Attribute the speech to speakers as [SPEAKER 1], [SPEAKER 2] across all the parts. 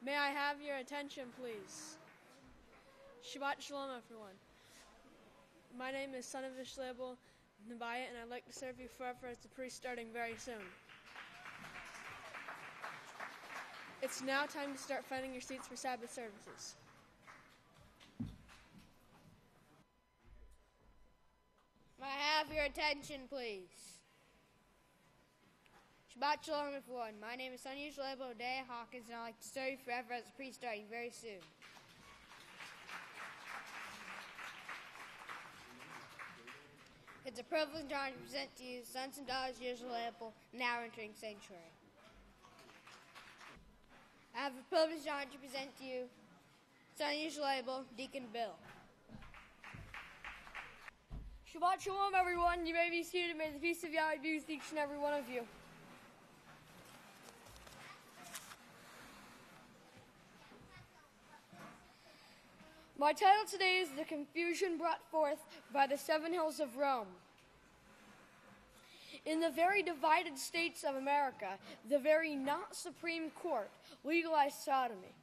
[SPEAKER 1] May I have your attention, please? Shabbat Shalom, everyone. My name is Son of Yisrayl Abel, and I'd like to serve you forever as the priest starting very soon. It's now time to start finding your seats for Sabbath services.
[SPEAKER 2] May I have your attention, please? Shabbat Shalom, everyone. My name is Son of Yahweh, Deacon Yahaqob, and I'd like to serve you forever as a priest starting very soon. It's a privilege and honor to present to you sons and daughters of Yisrayl Abel, now entering sanctuary. I have the privilege and honor to present to you Son of Yahweh, Deacon Bill.
[SPEAKER 1] Shabbat Shalom, everyone. You may be seated. May the peace of Yahweh be with each and every one of you. My title today is The Confusion Brought Forth by the Seven Hills of Rome. In the very divided states of America, the very not Supreme Court legalized sodomy.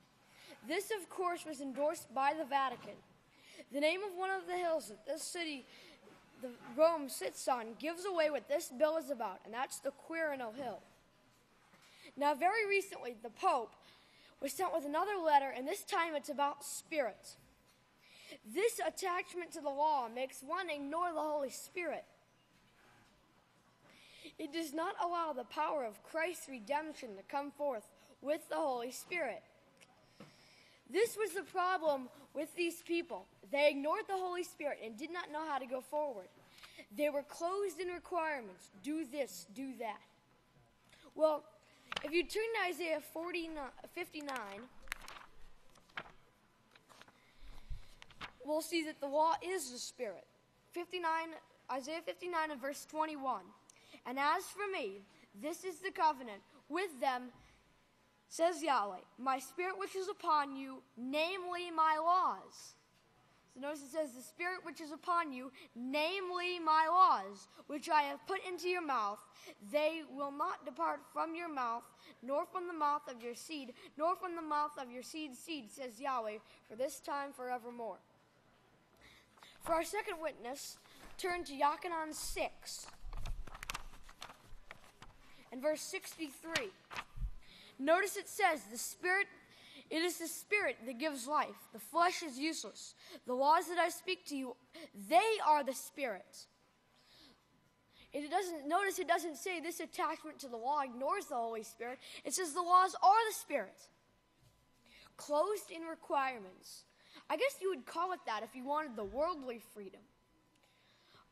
[SPEAKER 1] This, of course, was endorsed by the Vatican. The name of one of the hills that this city, Rome, sits on gives away what this bill is about, and that's the Quirinal Hill. Now, very recently, the Pope was sent with another letter, and this time it's about spirits. This attachment to the law makes one ignore the Holy Spirit. It does not allow the power of Christ's redemption to come forth with the Holy Spirit. This was the problem with these people. They ignored the Holy Spirit and did not know how to go forward. They were closed in requirements. Do this, do that. Well, if you turn to Isaiah 59, we'll see that the law is the Spirit. Isaiah 59 and verse 21. And as for me, this is the covenant with them, says Yahweh, my Spirit which is upon you, namely my laws. So notice it says, the Spirit which is upon you, namely my laws, which I have put into your mouth, they will not depart from your mouth, nor from the mouth of your seed, nor from the mouth of your seed's seed, says Yahweh, for this time forevermore. For our second witness, turn to Yahshua 6 and verse 63. Notice it says, it is the Spirit that gives life. The flesh is useless. The laws that I speak to you, they are the Spirit. It doesn't say this attachment to the law ignores the Holy Spirit. It says the laws are the Spirit. Closed in requirements. I guess you would call it that if you wanted the worldly freedom.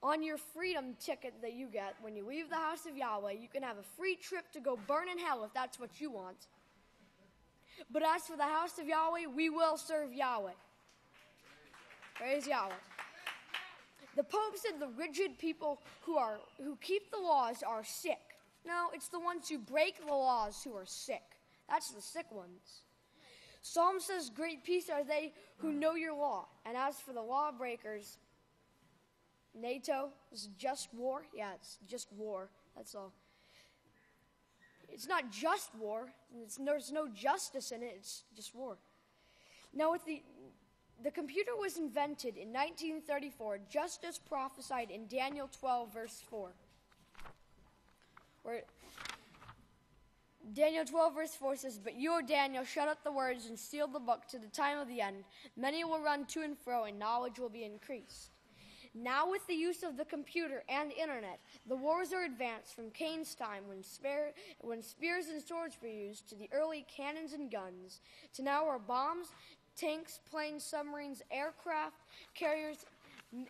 [SPEAKER 1] On your freedom ticket that you get when you leave the House of Yahweh, you can have a free trip to go burn in hell if that's what you want. But as for the House of Yahweh, we will serve Yahweh. Praise Yahweh. The Pope said the rigid people who keep the laws are sick. No, it's the ones who break the laws who are sick. That's the sick ones. Psalm says, great peace are they who know your law. And as for the lawbreakers, NATO is just war. Yeah, it's just war. That's all. It's not just war. There's no justice in it. It's just war. Now, with the computer was invented in 1934, just as prophesied in Daniel 12, verse 4. Where Daniel 12, verse 4 says, but you, O Daniel, shut up the words and seal the book to the time of the end. Many will run to and fro, and knowledge will be increased. Now with the use of the computer and internet, the wars are advanced from Cain's time when spears and swords were used to the early cannons and guns, to now where bombs, tanks, planes, submarines, aircraft, carriers,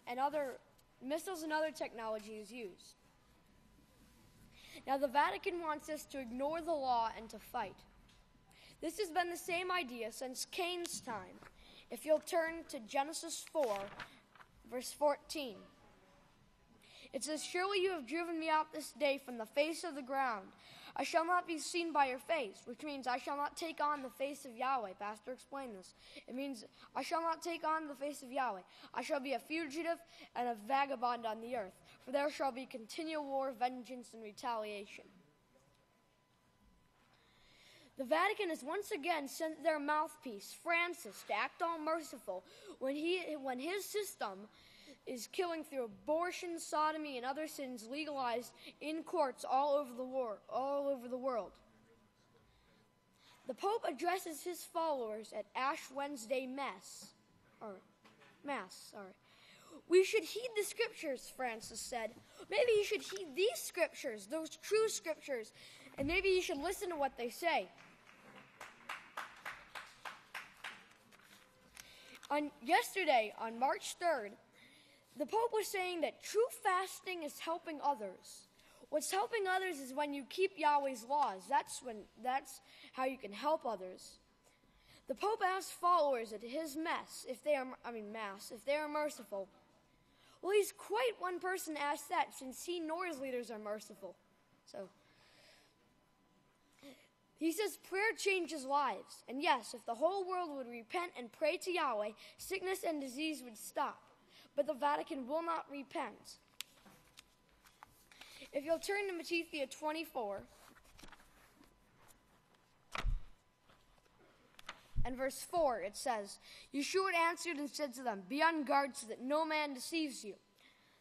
[SPEAKER 1] and other missiles and other technology is used. Now the Vatican wants us to ignore the law and to fight. This has been the same idea since Cain's time. If you'll turn to Genesis 4, verse 14. It says, surely you have driven me out this day from the face of the ground. I shall not be seen by your face, which means I shall not take on the face of Yahweh. Pastor explained this. It means I shall not take on the face of Yahweh. I shall be a fugitive and a vagabond on the earth, for there shall be continual war, vengeance, and retaliation. The Vatican has once again sent their mouthpiece, Francis, to act all merciful when his system is killing through abortion, sodomy, and other sins legalized in courts all over the world. The Pope addresses his followers at Ash Wednesday Mass. We should heed the scriptures, Francis said. Maybe you should heed these scriptures, those true scriptures, and maybe you should listen to what they say. Yesterday, on March 3rd, the Pope was saying that true fasting is helping others. What's helping others is when you keep Yahweh's laws. That's how you can help others. The Pope asked followers at his mass if they are merciful. Well, he's quite one person to ask that, since he nor his leaders are merciful. So he says prayer changes lives. And yes, if the whole world would repent and pray to Yahweh, sickness and disease would stop. But the Vatican will not repent. If you'll turn to Matthew 24, and verse 4, it says, Yahshua answered and said to them, be on guard so that no man deceives you.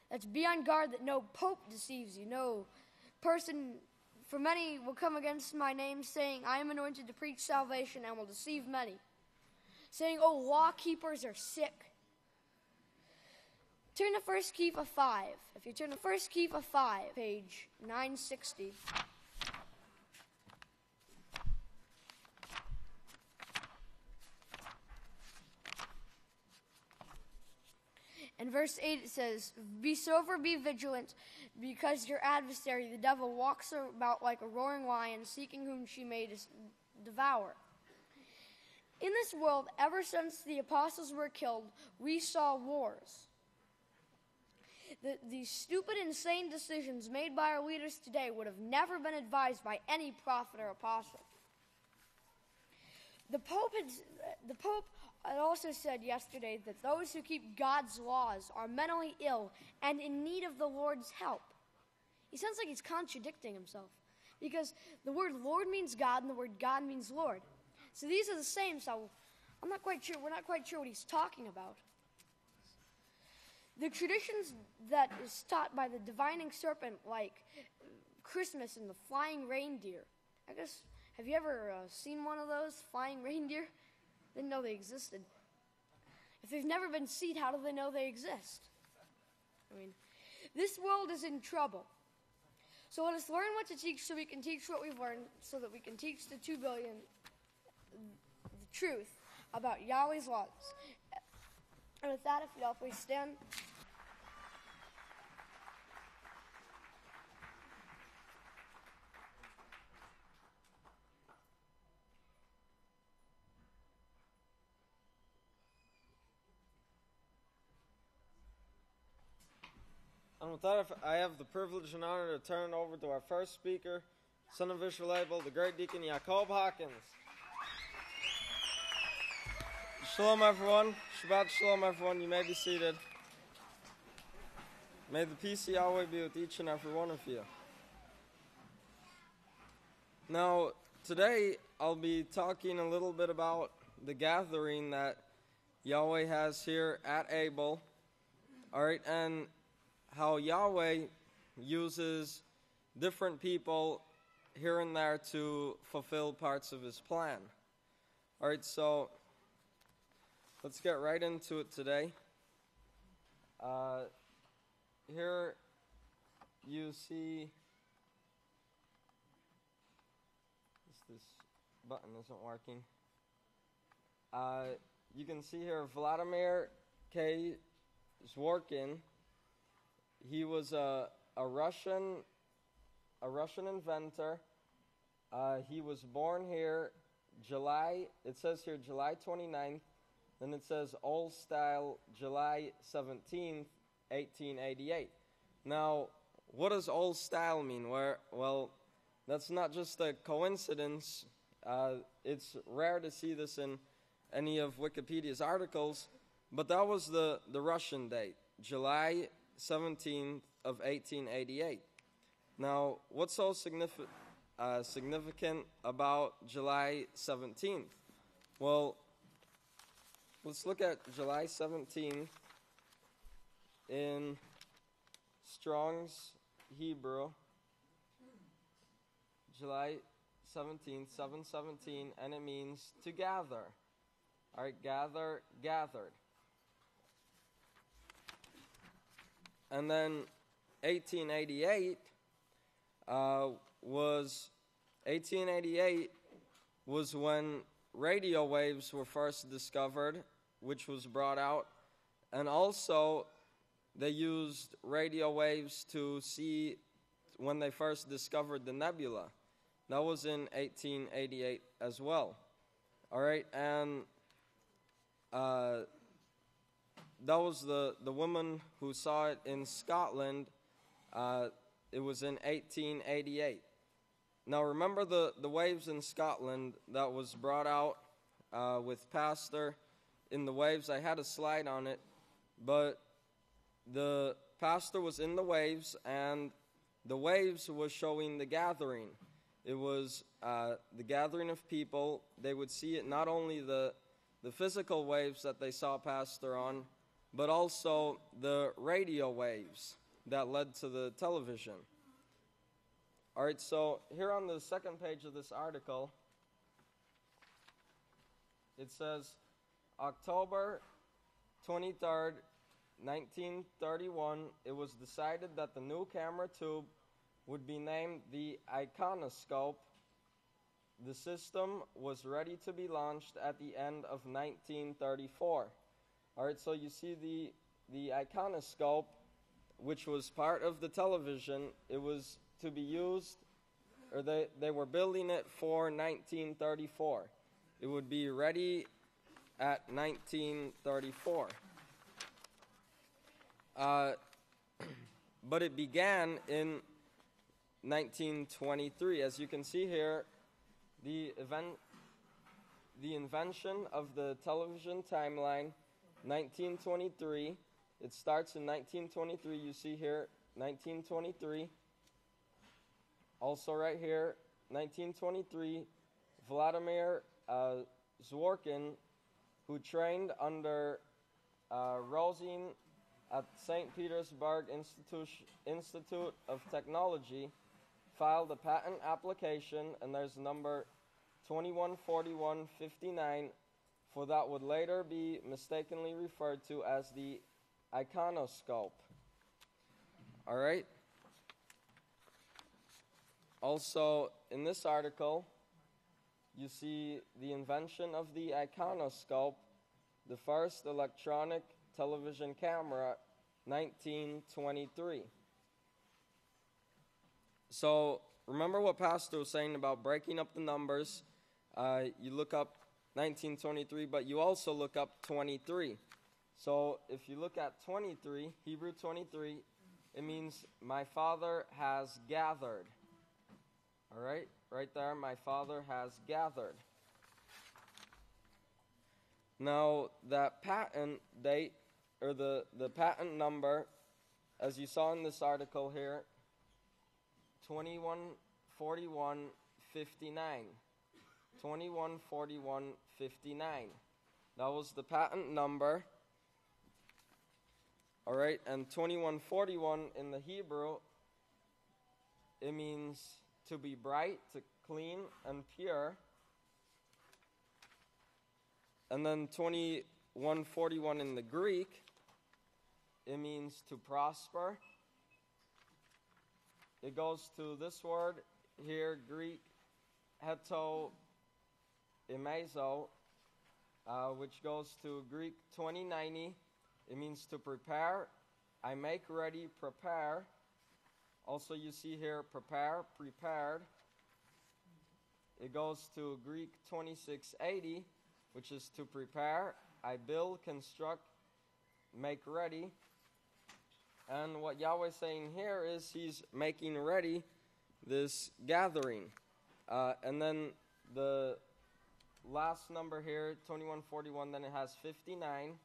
[SPEAKER 1] That's be on guard that no pope deceives you. No person, for many will come against my name, saying, I am anointed to preach salvation, and will deceive many. Saying, law keepers are sick. Turn to 1 Kepha 5. If you turn to 1 Kepha 5, page 960. In verse 8 it says, be sober, be vigilant, because your adversary, the devil, walks about like a roaring lion, seeking whom she may devour. In this world, ever since the apostles were killed, we saw wars. These stupid, insane decisions made by our leaders today would have never been advised by any prophet or apostle. The Pope had also said yesterday that those who keep God's laws are mentally ill and in need of the Lord's help. He sounds like he's contradicting himself, because the word Lord means God and the word God means Lord. So these are the same, so we're not quite sure what he's talking about. The traditions that is taught by the divining serpent, like Christmas and the flying reindeer. I guess, have you ever seen one of those flying reindeer? Didn't know they existed. If they've never been seen, how do they know they exist? This world is in trouble. So let us learn what to teach so we can teach what we've learned, so that we can teach the 2 billion the truth about Yahweh's laws. And with that, if you all please stand.
[SPEAKER 3] And with that, I have the privilege and honor to turn it over to our first speaker, Son of Yisrayl Abel, the great Deacon Yahaqob Hawkins. Shalom, everyone. Shabbat shalom, everyone. You may be seated. May the peace of Yahweh be with each and every one of you. Now, today I'll be talking a little bit about the gathering that Yahweh has here at Abel. All right, and how Yahweh uses different people here and there to fulfill parts of his plan. All right, so let's get right into it today. Here you see, this button isn't working. You can see here Vladimir K. Zworykin. He was a Russian inventor. He was born here it says here July 29th, then it says Old Style, July 17th, 1888. Now, what does Old Style mean? Well, that's not just a coincidence. It's rare to see this in any of Wikipedia's articles, but that was the Russian date, July 17th of 1888. Now, what's so significant significant about July 17th? Well, let's look at July 17th in Strong's Hebrew. July 17th, 717, and it means to gather. All right, gather, gathered. And then 1888 was when radio waves were first discovered, which was brought out, and also they used radio waves to see when they first discovered the nebula. That was in 1888 as well. All right, and that was the woman who saw it in Scotland. It was in 1888. Now remember the waves in Scotland that was brought out with Pastor in the waves. I had a slide on it, but the pastor was in the waves, and the waves was showing the gathering. It was the gathering of people. They would see it, not only the physical waves that they saw Pastor on, but also the radio waves that led to the television. All right, so here on the second page of this article, it says, October 23rd, 1931, it was decided that the new camera tube would be named the iconoscope. The system was ready to be launched at the end of 1934. All right, so you see the iconoscope, which was part of the television. It was to be used, or they were building it for 1934. It would be ready at 1934. But it began in 1923. As you can see here, the invention of the television timeline, 1923. It starts in 1923. You see here, 1923. Also right here, 1923, Vladimir Zworykin, who trained under Rosin at St. Petersburg Institute of Technology, filed a patent application, and there's number 214159, for that would later be mistakenly referred to as the iconoscope. All right? Also, in this article, you see the invention of the iconoscope, the first electronic television camera, 1923. So, remember what Pastor was saying about breaking up the numbers. You look up 1923, but you also look up 23. So, if you look at 23, Hebrew 23, it means my Father has gathered. All right? Right there, my Father has gathered. Now, that patent date, or the patent number, as you saw in this article here, 214159. 214159. That was the patent number. All right, and 2141 in the Hebrew, it means to be bright, to clean and pure. And then 2141 in the Greek, it means to prosper. It goes to this word here, Greek, heto imezo, which goes to Greek 2090. It means to prepare. I make ready, prepare. Also, you see here, prepare, prepared. It goes to Greek 2680, which is to prepare. I build, construct, make ready. And what Yahweh is saying here is he's making ready this gathering. And then the last number here, 2141, then it has 59.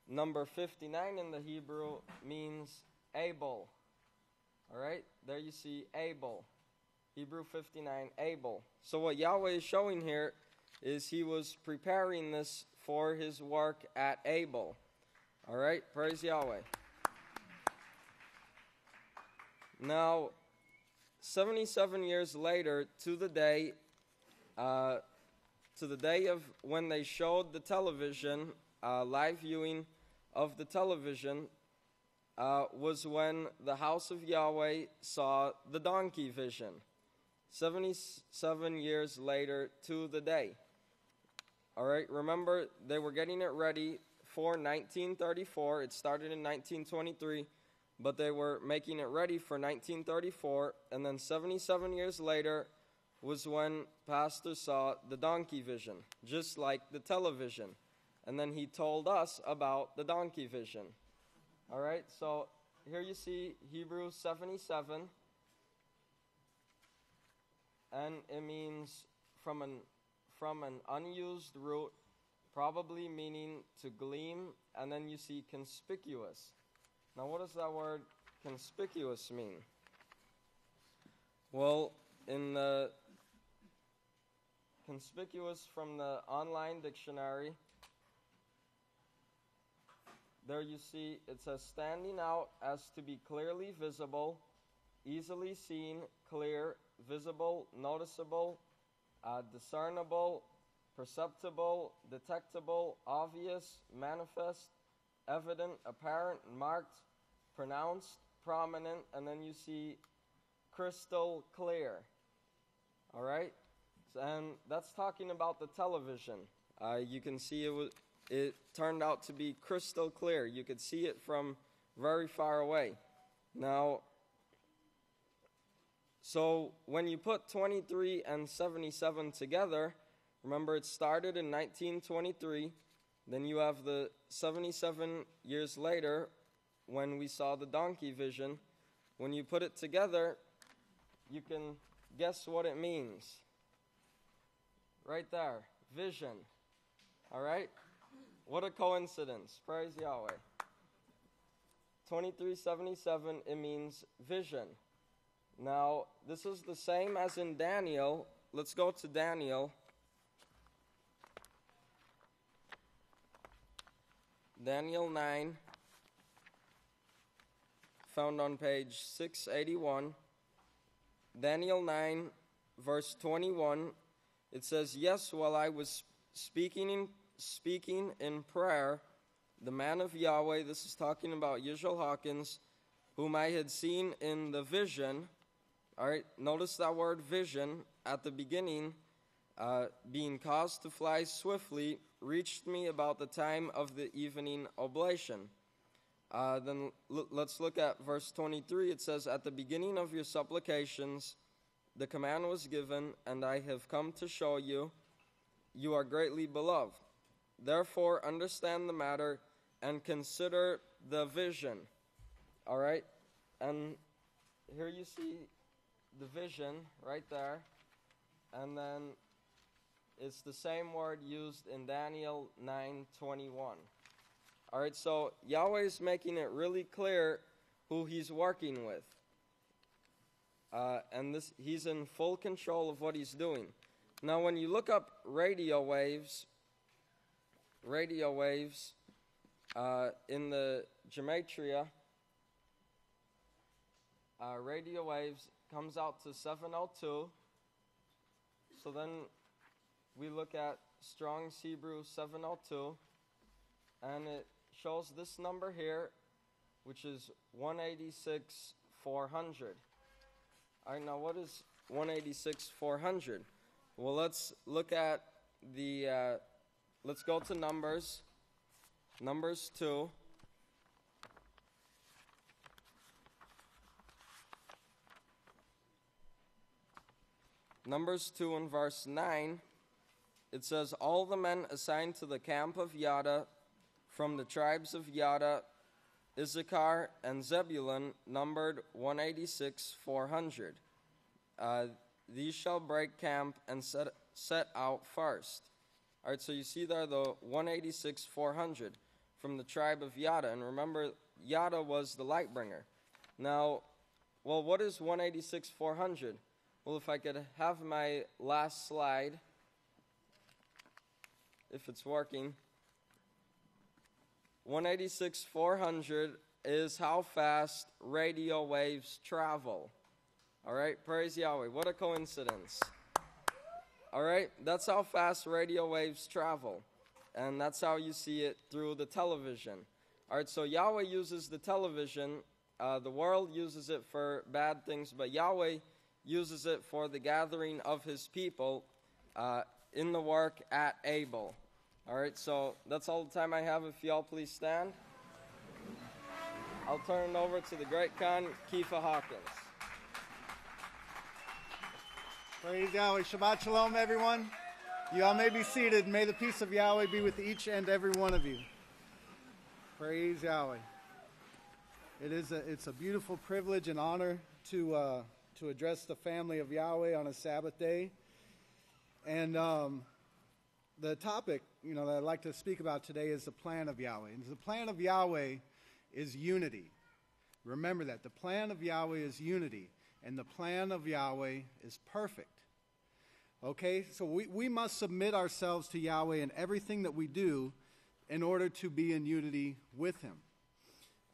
[SPEAKER 3] Number 59 in the Hebrew means able. All right, there you see Abel. Hebrew 59, Abel. So what Yahweh is showing here is he was preparing this for his work at Abel. All right, praise Yahweh. Now, 77 years later, to the day of when they showed the television, live viewing of the television, was when the House of Yahweh saw the donkey vision. 77 years later to the day. All right, remember, they were getting it ready for 1934. It started in 1923, but they were making it ready for 1934, and then 77 years later was when Pastor saw the donkey vision, just like the television. And then he told us about the donkey vision. All right, so here you see Hebrews 77, and it means from an unused root, probably meaning to gleam, and then you see conspicuous. Now, what does that word conspicuous mean? Well, in the conspicuous from the online dictionary, there you see it says standing out as to be clearly visible, easily seen, clear, visible, noticeable, discernible, perceptible, detectable, obvious, manifest, evident, apparent, marked, pronounced, prominent, and then you see crystal clear. All right? And that's talking about the television. You can see it turned out to be crystal clear. You could see it from very far away. Now, so when you put 23 and 77 together, remember it started in 1923. Then you have the 77 years later when we saw the donkey vision. When you put it together, you can guess what it means. Right there, vision. All right? What a coincidence. Praise Yahweh. 2377, it means vision. Now, this is the same as in Daniel. Let's go to Daniel. Daniel 9, found on page 681. Daniel 9, verse 21, it says, "Yes, while I was speaking in prayer, the man of Yahweh," this is talking about Yisrayl Hawkins, "whom I had seen in the vision," all right, notice that word vision at the beginning, "being caused to fly swiftly, reached me about the time of the evening oblation." Then let's look at verse 23. It says, "At the beginning of your supplications, the command was given, and I have come to show you, you are greatly beloved. Therefore, understand the matter and consider the vision." All right? And here you see the vision right there. And then it's the same word used in Daniel 9:21. All right, so Yahweh is making it really clear who he's working with. And he's in full control of what he's doing. Now, when you look up radio waves in the gematria, radio waves comes out to 702. So then we look at Strong's Hebrew 702, and it shows this number here, which is 186,400. All right, now what is 186,400? Well, let's look at let's go to Numbers 2. Numbers 2 and verse 9, it says, "All the men assigned to the camp of Yada from the tribes of Yada, Issachar, and Zebulun numbered 186,400. These shall break camp and set out first." All right, so you see there the 186,400 from the tribe of Yada. And remember, Yada was the light bringer. Now, Well, what is 186,400? Well, if I could have my last slide, if it's working. 186,400 is how fast radio waves travel. All right, praise Yahweh. What a coincidence. All right, that's how fast radio waves travel. And that's how you see it through the television. All right, so Yahweh uses the television. The world uses it for bad things, but Yahweh uses it for the gathering of his people in the work at Abel. All right, so that's all the time I have. If y'all please stand. I'll turn it over to the Great Kohan Kepha R.
[SPEAKER 4] Praise Yahweh. Shabbat Shalom, everyone. You all may be seated. May the peace of Yahweh be with each and every one of you. Praise Yahweh. It's a beautiful privilege and honor to address the family of Yahweh on a Sabbath day. And the topic, that I'd like to speak about today is the Plan of Yahweh. And the Plan of Yahweh is unity. Remember that. The Plan of Yahweh is unity. And the Plan of Yahweh is perfect. Okay? So we must submit ourselves to Yahweh in everything that we do in order to be in unity with Him.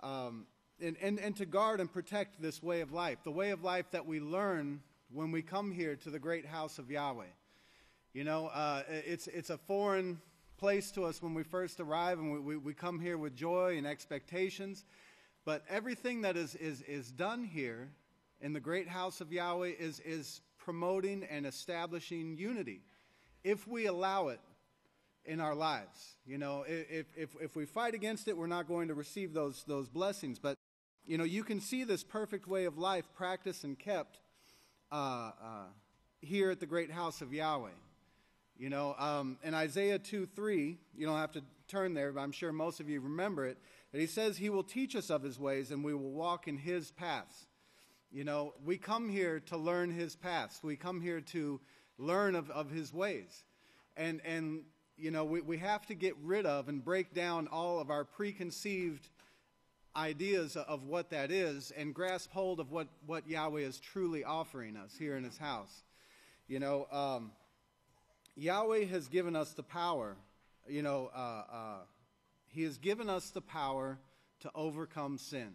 [SPEAKER 4] And to guard and protect this way of life. The way of life that we learn when we come here to the great house of Yahweh. It's a foreign place to us when we first arrive, and we come here with joy and expectations. But everything that is done here in the great house of Yahweh is promoting and establishing unity, if we allow it in our lives. If we fight against it, we're not going to receive those blessings. But you can see this perfect way of life practiced and kept here at the great house of Yahweh. In Isaiah 2:3, you don't have to turn there, but I'm sure most of you remember it, that he says he will teach us of his ways and we will walk in his paths. We come here to learn his paths. We come here to learn of his ways. And we have to get rid of and break down all of our preconceived ideas of what that is and grasp hold of what Yahweh is truly offering us here in his house. Yahweh has given us the power. He has given us the power to overcome sin.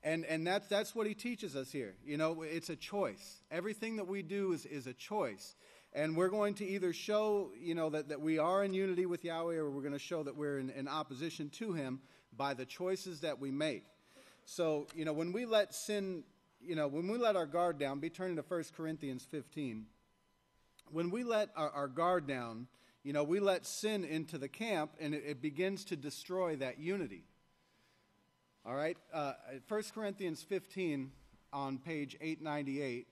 [SPEAKER 4] And that's what he teaches us here. It's a choice. Everything that we do is a choice. And we're going to either show, that we are in unity with Yahweh, or we're going to show that we're in opposition to him by the choices that we make. So, when we let sin, when we let our guard down, be turning to 1 Corinthians 15. When we let our guard down, we let sin into the camp, and it begins to destroy that unity. All right? 1 Corinthians 15 on page 898.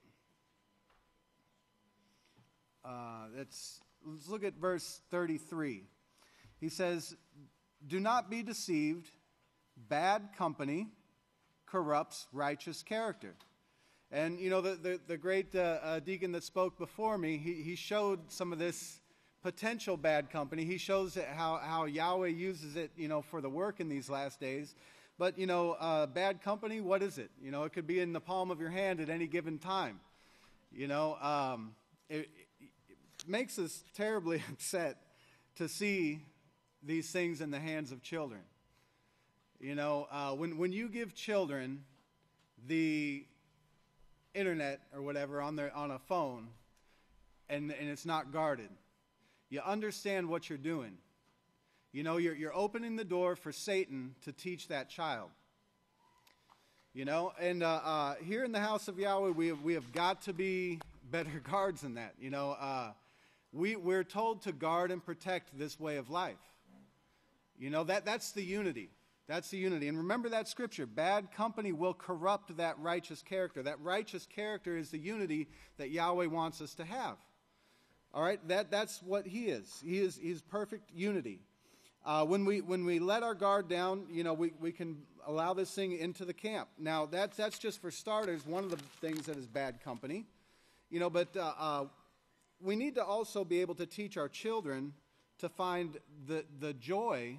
[SPEAKER 4] Let's look at verse 33. He says, "Do not be deceived. Bad company corrupts righteous character." And, the great deacon that spoke before me, he showed some of this potential bad company. He shows how Yahweh uses it, for the work in these last days. But, bad company, what is it? It could be in the palm of your hand at any given time. It makes us terribly upset to see these things in the hands of children. When you give children the internet or whatever on a phone and it's not guarded, you understand what you're doing. You're opening the door for Satan to teach that child. And here in the house of Yahweh, we have got to be better guards than that. We're told to guard and protect this way of life. That's the unity. That's the unity. And remember that scripture, bad company will corrupt that righteous character. That righteous character is the unity that Yahweh wants us to have. All right, that's what he is. He's perfect unity. When we let our guard down, we can allow this thing into the camp. Now, that's just for starters, one of the things that is bad company. But we need to also be able to teach our children to find the joy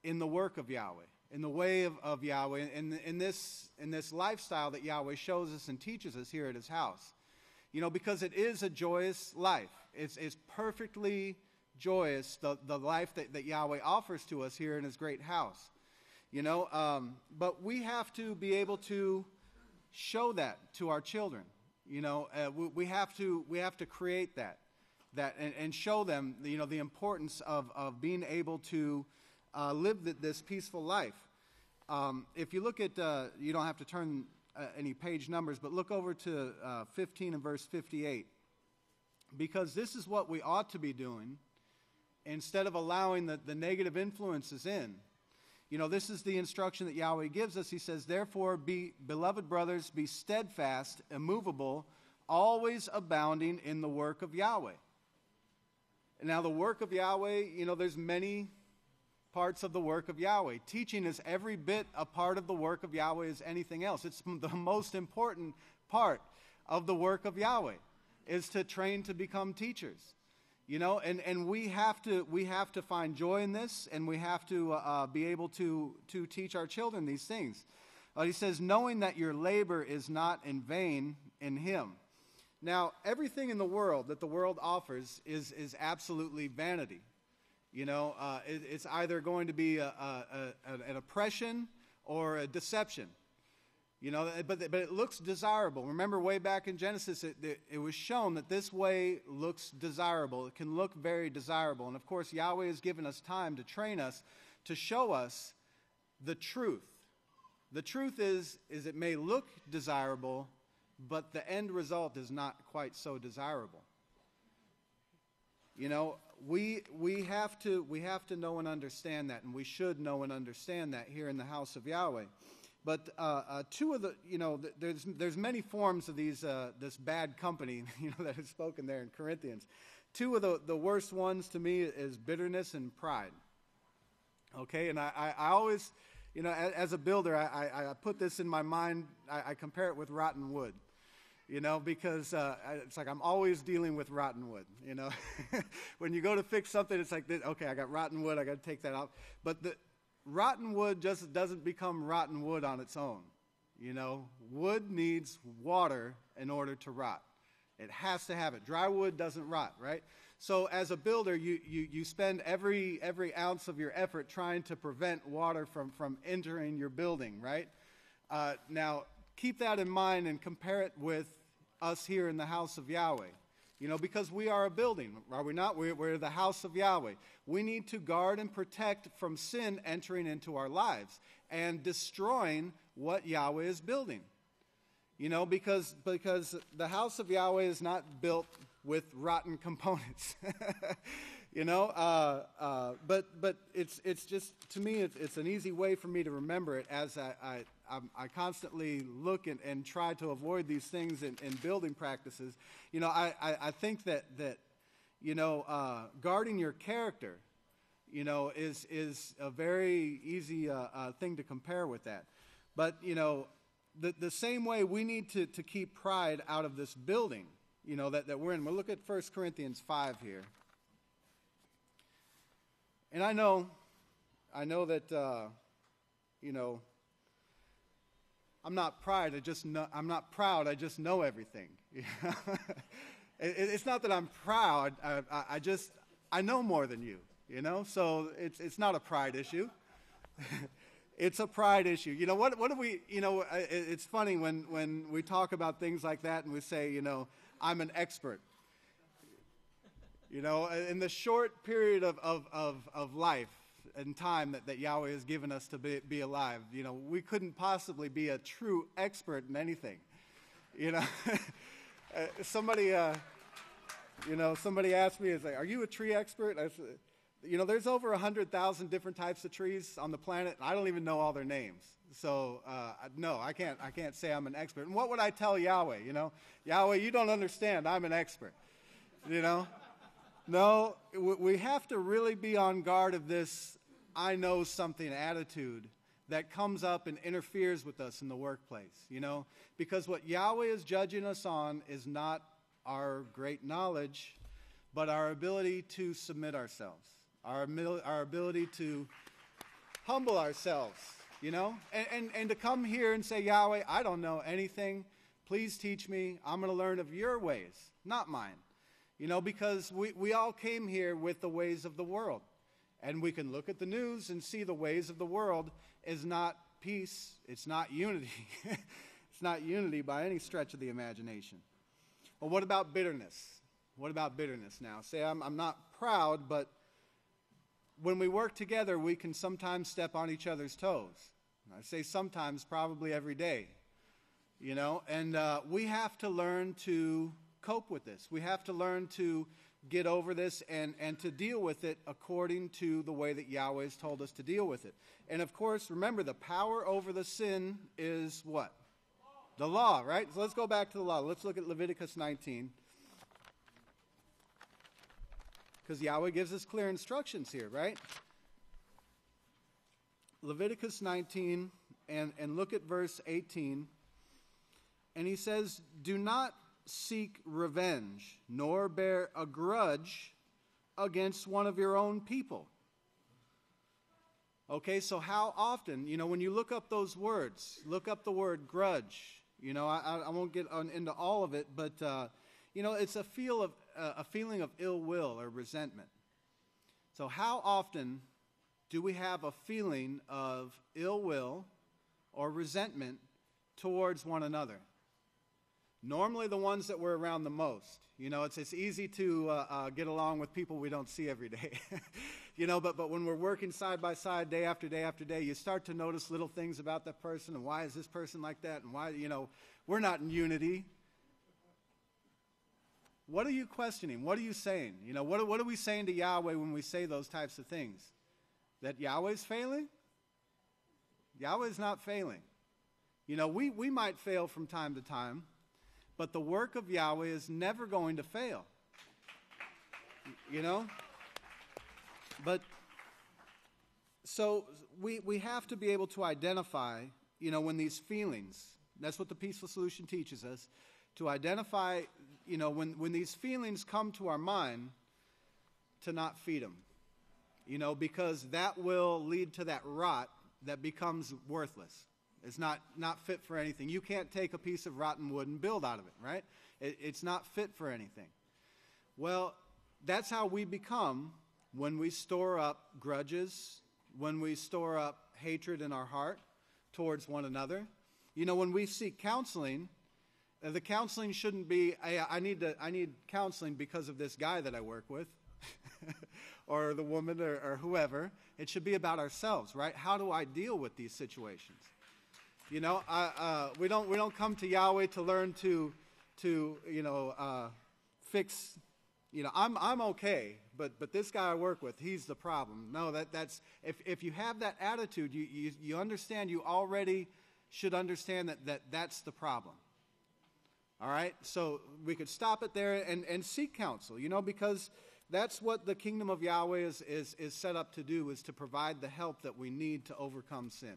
[SPEAKER 4] in the work of Yahweh. in the way of Yahweh, in this lifestyle that Yahweh shows us and teaches us here at his house. Because it is a joyous life. It's perfectly joyous, the life that Yahweh offers to us here in his great house. But we have to be able to show that to our children. We have to create that and show them the importance of being able to live this peaceful life. If you look at, you don't have to turn any page numbers, but look over to 15 and verse 58. Because this is what we ought to be doing instead of allowing the negative influences in. This is the instruction that Yahweh gives us. He says, therefore, beloved brothers, be steadfast, immovable, always abounding in the work of Yahweh. Now, the work of Yahweh, there's many parts of the work of Yahweh. Teaching is every bit a part of the work of Yahweh as anything else. It's the most important part of the work of Yahweh is to train to become teachers. And we have to find joy in this, and we have to be able to teach our children these things. He says, knowing that your labor is not in vain in him. Now, everything in the world that the world offers is absolutely vanity. It's either going to be an oppression or a deception. But it looks desirable. Remember, way back in Genesis, it was shown that this way looks desirable. It can look very desirable. And, of course, Yahweh has given us time to train us, to show us the truth. The truth is it may look desirable, but the end result is not quite so desirable. We have to know and understand that, and we should know and understand that here in the house of Yahweh. But two of the, there's many forms of this bad company, that is spoken there in Corinthians. Two of the worst ones to me is bitterness and pride. Okay, and I always, as a builder, I put this in my mind. I compare it with rotten wood. Because it's like I'm always dealing with rotten wood, When you go to fix something, it's like, okay, I got rotten wood, I got to take that out. But the rotten wood just doesn't become rotten wood on its own. Wood needs water in order to rot. It has to have it. Dry wood doesn't rot, right? So as a builder, you spend every ounce of your effort trying to prevent water from entering your building, right? Now, keep that in mind and compare it with us here in the house of Yahweh. Because we are a building, are we not? We're the house of Yahweh. We need to guard and protect from sin entering into our lives and destroying what Yahweh is building. Because the house of Yahweh is not built with rotten components. But it's just, to me, it's an easy way for me to remember it as I constantly look and try to avoid these things in building practices. I think that guarding your character, is a very easy thing to compare with that. But, the same way we need to keep pride out of this building, that we're in. We'll look at 1 Corinthians 5 here. And I know that, I'm not proud. I just know everything. It's not that I'm proud. I know more than you. So it's not a pride issue. It's a pride issue. What do we? It's funny when we talk about things like that and we say, I'm an expert. In the short period of life and time that Yahweh has given us to be alive, we couldn't possibly be a true expert in anything. Somebody asked me, "Are you a tree expert?" I said, there's over 100,000 different types of trees on the planet. And I don't even know all their names. So no, I can't say I'm an expert. And what would I tell Yahweh? Yahweh, you don't understand. I'm an expert. No, we have to really be on guard of this I know something attitude that comes up and interferes with us in the workplace, because what Yahweh is judging us on is not our great knowledge, but our ability to submit ourselves, our ability to humble ourselves, and to come here and say, Yahweh, I don't know anything. Please teach me. I'm going to learn of your ways, not mine. Because we all came here with the ways of the world. And we can look at the news and see the ways of the world is not peace. It's not unity. It's not unity by any stretch of the imagination. Well, what about bitterness? What about bitterness now? Say, I'm not proud, but when we work together, we can sometimes step on each other's toes. I say sometimes, probably every day. And we have to learn to cope with this. We have to learn to get over this and to deal with it according to the way that Yahweh has told us to deal with it. And of course, remember, the power over the sin is what? The law, right? So let's go back to the law. Let's look at Leviticus 19. Because Yahweh gives us clear instructions here, right? Leviticus 19, and look at verse 18. And he says, do not seek revenge, nor bear a grudge against one of your own people. Okay, so how often, when you look up those words, look up the word grudge. I won't get into all of it, but, it's a feeling of ill will or resentment. So how often do we have a feeling of ill will or resentment towards one another? Normally the ones that we're around the most. It's easy to get along with people we don't see every day. But when we're working side by side, day after day after day, you start to notice little things about that person, and why is this person like that, and why, we're not in unity. What are you questioning? What are you saying? What are we saying to Yahweh when we say those types of things? That Yahweh's failing? Yahweh's not failing. We might fail from time to time, but the work of Yahweh is never going to fail. But so we have to be able to identify, when these feelings, that's what the peaceful solution teaches us, to identify, when these feelings come to our mind, to not feed them. Because that will lead to that rot that becomes worthless. It's not fit for anything. You can't take a piece of rotten wood and build out of it, right? It's not fit for anything. Well, that's how we become when we store up grudges, when we store up hatred in our heart towards one another. When we seek counseling, the counseling shouldn't be, I need counseling because of this guy that I work with, or the woman or whoever. It should be about ourselves, right? How do I deal with these situations? We don't come to Yahweh to learn to fix. I'm okay, but this guy I work with, he's the problem. No, that's if you have that attitude, you understand. You already should understand that's the problem. All right, so we could stop it there and seek counsel. Because that's what the kingdom of Yahweh is set up to do, is to provide the help that we need to overcome sin.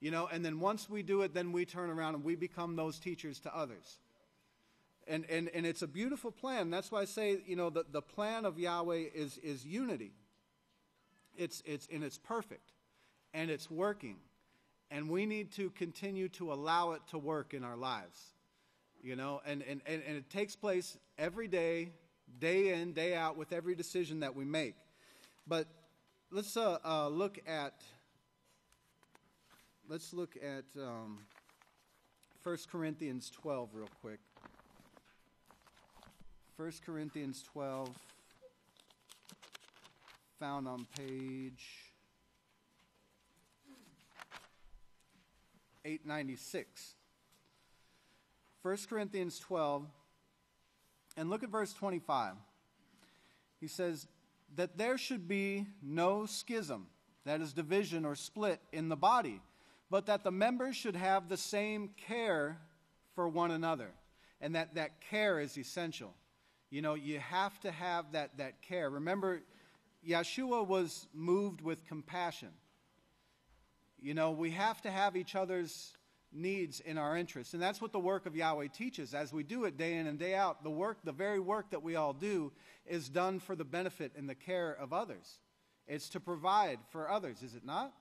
[SPEAKER 4] And then once we do it, then we turn around and we become those teachers to others. And it's a beautiful plan. That's why I say, the plan of Yahweh is unity. It's perfect, and it's working. And we need to continue to allow it to work in our lives. And it takes place every day, day in, day out, with every decision that we make. But let's look at 1 Corinthians 12 real quick. 1 Corinthians 12, found on page 896. 1 Corinthians 12, and look at verse 25. He says, that there should be no schism, that is division or split in the body, but that the members should have the same care for one another. And that care is essential. You have to have that care. Remember, Yahshua was moved with compassion. We have to have each other's needs in our interests. And that's what the work of Yahweh teaches. As we do it day in and day out, the very work that we all do is done for the benefit and the care of others. It's to provide for others, is it not?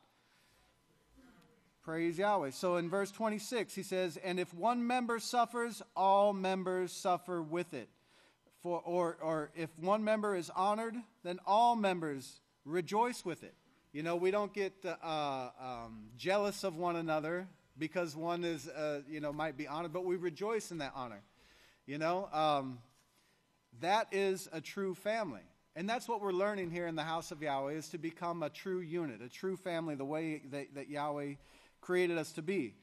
[SPEAKER 4] Praise Yahweh. So in verse 26, he says, and if one member suffers, all members suffer with it. Or if one member is honored, then all members rejoice with it. You know, we don't get jealous of one another because one is, might be honored, but we rejoice in that honor. You know, that is a true family. And that's what we're learning here in the House of Yahweh, is to become a true unit, a true family, the way that Yahweh created us to be.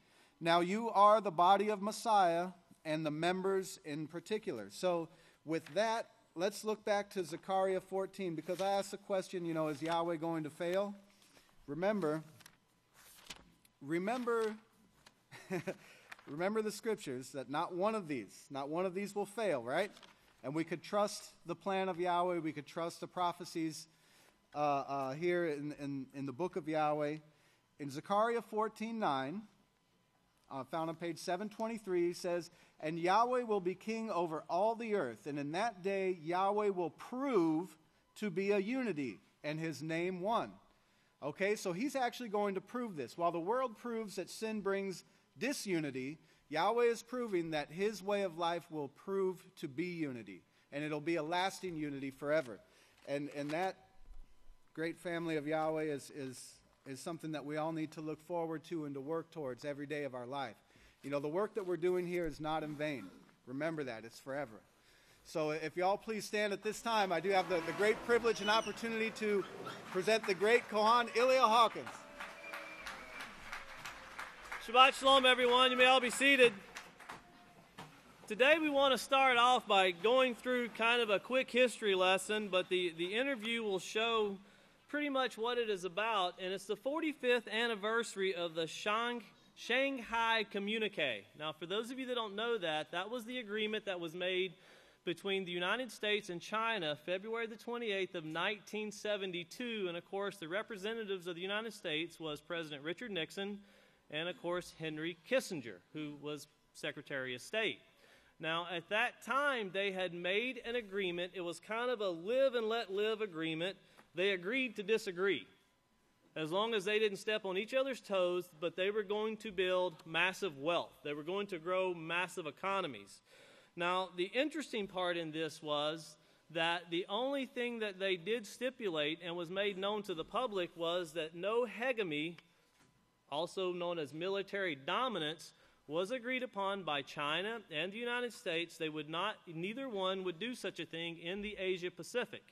[SPEAKER 4] Now, you are the body of Messiah and the members in particular. So with that, let's look back to Zechariah 14, because I asked the question, is Yahweh going to fail? Remember the scriptures, that not one of these will fail, right? And we could trust the plan of Yahweh. We could trust the prophecies here in the book of Yahweh. In Zechariah 14:9, found on page 723, he says, and Yahweh will be king over all the earth, and in that day Yahweh will prove to be a unity, and his name one. Okay, so he's actually going to prove this. While the world proves that sin brings disunity, Yahweh is proving that his way of life will prove to be unity, and it'll be a lasting unity forever. And that great family of Yahweh is something that we all need to look forward to and to work towards every day of our life. The work that we're doing here is not in vain. Remember that. It's forever. So if you all please stand at this time, I do have the great privilege and opportunity to present the Great Kohan Hawkins.
[SPEAKER 5] Shabbat Shalom, everyone. You may all be seated. Today we want to start off by going through kind of a quick history lesson, but the interview will show pretty much what it is about, and it's the 45th anniversary of the Shanghai Communique. Now, for those of you that don't know that was the agreement that was made between the United States and China February the 28th of 1972, and of course the representatives of the United States was President Richard Nixon and of course Henry Kissinger, who was Secretary of State. Now, at that time, they had made an agreement. It was kind of a live and let live agreement. They agreed to disagree, as long as they didn't step on each other's toes, but they were going to build massive wealth. They were going to grow massive economies. Now, the interesting part in this was that the only thing that they did stipulate and was made known to the public was that no hegemony, also known as military dominance, was agreed upon by China and the United States. They would not, neither one would do such a thing in the Asia Pacific.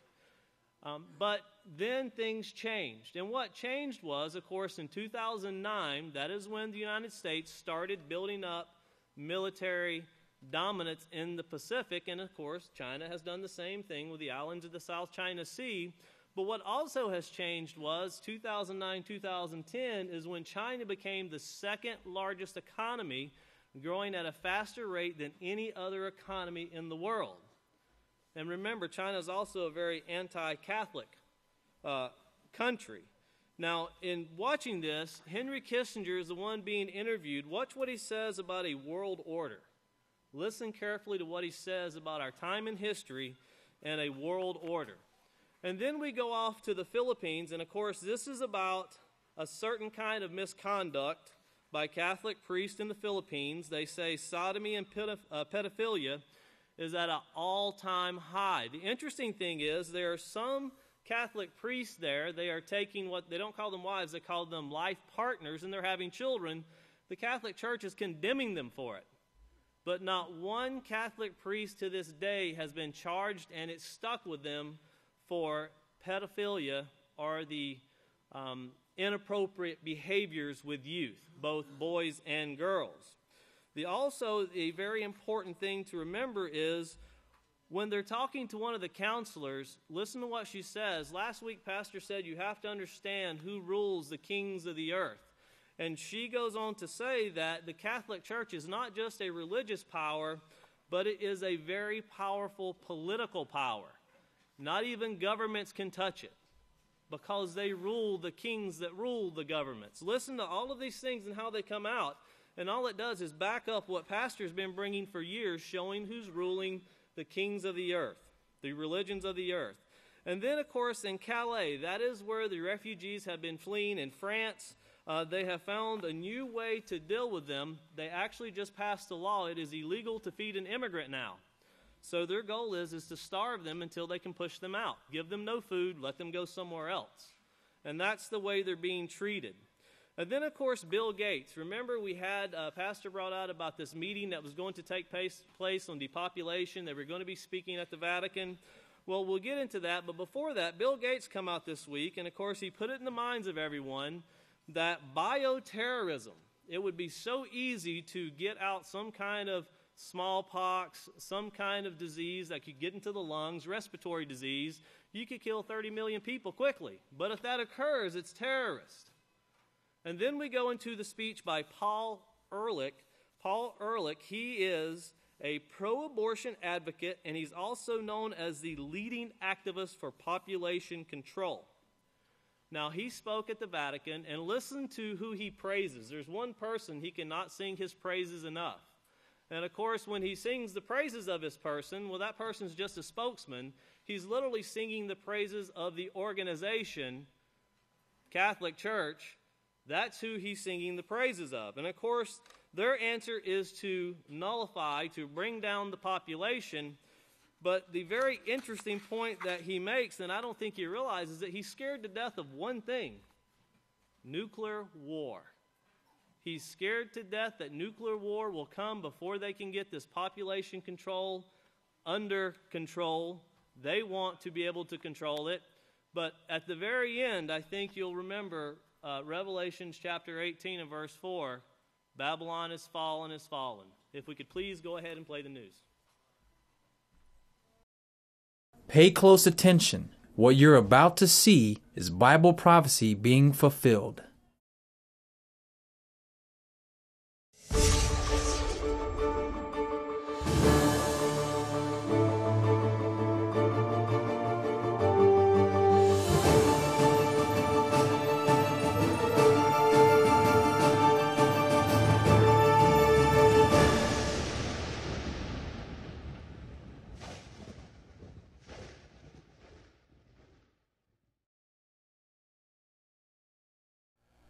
[SPEAKER 5] But then things changed. And what changed was, of course, in 2009, that is when the United States started building up military dominance in the Pacific. And, of course, China has done the same thing with the islands of the South China Sea. But what also has changed was 2009-2010 is when China became the second largest economy, growing at a faster rate than any other economy in the world. And remember, China is also a very anti-Catholic country. Now, in watching this, Henry Kissinger is the one being interviewed. Watch what he says about a world order. Listen carefully to what he says about our time in history and a world order. And then we go off to the Philippines, and of course, this is about a certain kind of misconduct by Catholic priests in the Philippines. They say sodomy and pedophilia is at an all-time high. The interesting thing is there are some Catholic priests there. They are taking what, they don't call them wives, they call them life partners, and they're having children. The Catholic Church is condemning them for it. But not one Catholic priest to this day has been charged, and it's stuck with them for pedophilia or the inappropriate behaviors with youth, both boys and girls. Also, a very important thing to remember is when they're talking to one of the counselors, listen to what she says. Last week, Pastor said you have to understand who rules the kings of the earth. And she goes on to say that the Catholic Church is not just a religious power, but it is a very powerful political power. Not even governments can touch it because they rule the kings that rule the governments. Listen to all of these things and how they come out. And all it does is back up what Pastor's been bringing for years, showing who's ruling the kings of the earth, the religions of the earth. And then, of course, in Calais, that is where the refugees have been fleeing in France. they have found a new way to deal with them. They actually just passed a law. It is illegal to feed an immigrant now. So their goal is to starve them until they can push them out. Give them no food, let them go somewhere else. And that's the way they're being treated. And then, of course, Bill Gates. Remember, we had Pastor brought out about this meeting that was going to take place on depopulation. They were going to be speaking at the Vatican. Well, we'll get into that. But before that, Bill Gates come out this week, and, of course, he put it in the minds of everyone that bioterrorism, it would be so easy to get out some kind of smallpox, some kind of disease that could get into the lungs, respiratory disease. You could kill 30 million people quickly. But if that occurs, it's terrorist. And then we go into the speech by Paul Ehrlich. Paul Ehrlich, he is a pro-abortion advocate, and he's also known as the leading activist for population control. Now, he spoke at the Vatican, and listen to who he praises. There's one person he cannot sing his praises enough. And, of course, when he sings the praises of his person, well, that person's just a spokesman. He's literally singing the praises of the organization, Catholic Church. That's who he's singing the praises of. And, of course, their answer is to nullify, to bring down the population. But the very interesting point that he makes, and I don't think he realizes, is that he's scared to death of one thing: nuclear war. He's scared to death that nuclear war will come before they can get this population control under control. They want to be able to control it. But at the very end, I think you'll remember Revelation chapter 18 and verse 4, Babylon is fallen, is fallen. If we could please go ahead and play the news.
[SPEAKER 6] Pay close attention. What you're about to see is Bible prophecy being fulfilled.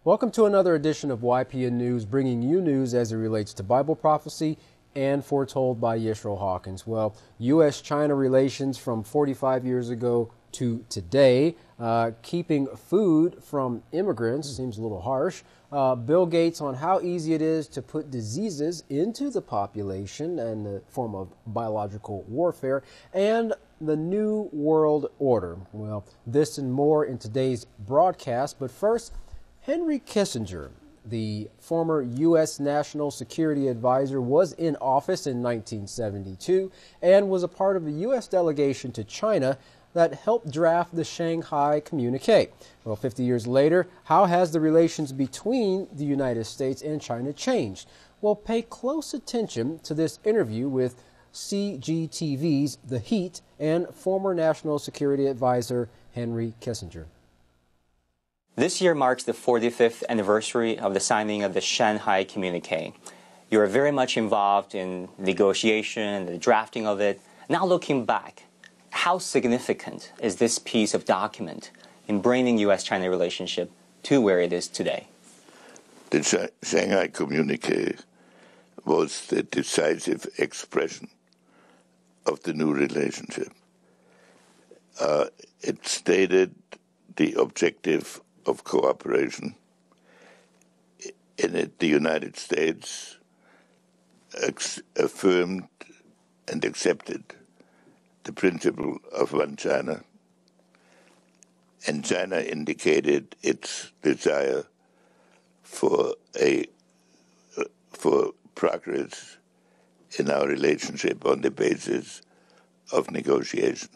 [SPEAKER 7] Welcome to another edition of YPN News, bringing you news as it relates to Bible prophecy and foretold by Yisrayl Hawkins. Well, U.S.-China relations from 45 years ago to today, keeping food from immigrants seems a little harsh. Bill Gates on how easy it is to put diseases into the population and the form of biological warfare, and the New World Order. Well, this and more in today's broadcast, but first, Henry Kissinger, the former U.S. National Security Advisor, was in office in 1972 and was a part of the U.S. delegation to China that helped draft the Shanghai Communique. Well, 50 years later, how has the relations between the United States and China changed? Well, pay close attention to this interview with CGTV's The Heat and former National Security Advisor Henry Kissinger.
[SPEAKER 8] This year marks the 45th anniversary of the signing of the Shanghai Communique. You are very much involved in negotiation, the drafting of it. Now looking back, how significant is this piece of document in bringing U.S.-China relationship to where it is today?
[SPEAKER 9] The Shanghai Communique was the decisive expression of the new relationship. It stated the objective of cooperation. In it, the United States affirmed and accepted the principle of one China, and China indicated its desire for progress in our relationship on the basis of negotiation.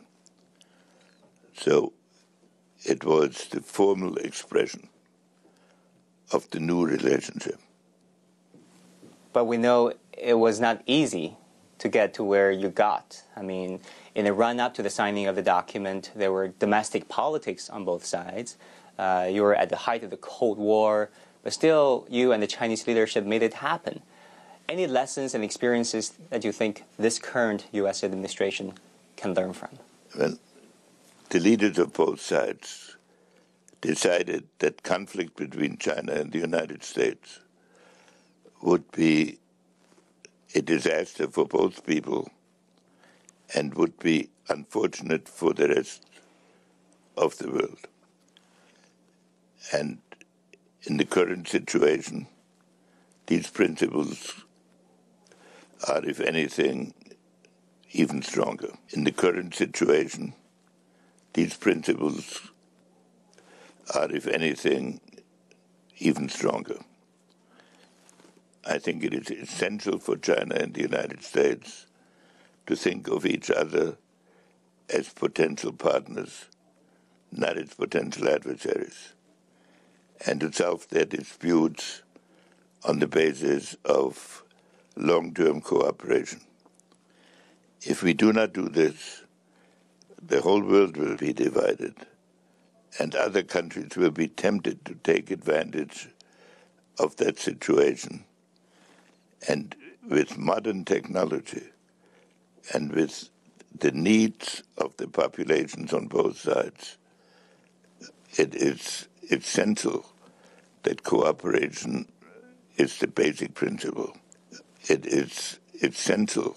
[SPEAKER 9] So it was the formal expression of the new relationship.
[SPEAKER 8] But we know it was not easy to get to where you got. I mean, in the run-up to the signing of the document, there were domestic politics on both sides. You were at the height of the Cold War, but still you and the Chinese leadership made it happen. Any lessons and experiences that you think this current U.S. administration can learn from?
[SPEAKER 9] Well, the leaders of both sides decided that conflict between China and the United States would be a disaster for both people and would be unfortunate for the rest of the world. And in the current situation, these principles are, if anything, even stronger. In the current situation, these principles are, if anything, even stronger. I think it is essential for China and the United States to think of each other as potential partners, not as potential adversaries, and to solve their disputes on the basis of long-term cooperation. If we do not do this, the whole world will be divided, and other countries will be tempted to take advantage of that situation. And with modern technology and with the needs of the populations on both sides, it is essential that cooperation is the basic principle. It is essential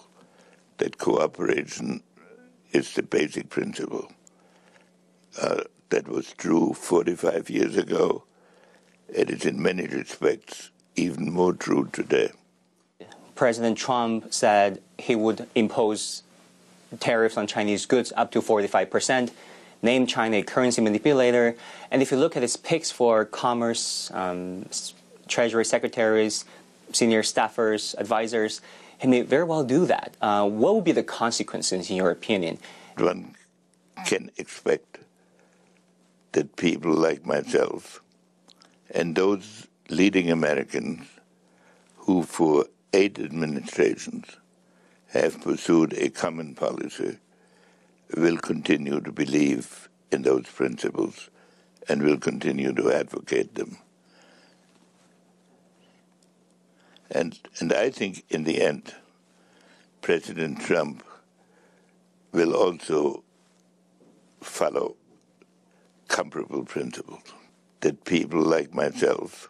[SPEAKER 9] that cooperation is the basic principle. That was true 45 years ago. It is in many respects even more true today.
[SPEAKER 8] President Trump said he would impose tariffs on Chinese goods up to 45%, named China a currency manipulator. And if you look at his picks for commerce, treasury secretaries, senior staffers, advisors, he may very well do that. What would be the consequences, in your opinion?
[SPEAKER 9] One can expect that people like myself and those leading Americans who for 8 administrations have pursued a common policy will continue to believe in those principles and will continue to advocate them. And I think in the end, President Trump will also follow comparable principles, that people like myself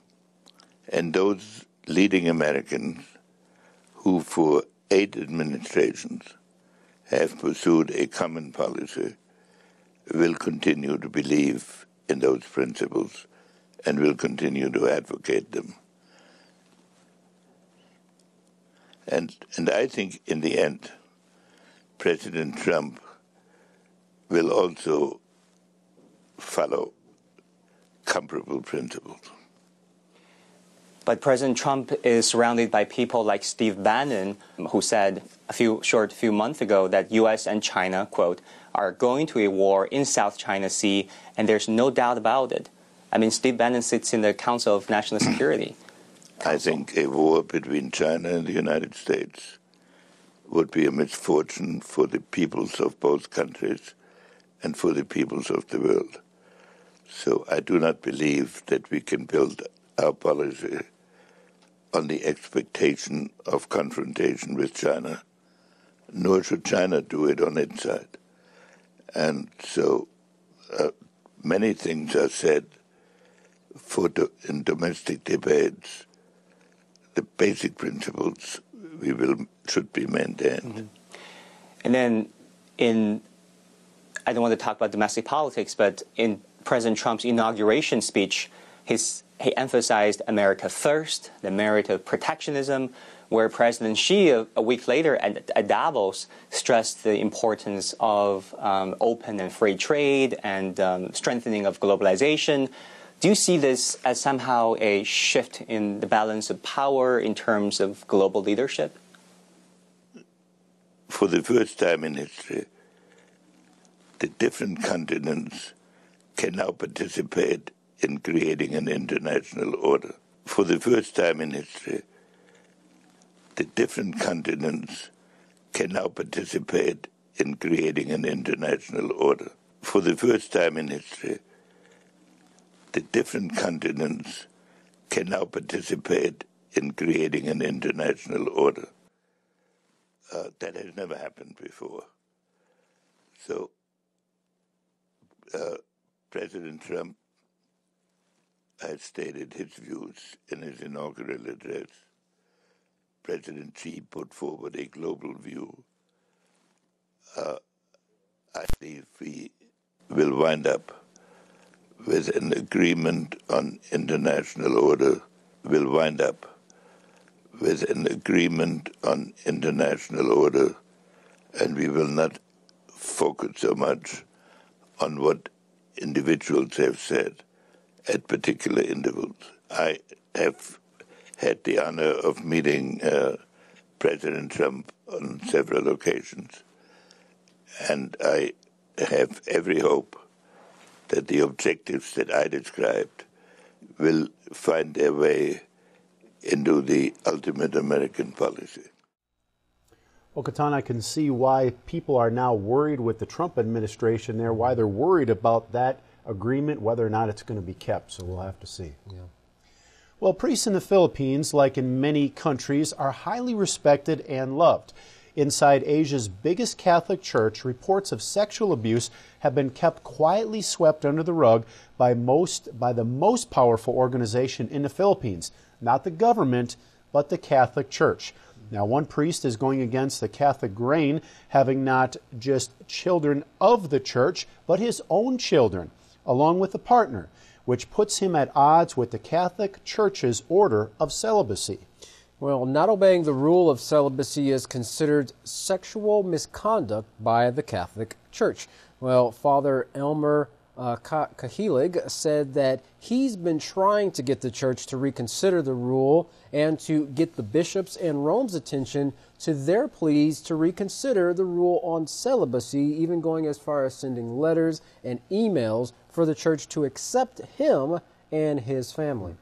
[SPEAKER 9] and those leading Americans who for 8 administrations have pursued a common policy will continue to believe in those principles and will continue to advocate them. And I think in the end, President Trump will also follow comparable principles.
[SPEAKER 8] But President Trump is surrounded by people like Steve Bannon, who said a few months ago that U.S. and China, quote, are going to a war in South China Sea, and there's no doubt about it. I mean, Steve Bannon sits in the Council of National Security.
[SPEAKER 9] I think a war between China and the United States would be a misfortune for the peoples of both countries and for the peoples of the world. So I do not believe that we can build our policy on the expectation of confrontation with China, nor should China do it on its side. And so many things are said in domestic debates. The basic principles should be maintained.
[SPEAKER 8] Mm-hmm. And then I don't want to talk about domestic politics, but in President Trump's inauguration speech, he emphasized America first, the merit of protectionism, where President Xi, a week later at Davos, stressed the importance of open and free trade and strengthening of globalization. Do you see this as somehow a shift in the balance of power in terms of global leadership?
[SPEAKER 9] For the first time in history, the different continents can now participate in creating an international order. For the first time in history, the different continents can now participate in creating an international order. For the first time in history, the different continents can now participate in creating an international order. That has never happened before. So President Trump I stated his views in his inaugural address. President Xi put forward a global view. I believe we will wind up with an agreement on international order, and we will not focus so much on what individuals have said at particular intervals. I have had the honor of meeting President Trump on several occasions, and I have every hope that the objectives that I described will find their way into the ultimate American policy.
[SPEAKER 10] Well, Katan, I can see why people are now worried with the Trump administration there, why they're worried about that agreement, whether or not it's going to be kept. So we'll have to see.
[SPEAKER 7] Yeah.
[SPEAKER 10] Well, priests in the Philippines, like in many countries, are highly respected and loved. Inside Asia's biggest Catholic church, reports of sexual abuse have been kept quietly swept under the rug by the most powerful organization in the Philippines. Not the government, but the Catholic Church. Now, one priest is going against the Catholic grain, having not just children of the church, but his own children, along with a partner, which puts him at odds with the Catholic Church's order of celibacy.
[SPEAKER 7] Well, not obeying the rule of celibacy is considered sexual misconduct by the Catholic Church. Well, Father Elmer Cahilig said that he's been trying to get the church to reconsider the rule and to get the bishops and Rome's attention to their pleas to reconsider the rule on celibacy, even going as far as sending letters and emails for the church to accept him and his family.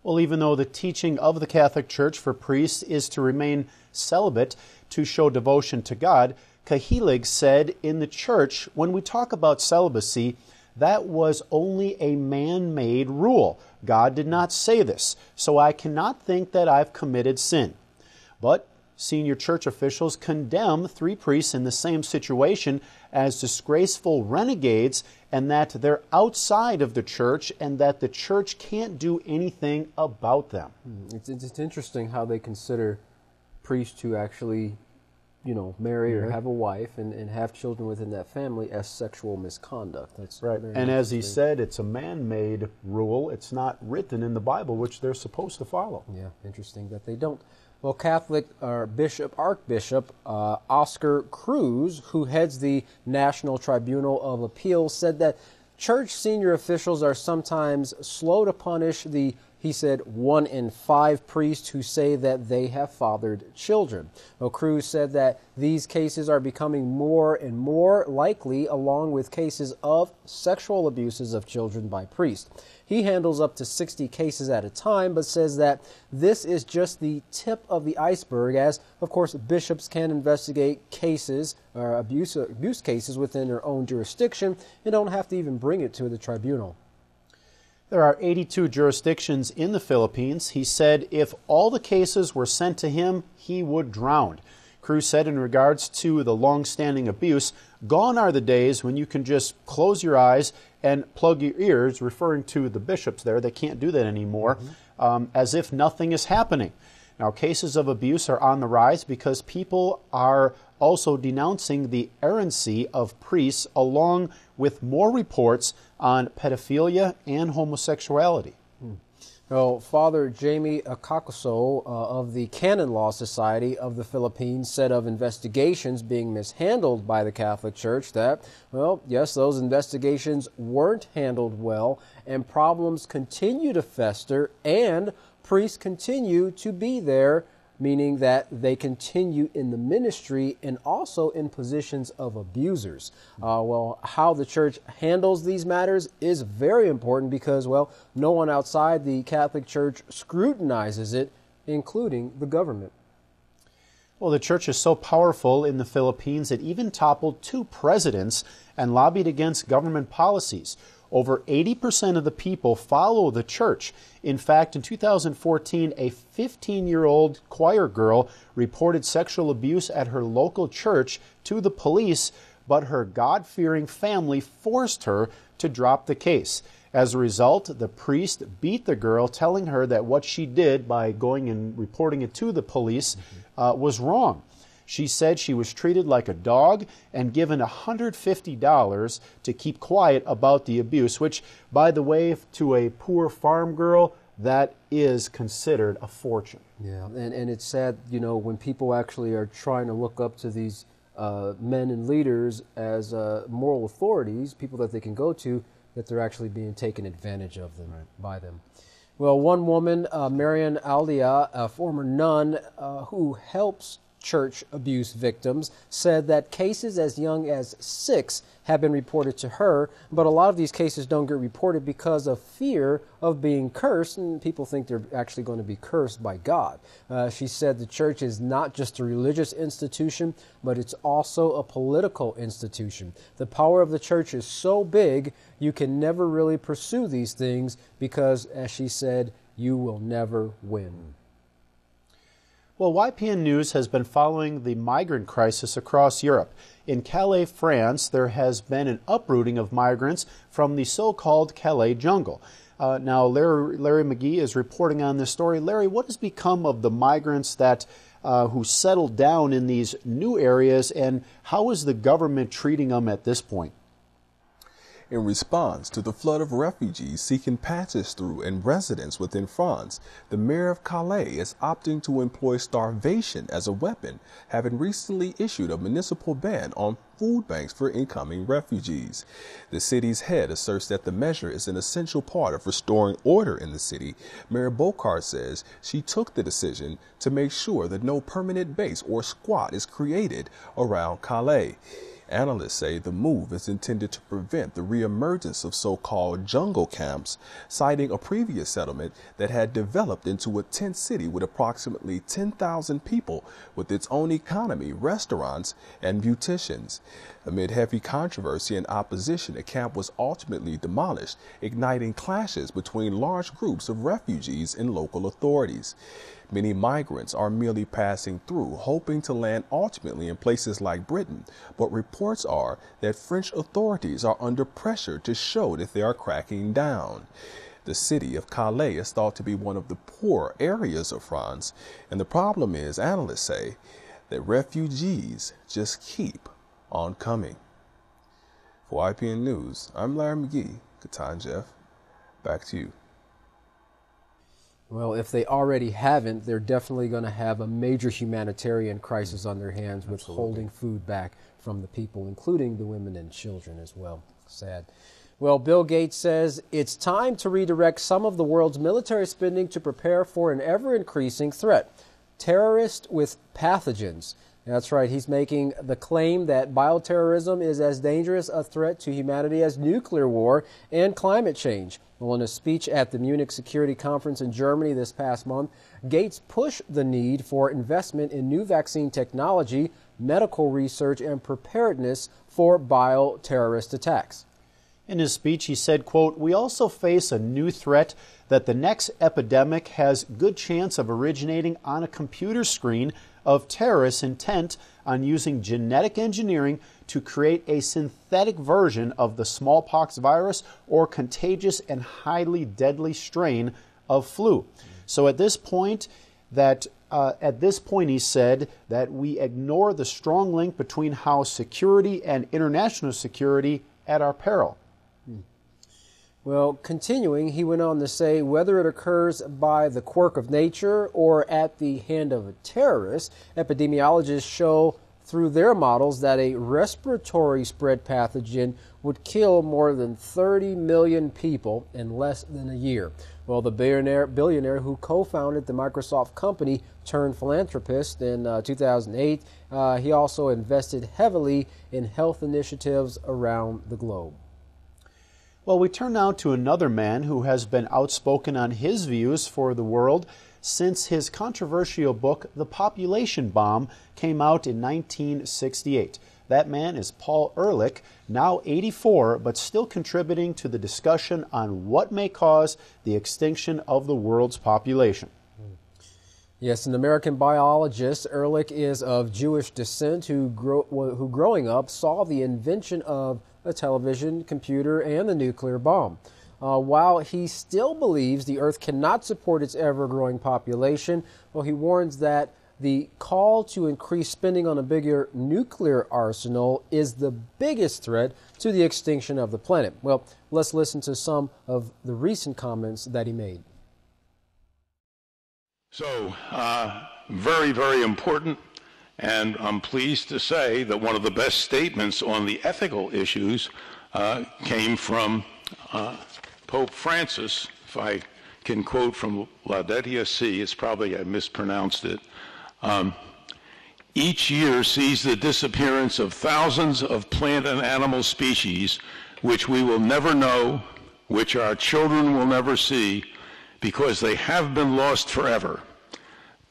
[SPEAKER 10] Well, even though the teaching of the Catholic Church for priests is to remain celibate to show devotion to God, Cahilig said in the church, when we talk about celibacy, that was only a man-made rule. God did not say this, so I cannot think that I've committed sin. But senior church officials condemn 3 priests in the same situation as disgraceful renegades, and that they're outside of the church and that the church can't do anything about them.
[SPEAKER 7] It's interesting how they consider priests who actually, marry or have a wife and have children within that family as sexual misconduct. That's
[SPEAKER 10] right. And as he said, it's a man-made rule. It's not written in the Bible, which they're supposed to follow.
[SPEAKER 7] Yeah, interesting that they don't. Well, Catholic Archbishop Oscar Cruz, who heads the National Tribunal of Appeals, said that church senior officials are sometimes slow to punish he said, 1 in 5 priests who say that they have fathered children. Well, Cruz said that these cases are becoming more and more likely, along with cases of sexual abuses of children by priests. He handles up to 60 cases at a time, but says that this is just the tip of the iceberg, as, of course, bishops can investigate cases or abuse cases within their own jurisdiction and don't have to even bring it to the tribunal.
[SPEAKER 10] There are 82 jurisdictions in the Philippines. He said if all the cases were sent to him, he would drown. Cruz said in regards to the long-standing abuse, gone are the days when you can just close your eyes and plug your ears, referring to the bishops there. They can't do that anymore, as if nothing is happening. Now, cases of abuse are on the rise because people are also denouncing the errancy of priests, along with more reports on pedophilia and homosexuality.
[SPEAKER 7] Well, Father Jamie Akakoso of the Canon Law Society of the Philippines said of investigations being mishandled by the Catholic Church that, well, yes, those investigations weren't handled well, and problems continue to fester, and priests continue to be there, meaning that they continue in the ministry and also in positions of abusers. Well, how the church handles these matters is very important because, well, no one outside the Catholic Church scrutinizes it, including the government.
[SPEAKER 10] Well, the church is so powerful in the Philippines it even toppled 2 presidents and lobbied against government policies. Over 80% of the people follow the church. In fact, in 2014, a 15-year-old choir girl reported sexual abuse at her local church to the police, but her God-fearing family forced her to drop the case. As a result, the priest beat the girl, telling her that what she did by going and reporting it to the police was wrong. She said she was treated like a dog and given $150 to keep quiet about the abuse, which, by the way, to a poor farm girl, that is considered a fortune.
[SPEAKER 7] Yeah, and it's sad, you know, when people actually are trying to look up to these men and leaders as moral authorities, people that they can go to, that they're actually being taken advantage of them by them. Well, one woman, Marian Aldia, a former nun who helps church abuse victims, said that cases as young as 6 have been reported to her, but a lot of these cases don't get reported because of fear of being cursed, and people think they're actually going to be cursed by God. She said the church is not just a religious institution, but it's also a political institution. The power of the church is so big, you can never really pursue these things because, as she said, you will never win.
[SPEAKER 10] Well, YPN News has been following the migrant crisis across Europe. In Calais, France, there has been an uprooting of migrants from the so-called Calais jungle. Now, Larry McGee is reporting on this story. Larry, what has become of the migrants that who settled down in these new areas, and how is the government treating them at this point?
[SPEAKER 11] In response to the flood of refugees seeking passage through and residence within France, the mayor of Calais is opting to employ starvation as a weapon, having recently issued a municipal ban on food banks for incoming refugees. The city's head asserts that the measure is an essential part of restoring order in the city. Mayor Bocard says she took the decision to make sure that no permanent base or squat is created around Calais. Analysts say the move is intended to prevent the reemergence of so-called jungle camps, citing a previous settlement that had developed into a tent city with approximately 10,000 people with its own economy, restaurants, and beauticians. Amid heavy controversy and opposition, the camp was ultimately demolished, igniting clashes between large groups of refugees and local authorities. Many migrants are merely passing through, hoping to land ultimately in places like Britain, but reports are that French authorities are under pressure to show that they are cracking down. The city of Calais is thought to be one of the poor areas of France, and the problem is, analysts say, that refugees just keep on coming. For IPN News, I'm Larry McGee. Katan Jeff, back to you.
[SPEAKER 7] Well, if they already haven't, they're definitely going to have a major humanitarian crisis on their hands with holding food back from the people, including the women and children as well. Sad. Well, Bill Gates says it's time to redirect some of the world's military spending to prepare for an ever-increasing threat, terrorists with pathogens. That's right. He's making the claim that bioterrorism is as dangerous a threat to humanity as nuclear war and climate change. Well, in a speech at the Munich Security Conference in Germany this past month, Gates pushed the need for investment in new vaccine technology, medical research, and preparedness for bioterrorist attacks.
[SPEAKER 10] In his speech, he said, quote, "We also face a new threat that the next epidemic has good chance of originating on a computer screen of terrorists intent on using genetic engineering to create a synthetic version of the smallpox virus or contagious and highly deadly strain of flu." So at this point, he said that we ignore the strong link between house security and international security at our peril.
[SPEAKER 7] Well, continuing, he went on to say whether it occurs by the quirk of nature or at the hand of a terrorist, epidemiologists show through their models that a respiratory spread pathogen would kill more than 30 million people in less than a year. Well, the billionaire who co-founded the Microsoft company turned philanthropist in 2008, he also invested heavily in health initiatives around the globe.
[SPEAKER 10] Well, we turn now to another man who has been outspoken on his views for the world since his controversial book, The Population Bomb, came out in 1968. That man is Paul Ehrlich, now 84, but still contributing to the discussion on what may cause the extinction of the world's population.
[SPEAKER 7] Yes, an American biologist, Ehrlich is of Jewish descent, who growing up saw the invention of a television, computer, and the nuclear bomb. While he still believes the Earth cannot support its ever-growing population, he warns that the call to increase spending on a bigger nuclear arsenal is the biggest threat to the extinction of the planet. Well, let's listen to some of the recent comments that he made.
[SPEAKER 12] So, very, very important, and I'm pleased to say that one of the best statements on the ethical issues came from Pope Francis. If I can quote from Laudatia Si, it's probably I mispronounced it. Each year sees the disappearance of thousands of plant and animal species which we will never know, which our children will never see, because they have been lost forever.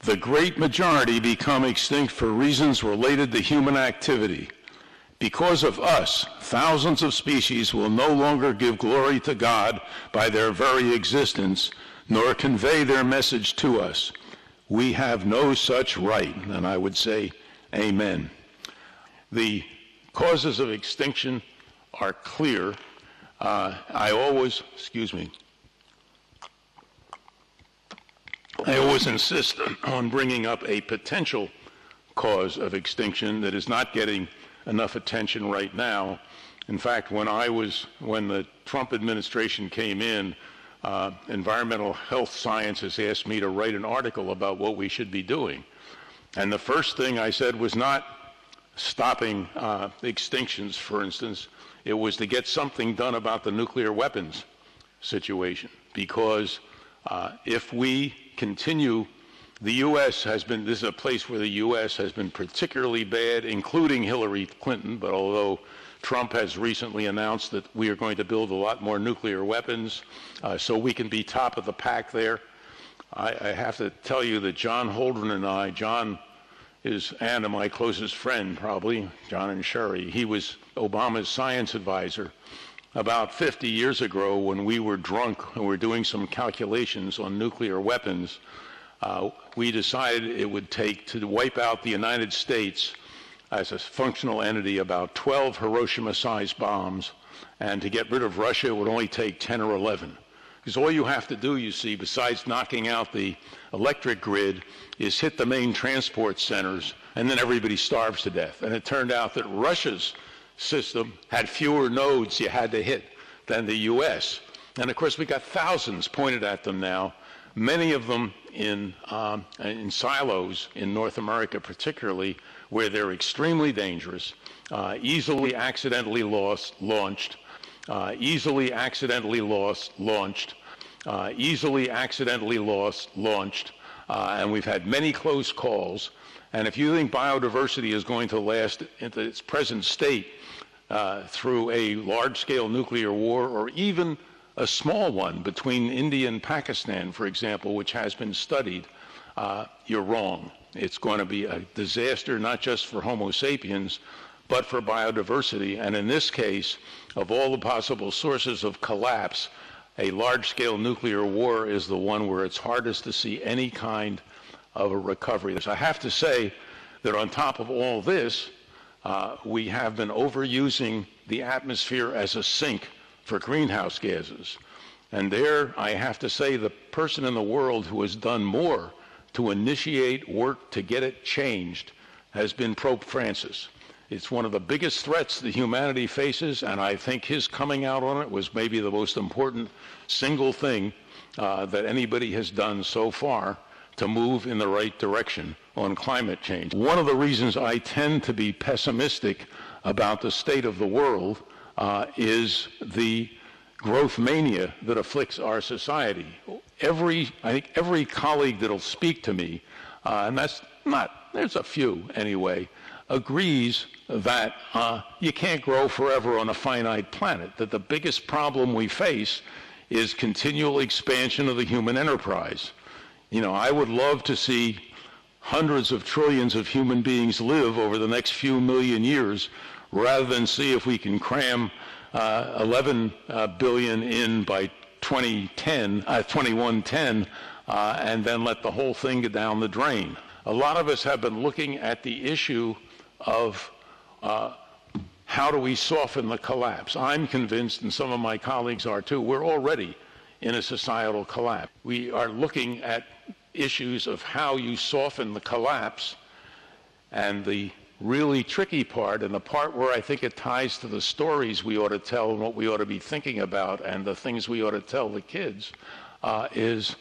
[SPEAKER 12] The great majority become extinct for reasons related to human activity. Because of us, thousands of species will no longer give glory to God by their very existence, nor convey their message to us. We have no such right, and I would say, amen. The causes of extinction are clear. I always insist on bringing up a potential cause of extinction that is not getting enough attention right now. In fact, when the Trump administration came in, Environmental Health Sciences asked me to write an article about what we should be doing. And the first thing I said was not stopping extinctions, for instance. It was to get something done about the nuclear weapons situation, because if we continue, the U.S. this is a place where the U.S. has been particularly bad, including Hillary Clinton, but although Trump has recently announced that we are going to build a lot more nuclear weapons so we can be top of the pack there. I have to tell you that John Holdren and I, John is Anna, my closest friend probably, John and Sherry, he was Obama's science advisor. About 50 years ago, when we were drunk and we were doing some calculations on nuclear weapons, we decided it would take to wipe out the United States as a functional entity about 12 Hiroshima-sized bombs, and to get rid of Russia it would only take 10 or 11. Because all you have to do, you see, besides knocking out the electric grid, is hit the main transport centers, and then everybody starves to death. And it turned out that Russia's system had fewer nodes you had to hit than the U.S. And of course, we got thousands pointed at them now, many of them in silos in North America particularly, where they're extremely dangerous, easily accidentally launched, easily accidentally launched, and we've had many close calls. And if you think biodiversity is going to last into its present state through a large-scale nuclear war, or even a small one between India and Pakistan, for example, which has been studied, you're wrong. It's going to be a disaster, not just for Homo sapiens, but for biodiversity. And in this case, of all the possible sources of collapse, a large-scale nuclear war is the one where it's hardest to see any kind of a recovery. So I have to say that on top of all this, we have been overusing the atmosphere as a sink for greenhouse gases. And there, I have to say, the person in the world who has done more to initiate work to get it changed has been Pope Francis. It's one of the biggest threats that humanity faces, and I think his coming out on it was maybe the most important single thing that anybody has done so far to move in the right direction on climate change. One of the reasons I tend to be pessimistic about the state of the world is the growth mania that afflicts our society. I think every colleague that'll speak to me, and there's a few anyway, agrees that you can't grow forever on a finite planet, that the biggest problem we face is continual expansion of the human enterprise. You know, I would love to see hundreds of trillions of human beings live over the next few million years, rather than see if we can cram 11 billion in by 2110 and then let the whole thing go down the drain. A lot of us have been looking at the issue of how do we soften the collapse. I'm convinced, and some of my colleagues are too, we're already in a societal collapse. We are looking at issues of how you soften the collapse, and the really tricky part, and the part where I think it ties to the stories we ought to tell and what we ought to be thinking about and the things we ought to tell the kids, is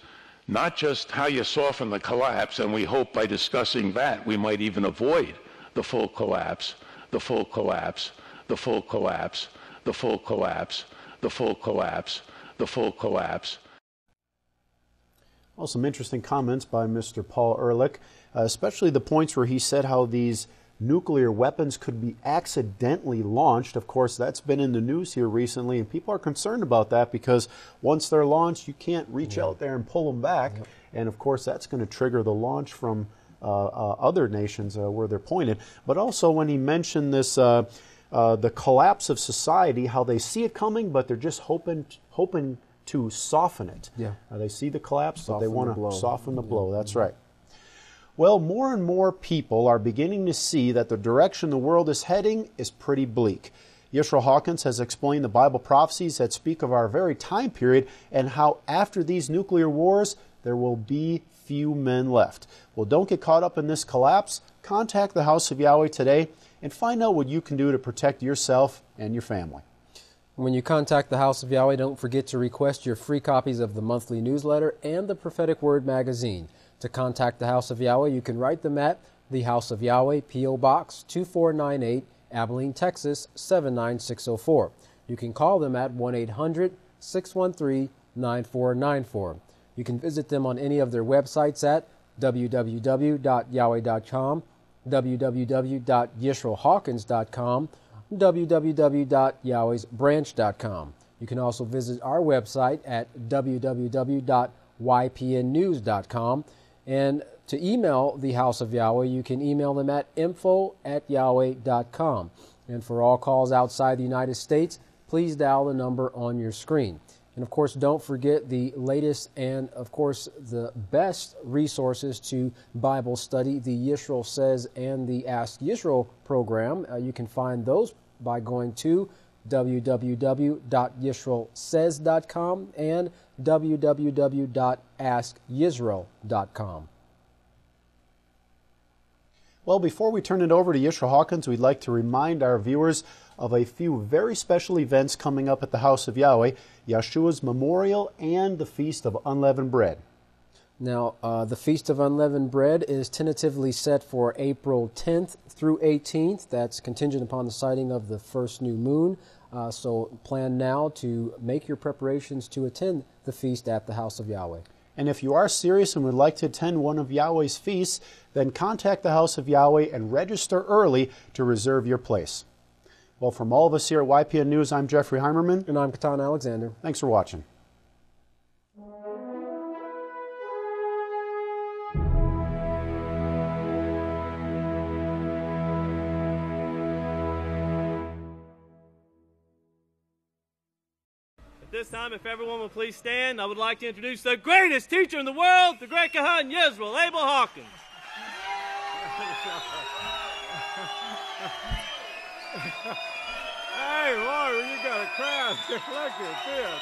[SPEAKER 12] not just how you soften the collapse, and we hope by discussing that we might even avoid the full collapse, the full collapse, the full collapse, the full collapse, the full collapse, the full collapse.
[SPEAKER 10] Well, some interesting comments by Mr. Paul Ehrlich, especially the points where he said how these nuclear weapons could be accidentally launched. Of course, that's been in the news here recently, and people are concerned about that because once they're launched, you can't reach out there and pull them back. Yep. And, of course, that's going to trigger the launch from other nations where they're pointed. But also when he mentioned this, the collapse of society, how they see it coming, but they're just hoping to soften it. Yeah. They see the collapse, but they want to soften the blow. That's right. Well, more and more people are beginning to see that the direction the world is heading is pretty bleak. Yisrayl Hawkins has explained the Bible prophecies that speak of our very time period and how after these nuclear wars, there will be few men left. Well, don't get caught up in this collapse. Contact the House of Yahweh today and find out what you can do to protect yourself and your family.
[SPEAKER 7] When you contact the House of Yahweh, don't forget to request your free copies of the monthly newsletter and the Prophetic Word magazine. To contact the House of Yahweh, you can write them at the House of Yahweh, P.O. Box 2498, Abilene, Texas 79604. You can call them at 1-800-613-9494. You can visit them on any of their websites at www.yahweh.com, www.yisraelhawkins.com, www.yahwehsbranch.com. You can also visit our website at www.ypnnews.com. And to email the House of Yahweh, you can email them at info@yahweh.com. And for all calls outside the United States, please dial the number on your screen. And of course, don't forget the latest and, of course, the best resources to Bible study, the Yisrael Says and the Ask Yisrael program. You can find those by going to www.yisraelsays.com and www.askyisrael.com.
[SPEAKER 10] Well, before we turn it over to Yisrayl Hawkins, we'd like to remind our viewers of a few very special events coming up at the House of Yahweh, Yahshua's Memorial and the Feast of Unleavened Bread.
[SPEAKER 7] Now, the Feast of Unleavened Bread is tentatively set for April 10th through 18th. That's contingent upon the sighting of the first new moon. So plan now to make your preparations to attend the feast at the House of Yahweh.
[SPEAKER 10] And if you are serious and would like to attend one of Yahweh's feasts, then contact the House of Yahweh and register early to reserve your place. Well, from all of us here at YPN News, I'm Jeffrey Heimerman.
[SPEAKER 7] And I'm Katan Alexander.
[SPEAKER 10] Thanks for watching.
[SPEAKER 5] This time, if everyone will please stand, I would like to introduce the greatest teacher in the world, the Great Kohan Yisrayl Abel Hawkins.
[SPEAKER 13] Hey, Lord, you got a crowd. Look at this.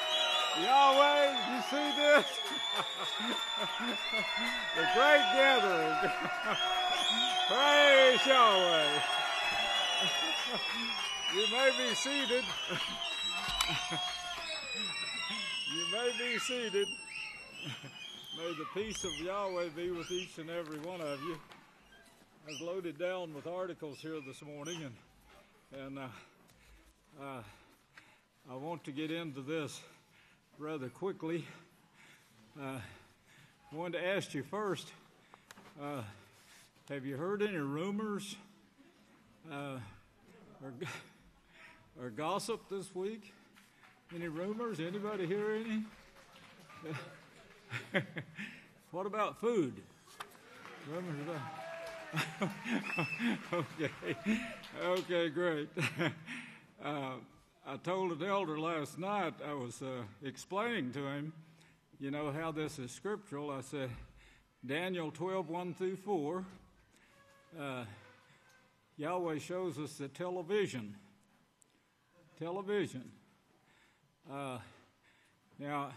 [SPEAKER 13] Yahweh, you see this? The great gathering. Praise Yahweh. You may be seated. You may be seated. May the peace of Yahweh be with each and every one of you. I was loaded down with articles here this morning, and I want to get into this rather quickly. I wanted to ask you first, have you heard any rumors or gossip this week? Any rumors? Anybody hear any? What about food? Rumors about... Okay, great. I told an elder last night, I was explaining to him you know how this is scriptural. I said, Daniel 12:1-4, Yahweh shows us the television. Now,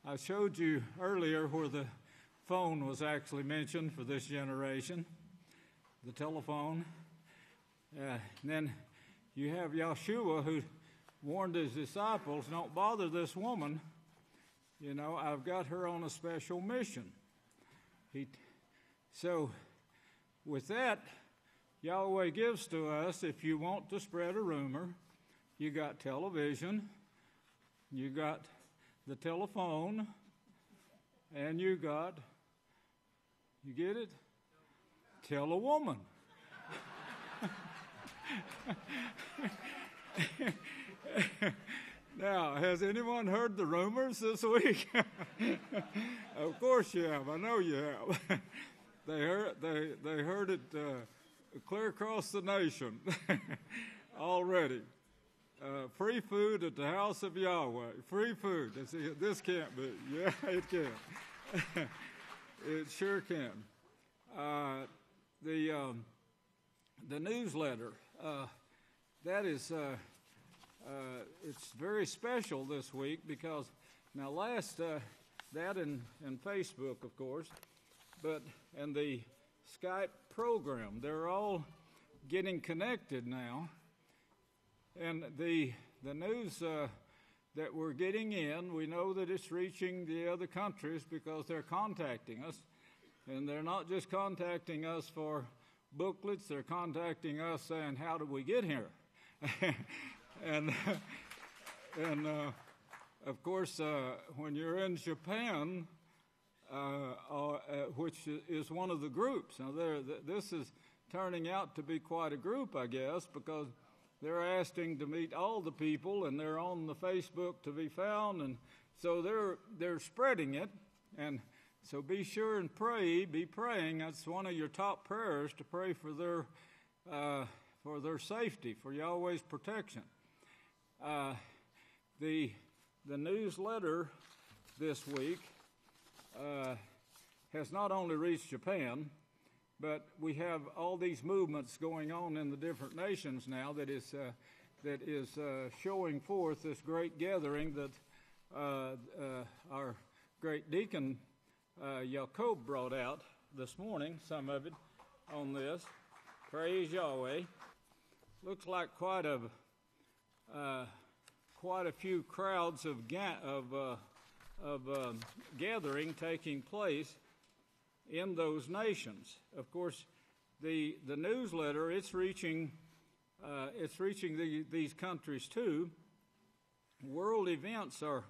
[SPEAKER 13] I showed you earlier where the phone was actually mentioned for this generation, the telephone. And then you have Yahshua, who warned his disciples, don't bother this woman. You know, I've got her on a special mission. So with that, Yahweh gives to us, if you want to spread a rumor, you got television, you got the telephone, and you get it? Tell a woman. Now, has anyone heard the rumors this week? Of course you have. I know you have. They heard it clear across the nation already. Free food at the House of Yahweh. Free food. This can't be. Yeah, it can. It sure can. The newsletter. That is, it's very special this week because now that and Facebook, of course, and the Skype program, they're all getting connected now. And the news that we're getting in, we know that it's reaching the other countries because they're contacting us. And they're not just contacting us for booklets, they're contacting us saying, how did we get here? and of course, when you're in Japan, which is one of the groups, now this is turning out to be quite a group, I guess, because they're asking to meet all the people, and they're on the Facebook to be found, and so they're spreading it. And so be sure and be praying. That's one of your top prayers, to pray for their safety, for Yahweh's protection. The newsletter this week has not only reached Japan, but we have all these movements going on in the different nations now that is showing forth this great gathering that our great Deacon Yahaqob brought out this morning, some of it on this. Praise Yahweh. Looks like quite a few crowds of gathering taking place in those nations. Of course, the newsletter, it's reaching these countries too. World events are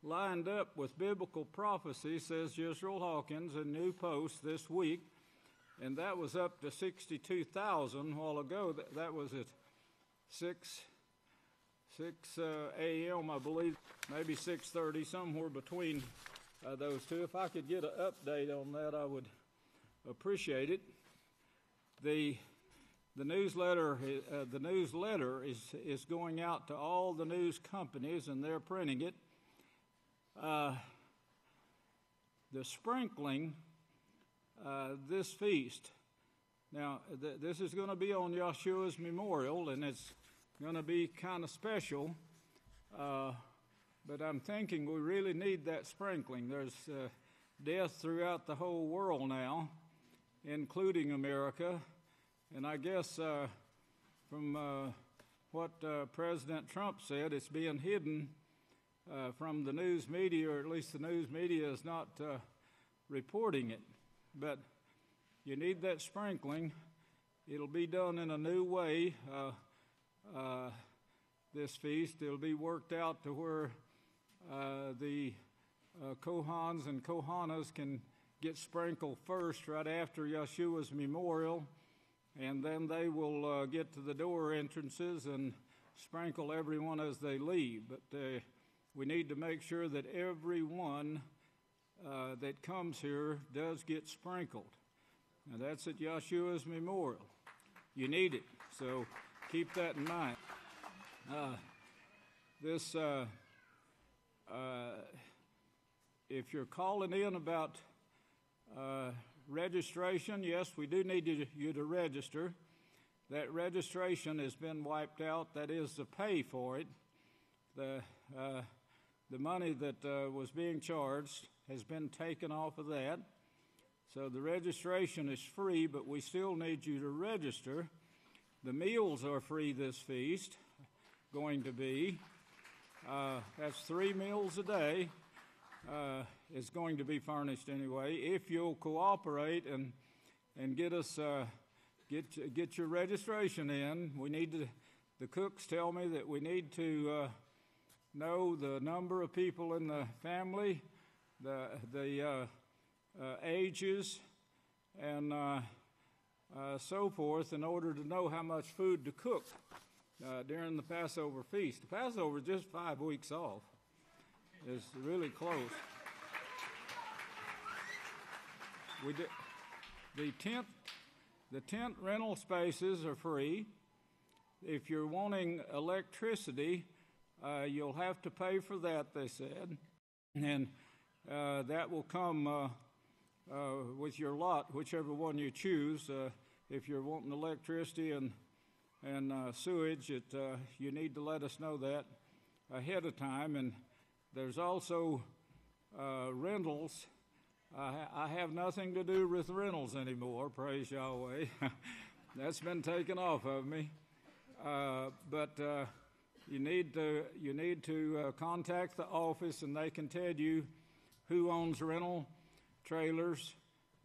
[SPEAKER 13] lined up with biblical prophecy, says Yisrayl Hawkins, a new post this week, and that was up to 62,000 a while ago. That was at 6 a.m., I believe, maybe 6:30, somewhere between those two. If I could get an update on that, I would appreciate it. The newsletter is going out to all the news companies, and they're printing it. The sprinkling, this feast. Now, this is going to be on Yahshua's memorial, and it's going to be kind of special. But I'm thinking we really need that sprinkling. There's death throughout the whole world now, including America. And I guess from what President Trump said, it's being hidden from the news media, or at least the news media is not reporting it. But you need that sprinkling. It'll be done in a new way, this feast. It'll be worked out to where the Kohans and Kohanas can get sprinkled first right after Yahshua's memorial, and then they will get to the door entrances and sprinkle everyone as they leave. But we need to make sure that everyone that comes here does get sprinkled. Now that's at Yahshua's memorial. You need it, so keep that in mind. if you're calling in about registration, yes, we do need you to register. That registration has been wiped out. That is the pay for it. The money that was being charged has been taken off of that. So the registration is free, but we still need you to register. The meals are free this feast, going to be. That's 3 meals a day. Is going to be furnished anyway. If you'll cooperate and get us get your registration in, we need to. The cooks tell me that we need to know the number of people in the family, the ages, and so forth, in order to know how much food to cook during the Passover feast. The Passover is just 5 weeks off. It's really close. The tent rental spaces are free. If you're wanting electricity, you'll have to pay for that, they said, and that will come with your lot, whichever one you choose. If you're wanting electricity and sewage, you need to let us know that ahead of time. And there's also rentals. I have nothing to do with rentals anymore, praise Yahweh. That's been taken off of me. But you need to contact the office, and they can tell you who owns rental trailers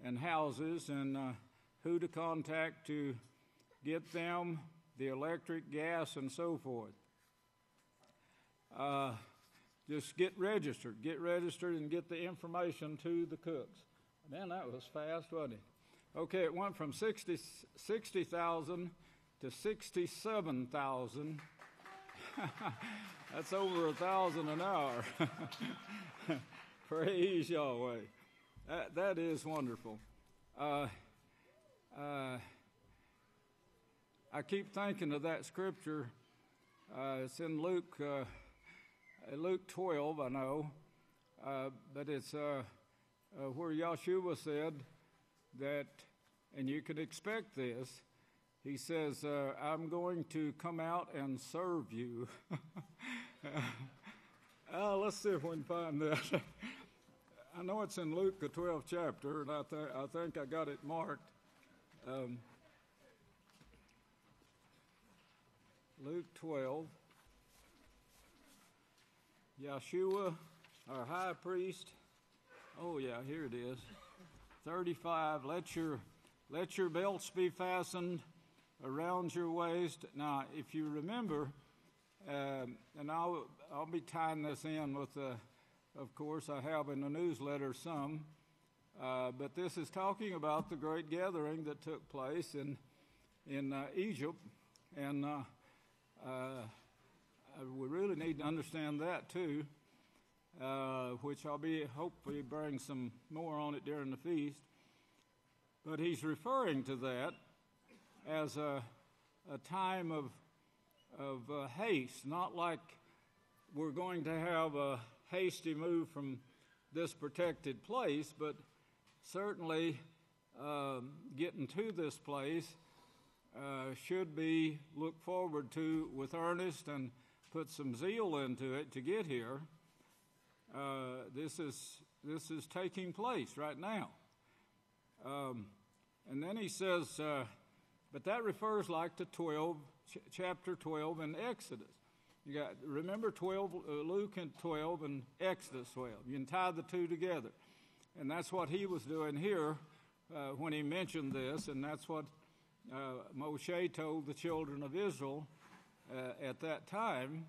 [SPEAKER 13] and houses, and who to contact to get them, the electric, gas, and so forth. Just get registered, and get the information to the cooks. Man, that was fast, wasn't it? Okay, it went from 60,000 to 67,000. That's over 1,000 an hour. Praise Yahweh. That is wonderful. I keep thinking of that scripture. It's in Luke 12, I know, but it's where Yahshua said that, and you can expect this, he says, I'm going to come out and serve you. Let's see if we can find that. I know it's in Luke, the 12th chapter, and I think I got it marked. Luke 12. Yahshua, our high priest. Oh yeah, here it is. 35. Let your belts be fastened around your waist. Now, if you remember, and I'll be tying this in with, of course, I have in the newsletter some, but this is talking about the great gathering that took place in Egypt, and we really need to understand that too, which I'll be hopefully bring some more on it during the feast. But he's referring to that as a time of haste, not like we're going to have a hasty move from this protected place, but certainly getting to this place should be looked forward to with earnest and put some zeal into it to get here. This is taking place right now. And then he says, but that refers like to chapter 12 in Exodus. You got, remember 12, Luke and 12 and Exodus 12. You can tie the two together. And that's what he was doing here when he mentioned this, and that's what Moshe told the children of Israel at that time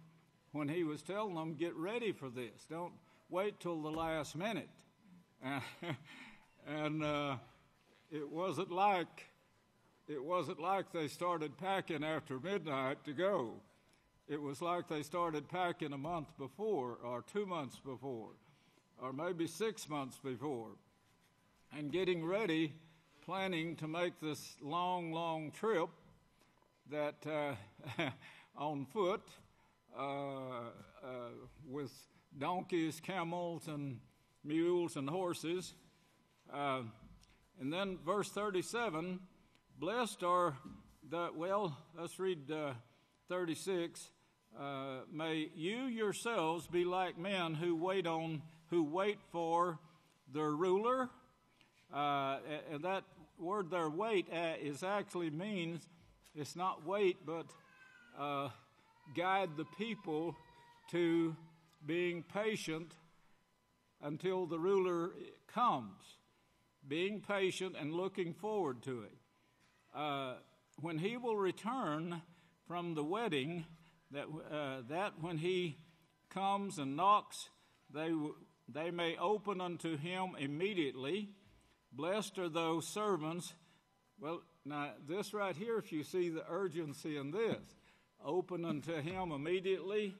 [SPEAKER 13] when he was telling them, get ready for this. Don't wait till the last minute. And it wasn't like they started packing after midnight to go. It was like they started packing a month before, or 2 months before, or maybe 6 months before, and getting ready, planning to make this long trip that on foot with donkeys, camels, mules and horses. And then verse 37, blessed are the, well, let's read 36. May you yourselves be like men who wait for their ruler. And that word there, wait, is actually means, it's not wait, but guide the people to being patient until the ruler comes. Being patient and looking forward to it. When he will return from the wedding, that when he comes and knocks, they may open unto him immediately. Blessed are those servants. Well, now this right here, if you see the urgency in this, open unto him immediately,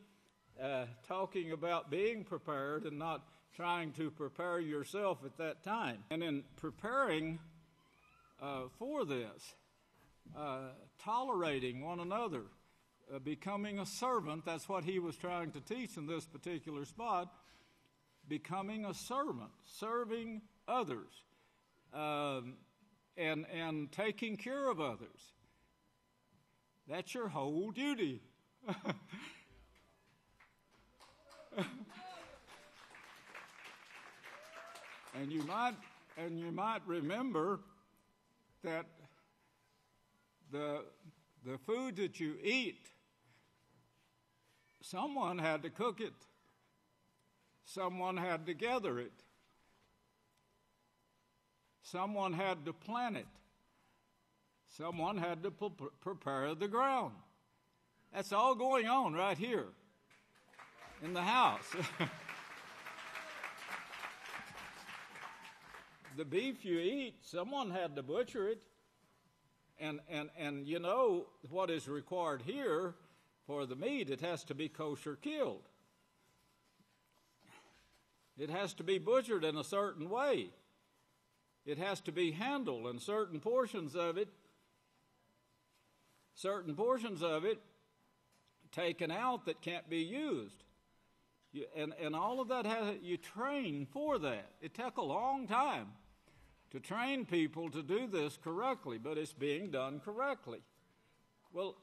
[SPEAKER 13] talking about being prepared and not trying to prepare yourself at that time. And in preparing for this, tolerating one another, becoming a servant, that's what he was trying to teach in this particular spot, becoming a servant, serving others, and taking care of others. That's your whole duty. And you might remember that the food that you eat, someone had to cook it. Someone had to gather it. Someone had to plant it. Someone had to prepare the ground. That's all going on right here in the house. The beef you eat, someone had to butcher it. And you know what is required here for the meat, it has to be kosher killed. It has to be butchered in a certain way. It has to be handled, and certain portions of it taken out that can't be used. And all of that, you train for that. It took a long time to train people to do this correctly, but it's being done correctly. Well,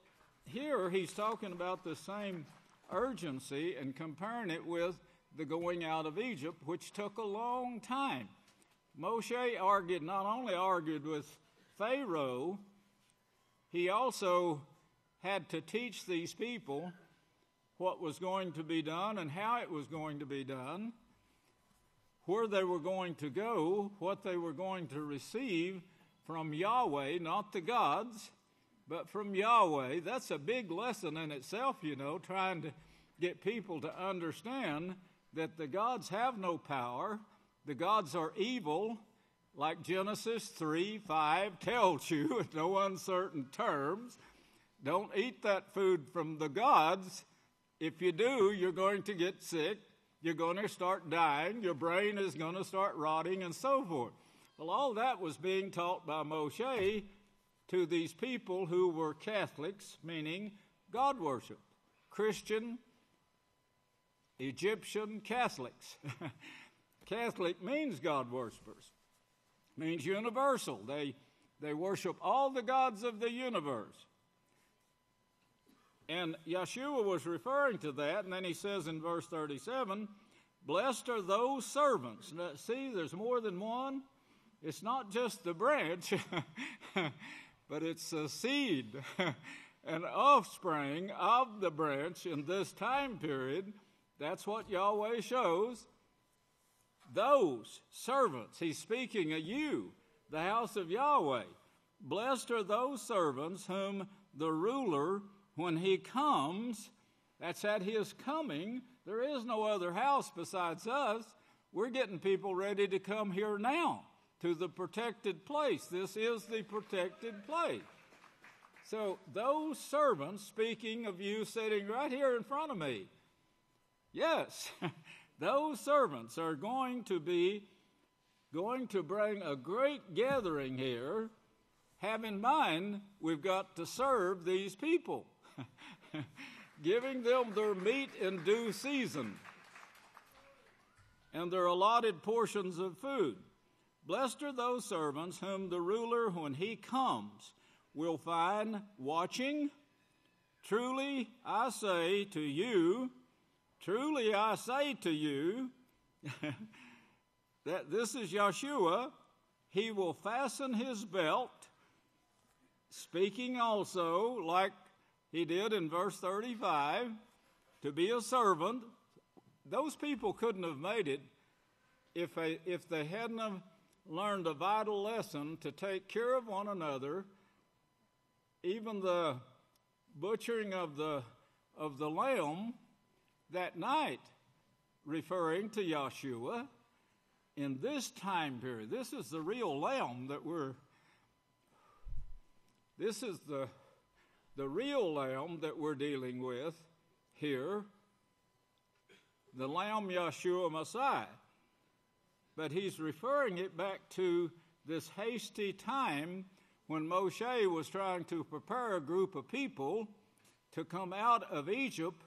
[SPEAKER 13] here he's talking about the same urgency and comparing it with the going out of Egypt, which took a long time. Moshe not only argued with Pharaoh, he also had to teach these people what was going to be done and how it was going to be done, where they were going to go, what they were going to receive from Yahweh, not the gods, but from Yahweh. That's a big lesson in itself, trying to get people to understand that the gods have no power. The gods are evil, like Genesis 3:5 tells you in no uncertain terms. Don't eat that food from the gods. If you do, you're going to get sick. You're going to start dying. Your brain is going to start rotting and so forth. Well, all that was being taught by Moshe to these people who were Catholics, meaning God worship. Christian, Egyptian Catholics. Catholic means God worshipers. Means universal. They worship all the gods of the universe. And Yahshua was referring to that, and then he says in verse 37, blessed are those servants. Now, see, there's more than one. It's not just the branch, but it's a seed, an offspring of the branch in this time period. That's what Yahweh shows. Those servants, he's speaking of you, the house of Yahweh. Blessed are those servants whom the ruler, when he comes, that's at his coming. There is no other house besides us. We're getting people ready to come here now to the protected place. This is the protected place. So those servants, speaking of you sitting right here in front of me, yes, those servants are going to bring a great gathering here. Have in mind, we've got to serve these people. Giving them their meat in due season. and their allotted portions of food. Blessed are those servants whom the ruler, when he comes, will find watching. Truly I say to you, that this is Yahshua, he will fasten his belt, speaking also, like he did in verse 35, to be a servant. Those people couldn't have made it if they hadn't have learned a vital lesson to take care of one another. Even the butchering of the lamb that night, referring to Yahshua, in this time period. This is the real lamb this is the real lamb that we're dealing with here, the Lamb Yahshua Messiah. But he's referring it back to this hasty time when Moshe was trying to prepare a group of people to come out of Egypt,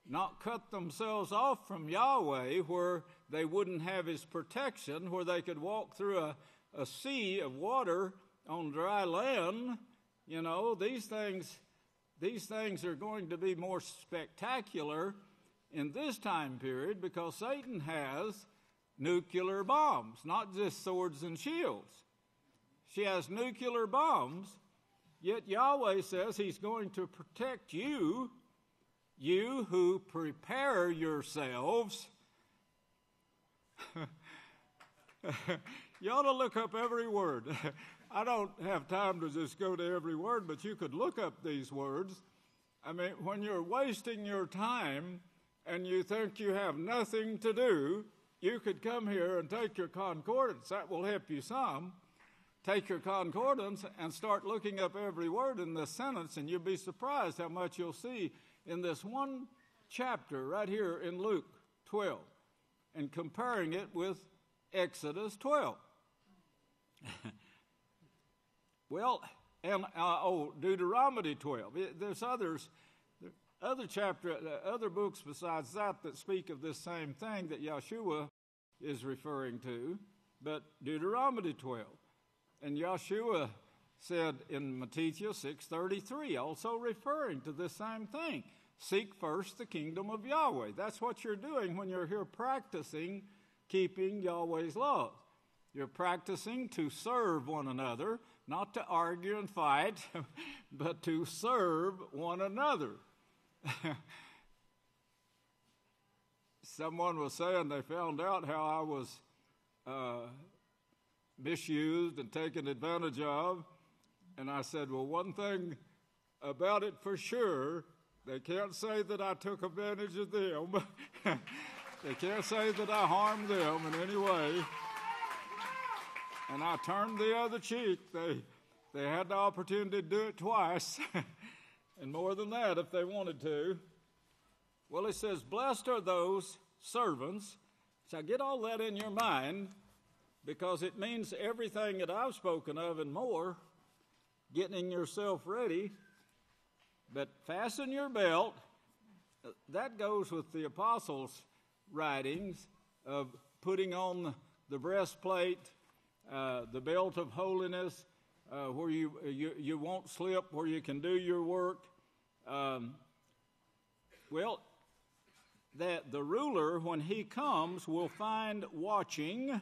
[SPEAKER 13] not cut themselves off from Yahweh, where they wouldn't have his protection, where they could walk through a sea of water on dry land. You know, these things are going to be more spectacular in this time period because Satan has nuclear bombs, not just swords and shields. She has nuclear bombs, yet Yahweh says he's going to protect you who prepare yourselves. You ought to look up every word. I don't have time to just go to every word, but you could look up these words. I mean, when you're wasting your time and you think you have nothing to do, you could come here and take your concordance. That will help you some. Take your concordance and start looking up every word in this sentence, and you'll be surprised how much you'll see in this one chapter right here in Luke 12 and comparing it with Exodus 12. Well, and Deuteronomy 12. There's other books besides that speak of this same thing that Yahshua is referring to, but Deuteronomy 12. And Yahshua said in Matthew 6:33, also referring to this same thing, seek first the kingdom of Yahweh. That's what you're doing when you're here practicing keeping Yahweh's laws. You're practicing to serve one another, not to argue and fight, but to serve one another. Someone was saying they found out how I was misused and taken advantage of. And I said, well, one thing about it for sure, they can't say that I took advantage of them. They can't say that I harmed them in any way. And I turned the other cheek. They had the opportunity to do it twice, and more than that if they wanted to. Well, it says, blessed are those servants. So get all that in your mind, because it means everything that I've spoken of and more, getting yourself ready. But fasten your belt. That goes with the apostles' writings of putting on the breastplate, the belt of holiness, where you won't slip, where you can do your work. Well, that the ruler, when he comes, will find watching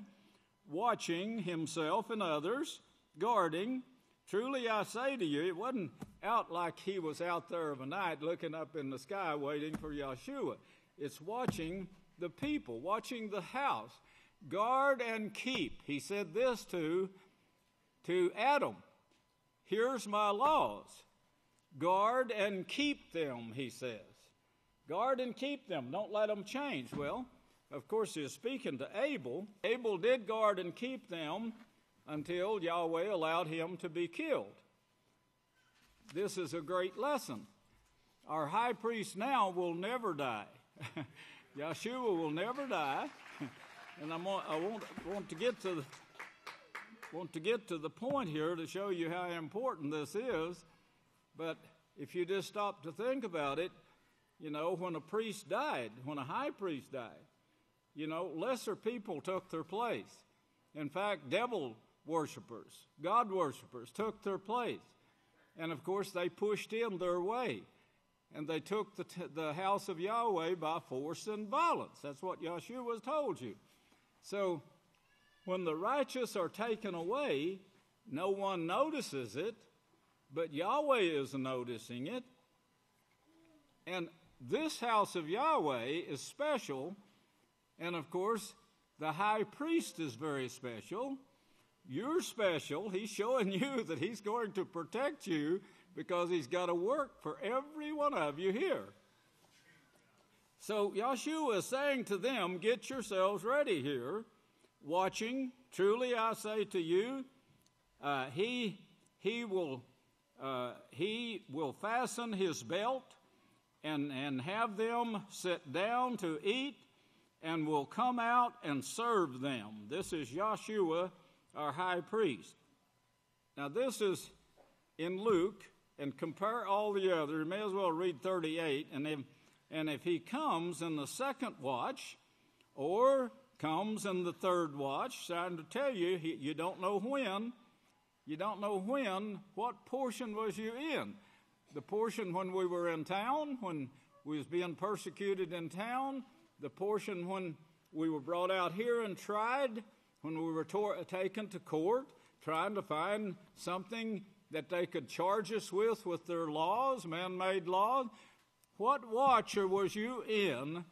[SPEAKER 13] himself and others, guarding. Truly I say to you, it wasn't out like he was out there of a night looking up in the sky waiting for Yahshua. It's watching the people, watching the house. Guard and keep. He said this to Adam. Here's my laws. Guard and keep them, he says. Guard and keep them. Don't let them change. Well, of course, he's speaking to Abel. Abel did guard and keep them until Yahweh allowed him to be killed. This is a great lesson. Our high priest now will never die. Yahshua will never die. And I want to get to the point here to show you how important this is. But if you just stop to think about it, you know, when a priest died, when a high priest died, lesser people took their place. In fact, devil worshipers, God worshipers took their place. And of course, they pushed in their way. And they took the house of Yahweh by force and violence. That's what Yahshua told you. So, when the righteous are taken away, no one notices it, but Yahweh is noticing it. And this house of Yahweh is special. And of course, the high priest is very special. You're special. He's showing you that he's going to protect you because he's got to work for every one of you here. So Yahshua is saying to them, get yourselves ready here, watching. Truly I say to you, he will fasten his belt and have them sit down to eat, and will come out and serve them. This is Yahshua, our high priest. Now this is in Luke, and compare all the others. You may as well read 38, and if he comes in the second watch, or comes in the third watch, trying to tell you, you don't know when, what portion was you in? The portion when we were in town, when we was being persecuted in town, the portion when we were brought out here and tried, when we were taken to court, trying to find something that they could charge us with their laws, man-made laws. What watch was you in?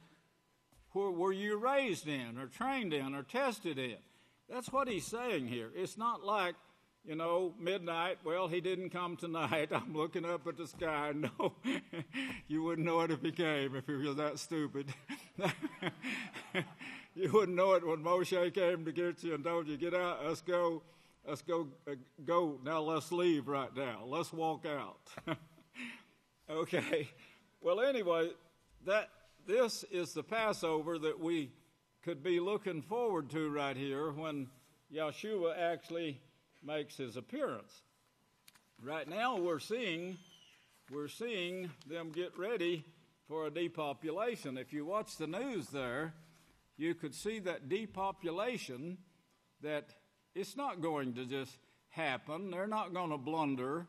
[SPEAKER 13] Were you raised in, or trained in, or tested in? That's what he's saying here. It's not like, midnight, well, he didn't come tonight. I'm looking up at the sky. No, you wouldn't know it if he came, if he was that stupid. You wouldn't know it when Moshe came to get you and told you, get out, let's go, now let's leave right now. Let's walk out. Okay. Well, anyway, this is the Passover that we could be looking forward to right here when Yahshua actually makes his appearance. Right now we're seeing them get ready for a depopulation. If you watch the news there, you could see that depopulation, that it's not going to just happen. They're not going to blunder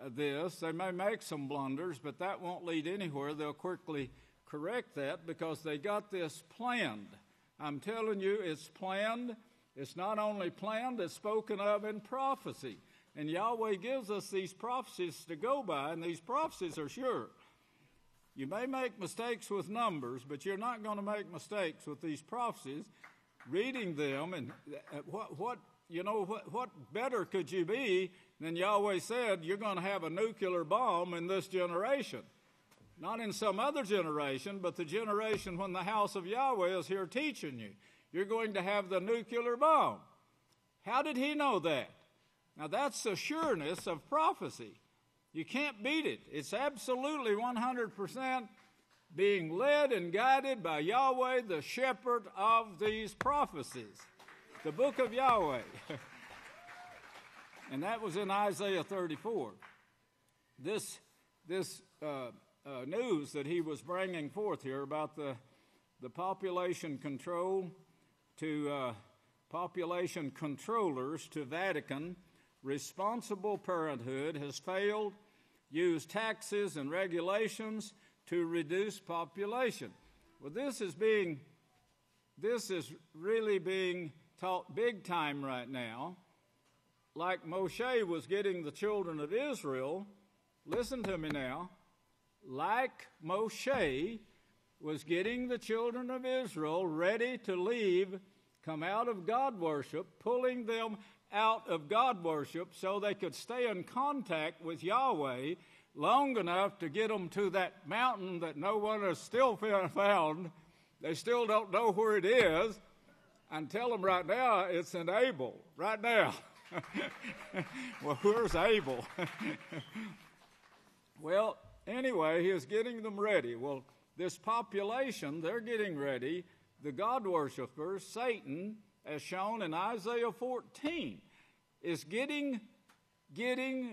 [SPEAKER 13] this. They may make some blunders, but that won't lead anywhere. They'll quickly correct that because they got this planned. I'm telling you, it's planned. It's not only planned, it's spoken of in prophecy. And Yahweh gives us these prophecies to go by, and these prophecies are sure. You may make mistakes with numbers, but you're not going to make mistakes with these prophecies. Reading them, and what better could you be than Yahweh said, you're going to have a nuclear bomb in this generation. Not in some other generation, but the generation when the House of Yahweh is here teaching you. You're going to have the nuclear bomb. How did he know that? Now that's the sureness of prophecy. You can't beat it. It's absolutely 100% being led and guided by Yahweh, the shepherd of these prophecies. The book of Yahweh. And that was in Isaiah 34. This news that he was bringing forth here about the population control to population controllers to Vatican, responsible parenthood has failed, used taxes and regulations to reduce population. Well, this is really being taught big time right now. Like Moshe was getting the children of Israel, listen to me now, like Moshe was getting the children of Israel ready to leave, come out of God worship, pulling them out of God worship so they could stay in contact with Yahweh long enough to get them to that mountain that no one has still found. They still don't know where it is. And tell them right now it's in Abel, right now. Well, where's Abel? Well, anyway, he is getting them ready. Well, this population, they're getting ready. The God worshipers, Satan, as shown in Isaiah 14, is getting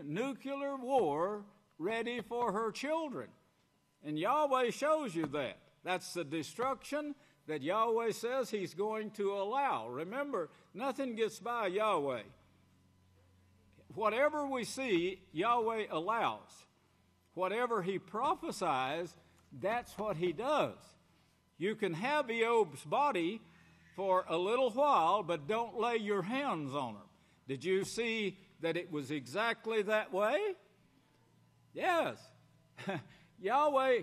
[SPEAKER 13] nuclear war ready for her children. And Yahweh shows you that. That's the destruction that Yahweh says he's going to allow. Remember, nothing gets by Yahweh. Whatever we see, Yahweh allows. Whatever he prophesies, that's what he does. You can have Eob's body for a little while, but don't lay your hands on him. Did you see that it was exactly that way? Yes. Yahweh,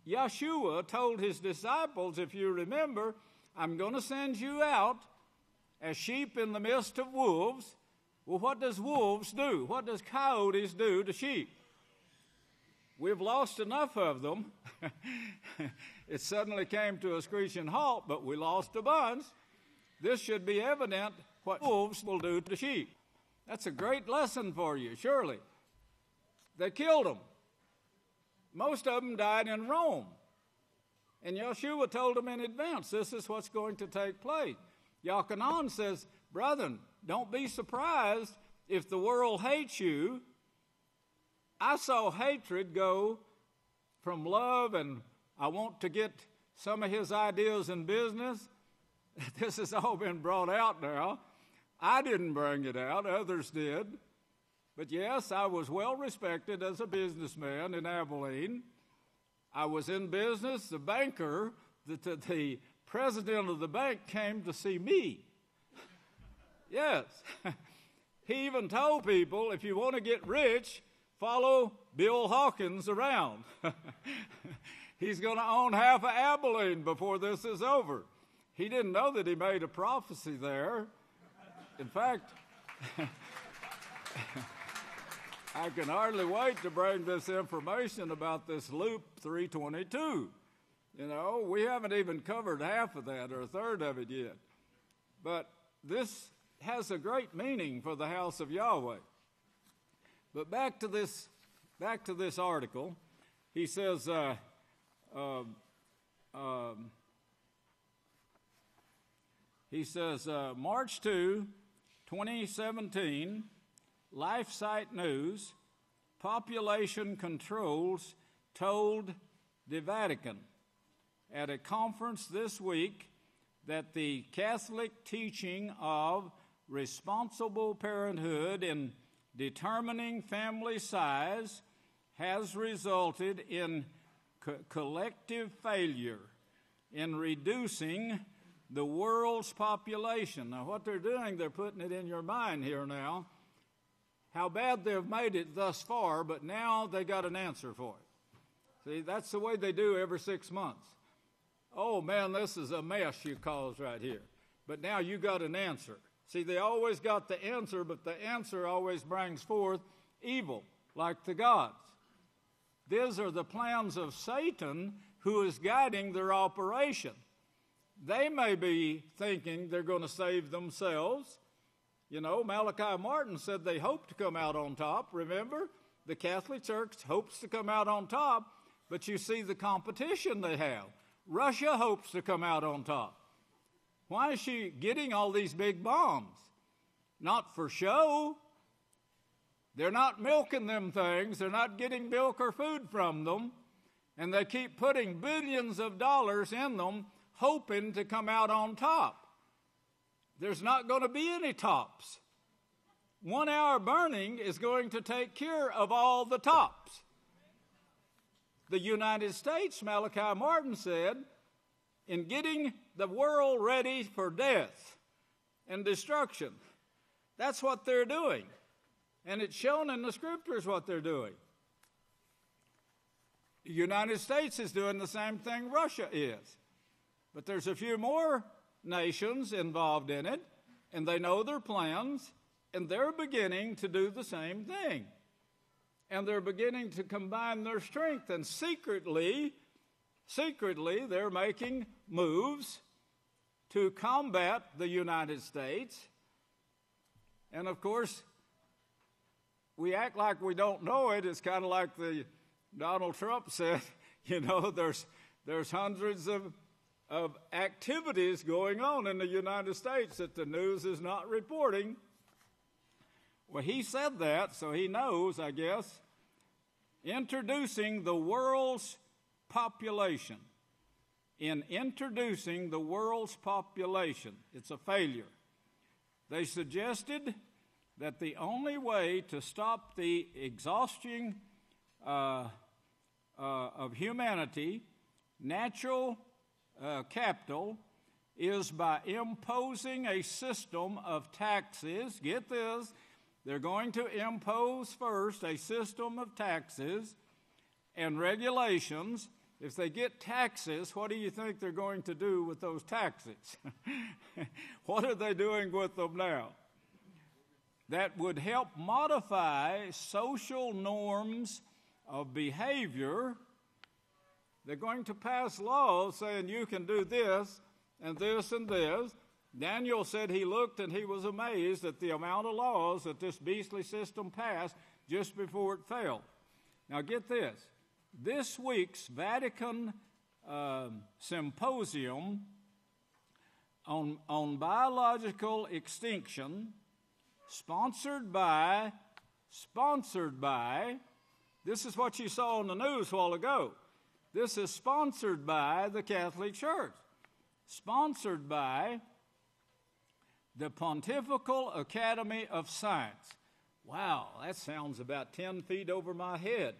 [SPEAKER 13] Yahshua told his disciples, if you remember, I'm going to send you out as sheep in the midst of wolves. Well, what does wolves do? What does coyotes do to sheep? We've lost enough of them. It suddenly came to a screeching halt, but we lost a bunch. This should be evident what wolves will do to sheep. That's a great lesson for you, surely. They killed them. Most of them died in Rome. And Yahshua told them in advance, this is what's going to take place. Yochanan says, brethren, don't be surprised if the world hates you. I saw hatred go from love and I want to get some of his ideas in business. This has all been brought out now. I didn't bring it out, others did. But yes, I was well respected as a businessman in Abilene. I was in business. The banker, the president of the bank came to see me. Yes. He even told people, if you want to get rich, follow Bill Hawkins around. He's going to own half of Abilene before this is over. He didn't know that he made a prophecy there. In fact, I can hardly wait to bring this information about this loop 322. You know, we haven't even covered half of that or a third of it yet. But this has a great meaning for the House of Yahweh. But back to this article, he says, March 2, 2017, LifeSite News, population controls told the Vatican at a conference this week that the Catholic teaching of responsible parenthood in determining family size has resulted in collective failure in reducing the world's population. Now, what they're doing, they're putting it in your mind here now, how bad they've made it thus far, but now they got an answer for it. See, that's the way they do every 6 months. Oh, man, this is a mess you caused right here. But now you got an answer. See, they always got the answer, but the answer always brings forth evil, like the gods. These are the plans of Satan, who is guiding their operation. They may be thinking they're going to save themselves. You know, Malachi Martin said they hope to come out on top. Remember, the Catholic Church hopes to come out on top, but you see the competition they have. Russia hopes to come out on top. Why is she getting all these big bombs? Not for show. They're not milking them things. They're not getting milk or food from them. And they keep putting billions of dollars in them, hoping to come out on top. There's not going to be any tops. 1 hour burning is going to take care of all the tops. The United States, Malachi Martin said, in getting the world ready for death and destruction, that's what they're doing. And it's shown in the scriptures what they're doing. The United States is doing the same thing Russia is. But there's a few more nations involved in it, and they know their plans, and they're beginning to do the same thing. And they're beginning to combine their strength, and secretly, they're making moves to combat the United States. And of course, we act like we don't know it. It's kind of like the Donald Trump said, you know, there's hundreds of activities going on in the United States that the news is not reporting. Well, he said that, so he knows, I guess. Introducing the world's population. in introducing the world's population. It's a failure. They suggested that the only way to stop the exhaustion of humanity, natural capital, is by imposing a system of taxes. Get this, they're going to impose first a system of taxes and regulations. If they get taxes, what do you think they're going to do with those taxes? What are they doing with them now? That would help modify social norms of behavior. They're going to pass laws saying you can do this and this and this. Daniel said he looked and he was amazed at the amount of laws that this beastly system passed just before it fell. Now get this. This week's Vatican symposium on biological extinction, sponsored by, this is what you saw on the news a while ago. This is sponsored by the Catholic Church, sponsored by the Pontifical Academy of Science. Wow, that sounds about 10 feet over my head.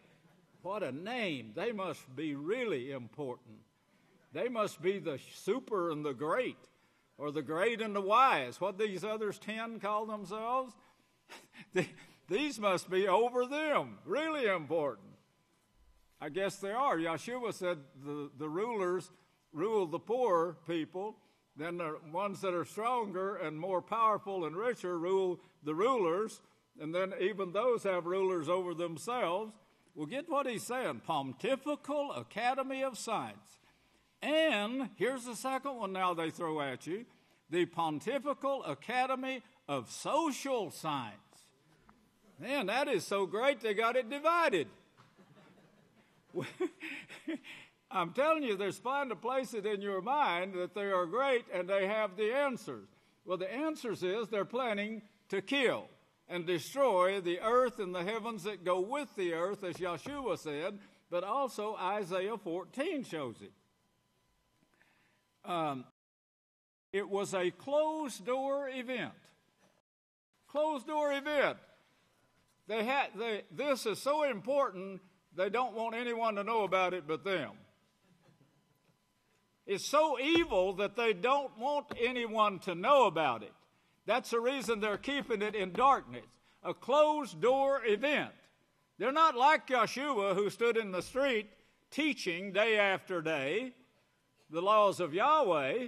[SPEAKER 13] What a name. They must be really important. They must be the super and the great, or the great and the wise. What these others 10 call themselves? These must be over them, really important. I guess they are. Yahshua said the rulers rule the poor people, then the ones that are stronger and more powerful and richer rule the rulers, and then even those have rulers over themselves. Well, get what he's saying. Pontifical Academy of Science. And here's the second one now they throw at you. The Pontifical Academy of Social Science. Man, that is so great they got it divided. I'm telling you, there's fine to place it in your mind that they are great and they have the answers. Well, the answers is they're planning to kill and destroy the earth and the heavens that go with the earth, as Yahshua said, but also Isaiah 14 shows it. It was a closed-door event. Closed-door event. This is so important, they don't want anyone to know about it but them. It's so evil that they don't want anyone to know about it. That's the reason they're keeping it in darkness. A closed-door event. They're not like Yahshua, who stood in the street teaching day after day the laws of Yahweh.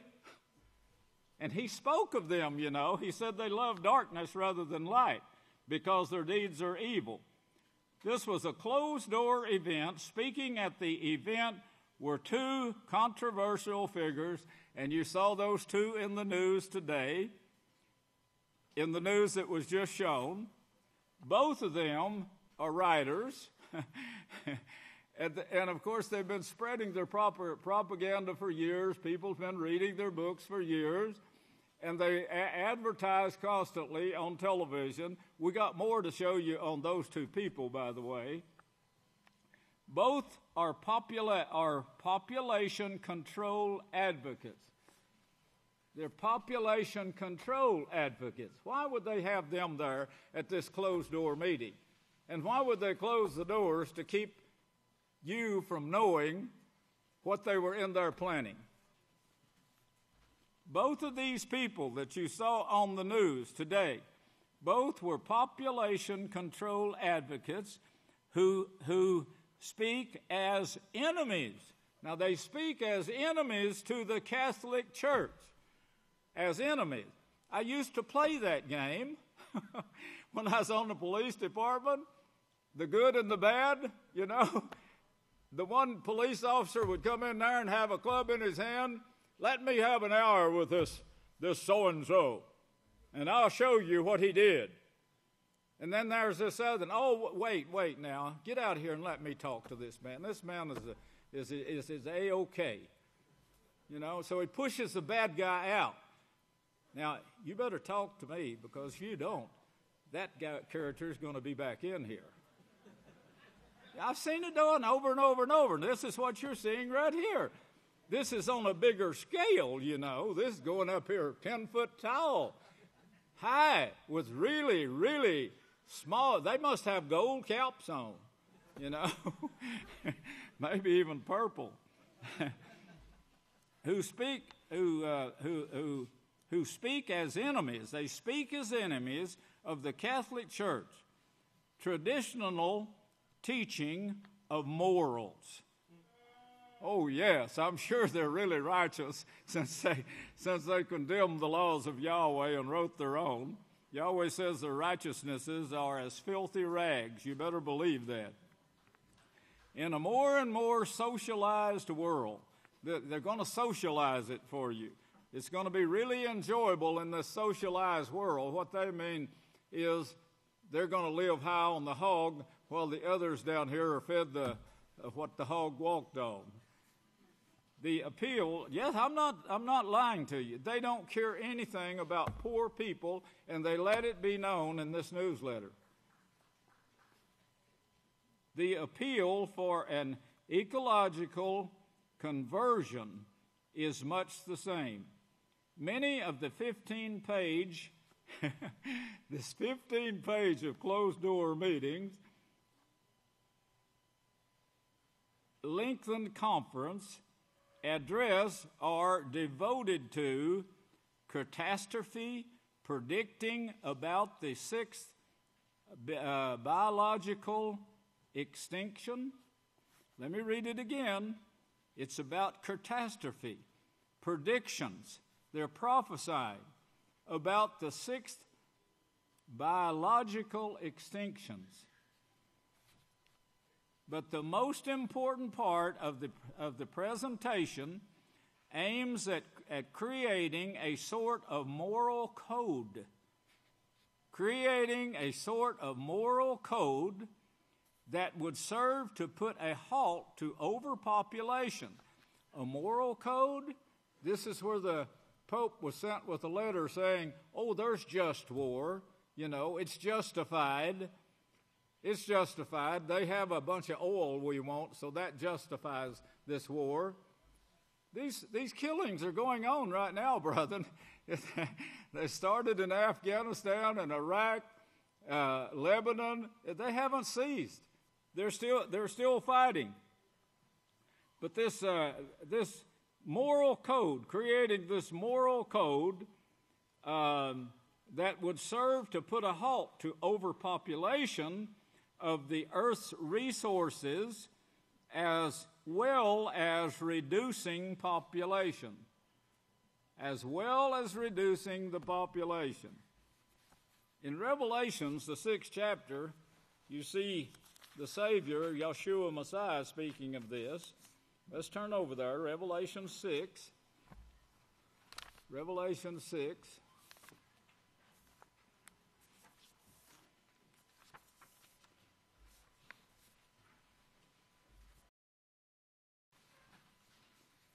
[SPEAKER 13] And he spoke of them, you know. He said they love darkness rather than light because their deeds are evil. This was a closed-door event. Speaking at the event were two controversial figures, and you saw those two in the news today, in the news that was just shown. Both of them are writers, and of course they've been spreading their propaganda for years. People have been reading their books for years, and they advertise constantly on television. We got more to show you on those two people, by the way. Both are population control advocates. They're population control advocates. Why would they have them there at this closed-door meeting? And why would they close the doors to keep you from knowing what they were in there planning? Both of these people that you saw on the news today, both were population control advocates who speak as enemies. Now, they speak as enemies to the Catholic Church. As enemies. I used to play that game when I was on the police department, the good and the bad, you know. The one police officer would come in there and have a club in his hand. Let me have an hour with this so-and-so, and I'll show you what he did. And then there's this other, oh, wait now. Get out here and let me talk to this man. This man is A-OK. You know, so he pushes the bad guy out. Now, you better talk to me, because if you don't, that character is going to be back in here. I've seen it done over and over and over, and this is what you're seeing right here. This is on a bigger scale, you know. This is going up here 10 foot tall, high, with really, really small. They must have gold caps on, you know, maybe even purple. who speak as enemies. They speak as enemies of the Catholic Church. Traditional teaching of morals. Oh yes, I'm sure they're really righteous since they condemned the laws of Yahweh and wrote their own. Yahweh says their righteousnesses are as filthy rags. You better believe that. In a more and more socialized world, they're going to socialize it for you. It's going to be really enjoyable in this socialized world. What they mean is they're going to live high on the hog while the others down here are fed what the hog walked on. The appeal, yes, I'm not lying to you. They don't care anything about poor people, and they let it be known in this newsletter. The appeal for an ecological conversion is much the same. Many of the 15-page of closed-door meetings, lengthened conference, address are devoted to catastrophe, predicting about the sixth biological extinction. Let me read it again. It's about catastrophe, predictions. They're prophesying about the sixth biological extinctions. But the most important part of the presentation aims at creating a sort of moral code. Creating a sort of moral code that would serve to put a halt to overpopulation. A moral code, this is where the Pope was sent with a letter saying, oh, there's just war. You know, it's justified. It's justified. They have a bunch of oil we want, so that justifies this war. These killings are going on right now, brethren. They started in Afghanistan and Iraq, Lebanon. They haven't ceased. They're still fighting. But this moral code, creating this moral code that would serve to put a halt to overpopulation of the earth's resources, as well as reducing population. As well as reducing the population. In Revelations, the 6th chapter, you see the Savior, Yahshua Messiah, speaking of this. Let's turn over there, Revelation 6. Revelation 6.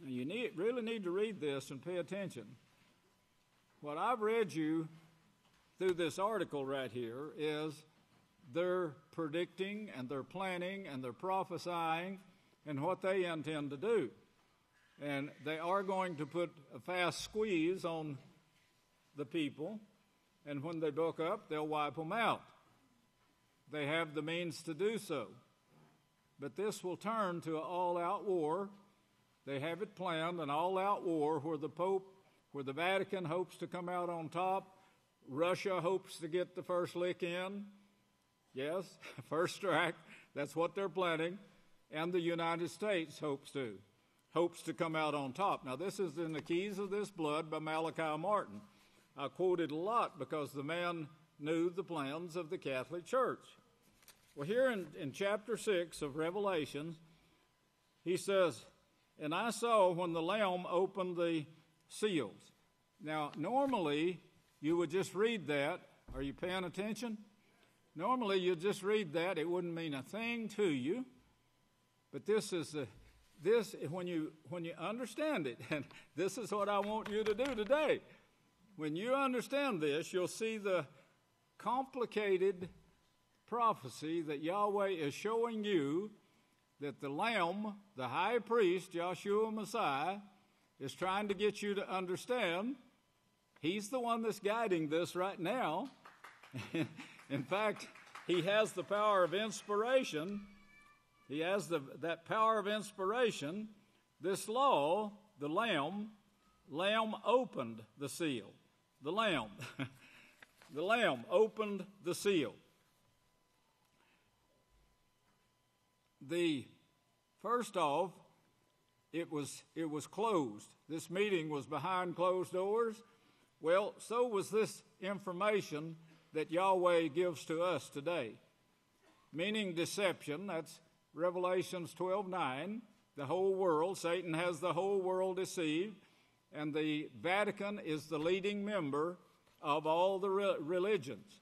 [SPEAKER 13] Now you really need to read this and pay attention. What I've read you through this article right here is they're predicting and they're planning and they're prophesying and what they intend to do. And they are going to put a fast squeeze on the people, and when they book up, they'll wipe them out. They have the means to do so. But this will turn to an all-out war. They have it planned, an all-out war where the Vatican hopes to come out on top. Russia hopes to get the first lick in. Yes, first strike. That's what they're planning. And the United States hopes to come out on top. Now, this is in the Keys of This Blood by Malachi Martin. I quoted a lot because the man knew the plans of the Catholic Church. Well, here in chapter 6 of Revelation, he says, and I saw when the Lamb opened the seals. Now, normally, you would just read that. Are you paying attention? Normally, you'd just read that. It wouldn't mean a thing to you. But when you understand it, and this is what I want you to do today. When you understand this, you'll see the complicated prophecy that Yahweh is showing you that the Lamb, the high priest, Yahshua Messiah, is trying to get you to understand. He's the one that's guiding this right now. In fact, he has the power of inspiration. He has that power of inspiration. This law, the Lamb opened the seal. The Lamb. The Lamb opened the seal. First off, it was closed. This meeting was behind closed doors. Well, so was this information that Yahweh gives to us today. Meaning deception, that's Revelations 12:9, the whole world. Satan has the whole world deceived, and the Vatican is the leading member of all the religions.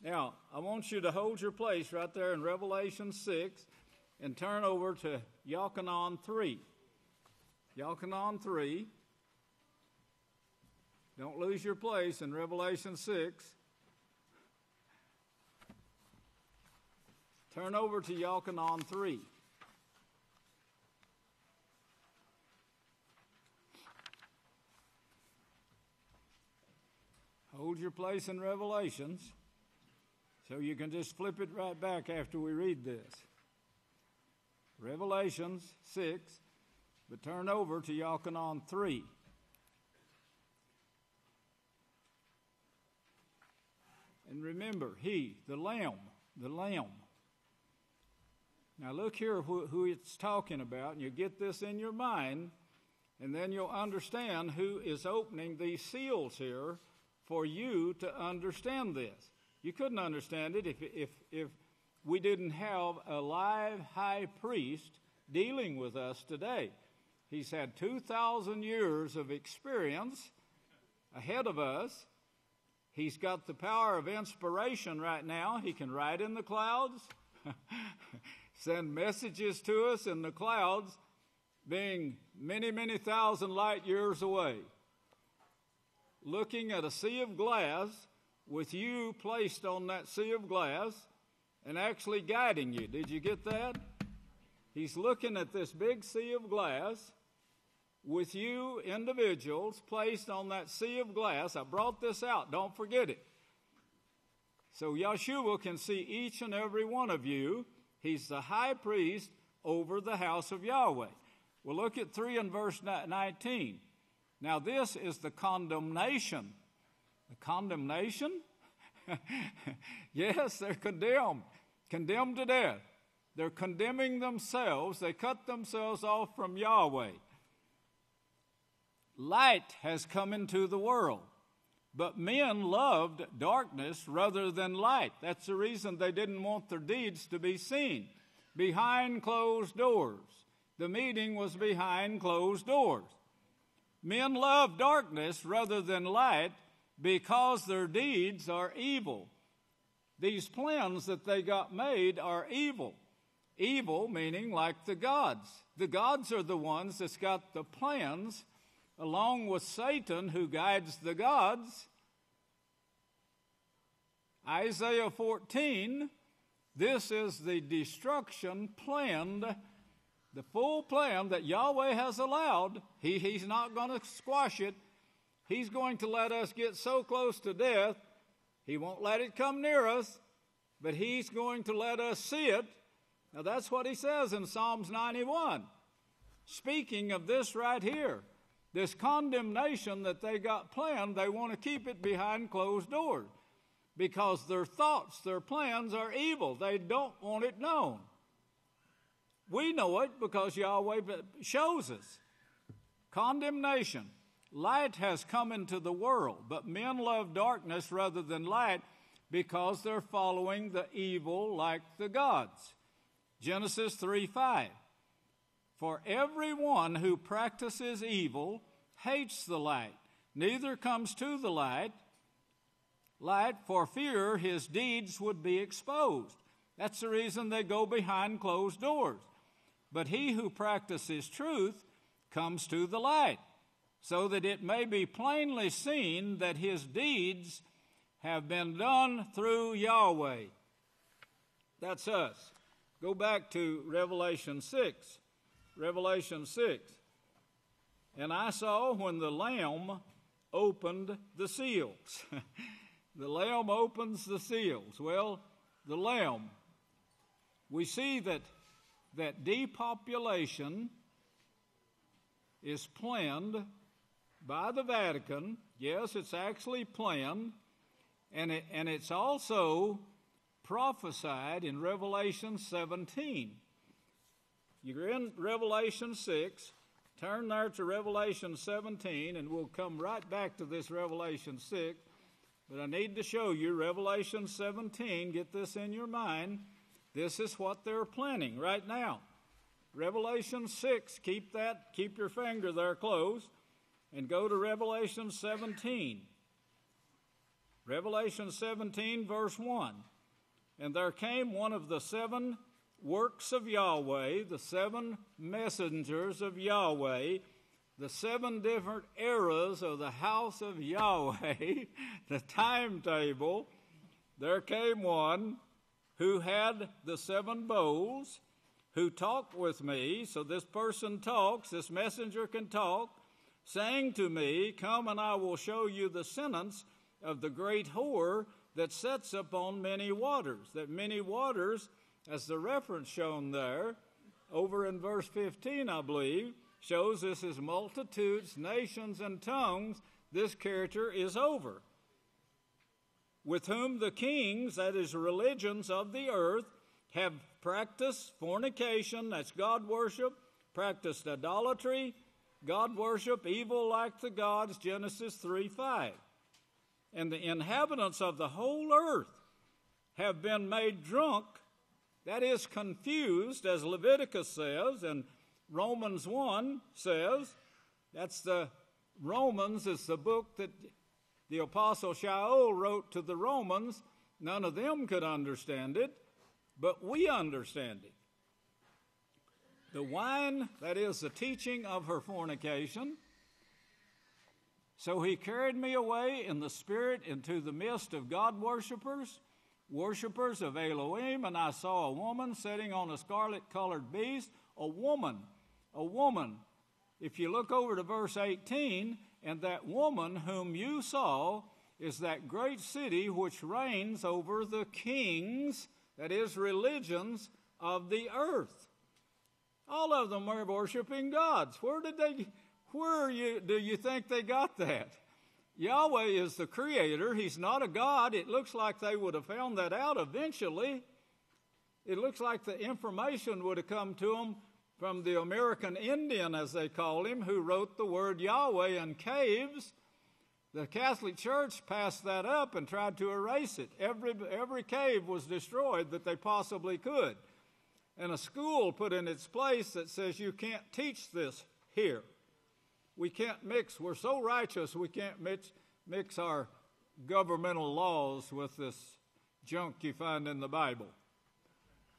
[SPEAKER 13] Now, I want you to hold your place right there in Revelation 6 and turn over to Yochanan 3. Yochanan 3. Don't lose your place in Revelation 6. Turn over to Yochanan 3. Hold your place in Revelations so you can just flip it right back after we read this. Revelations 6, but turn over to Yochanan 3. And remember, he, the Lamb. Now look here who it's talking about, and you get this in your mind, and then you'll understand who is opening these seals here for you to understand this. You couldn't understand it if we didn't have a live high priest dealing with us today. He's had 2,000 years of experience ahead of us. He's got the power of inspiration right now. He can ride in the clouds, send messages to us in the clouds, being many, many thousand light years away. Looking at a sea of glass with you placed on that sea of glass and actually guiding you. Did you get that? He's looking at this big sea of glass with you individuals placed on that sea of glass. I brought this out. Don't forget it. So Yahshua can see each and every one of you. He's the high priest over the house of Yahweh. Well, look at 3 and verse 19. Now, this is the condemnation. The condemnation? Yes, they're condemned to death. They're condemning themselves. They cut themselves off from Yahweh. Light has come into the world, but men loved darkness rather than light. That's the reason they didn't want their deeds to be seen. Behind closed doors. The meeting was behind closed doors. Men love darkness rather than light because their deeds are evil. These plans that they got made are evil. Evil meaning like the gods. The gods are the ones that's got the plans, along with Satan who guides the gods. Isaiah 14, this is the destruction planned, the full plan that Yahweh has allowed. He's not going to squash it. He's going to let us get so close to death. He won't let it come near us, but he's going to let us see it. Now that's what he says in Psalms 91. Speaking of this right here, this condemnation that they got planned, they want to keep it behind closed doors because their thoughts, their plans are evil. They don't want it known. We know it because Yahweh shows us. Condemnation. Light has come into the world, but men love darkness rather than light because they're following the evil like the gods. Genesis 3:5. For everyone who practices evil hates the light, neither comes to the light for fear his deeds would be exposed. That's the reason they go behind closed doors. But he who practices truth comes to the light, so that it may be plainly seen that his deeds have been done through Yahweh. That's us. Go back to Revelation 6. Revelation 6. And I saw when the Lamb opened the seals. The Lamb opens the seals. Well, the Lamb, we see that depopulation is planned by the Vatican. Yes, it's actually planned, and it's also prophesied in Revelation 17. You're in Revelation 6. Turn there to Revelation 17, and we'll come right back to this Revelation 6. But I need to show you Revelation 17. Get this in your mind. This is what they're planning right now. Revelation 6, keep your finger there close, and go to Revelation 17. Revelation 17, verse 1. And there came one of the 7 works of Yahweh, the 7 messengers of Yahweh, the 7 different eras of the House of Yahweh, the timetable. There came one who had the 7 bowls, who talked with me. So this person talks, this messenger can talk, saying to me, come and I will show you the sentence of the great whore that sits upon many waters. That many waters, as the reference shown there, over in verse 15, I believe, shows this is multitudes, nations, and tongues. This character is over. With whom the kings, that is religions of the earth, have practiced fornication, that's God worship, practiced idolatry, God worship, evil like the gods, Genesis 3:5. And the inhabitants of the whole earth have been made drunk, that is confused, as Leviticus says, and Romans 1 says, that's the Romans is the book that the Apostle Shaul wrote to the Romans. None of them could understand it, but we understand it. The wine, that is the teaching of her fornication. So he carried me away in the Spirit into the midst of God worshippers, worshippers of Elohim, and I saw a woman sitting on a scarlet-colored beast, a woman. If you look over to verse 18, and that woman whom you saw is that great city which reigns over the kings, that is, religions of the earth. All of them are worshiping gods. Do you think they got that? Yahweh is the creator. He's not a god. It looks like they would have found that out eventually. It looks like the information would have come to them from the American Indian, as they call him, who wrote the word Yahweh in caves. The Catholic Church passed that up and tried to erase it. Every cave was destroyed that they possibly could. And a school put in its place that says you can't teach this here. We can't mix. We're so righteous we can't mix our governmental laws with this junk you find in the Bible.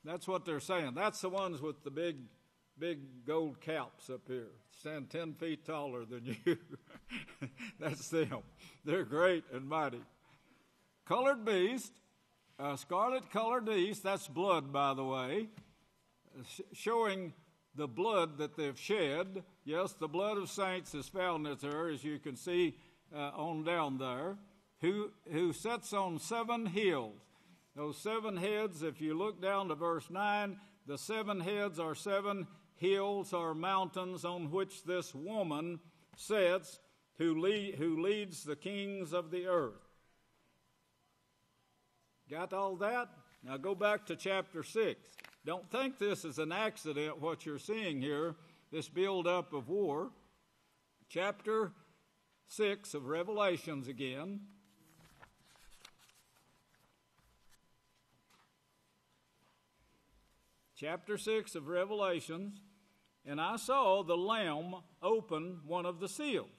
[SPEAKER 13] That's what they're saying. That's the ones with the big gold caps up here. Stand 10 feet taller than you. That's them. They're great and mighty. Colored beast, scarlet-colored beast, that's blood, by the way, showing the blood that they've shed. Yes, the blood of saints is found in there, as you can see on down there, who sits on 7 hills. Those 7 heads, if you look down to verse 9, the 7 heads are 7 hills or mountains on which this woman sits who leads the kings of the earth. Got all that? Now go back to chapter 6. Don't think this is an accident, what you're seeing here, this build-up of war. Chapter 6 of Revelations again. Chapter 6 of Revelations. And I saw the Lamb open one of the seals.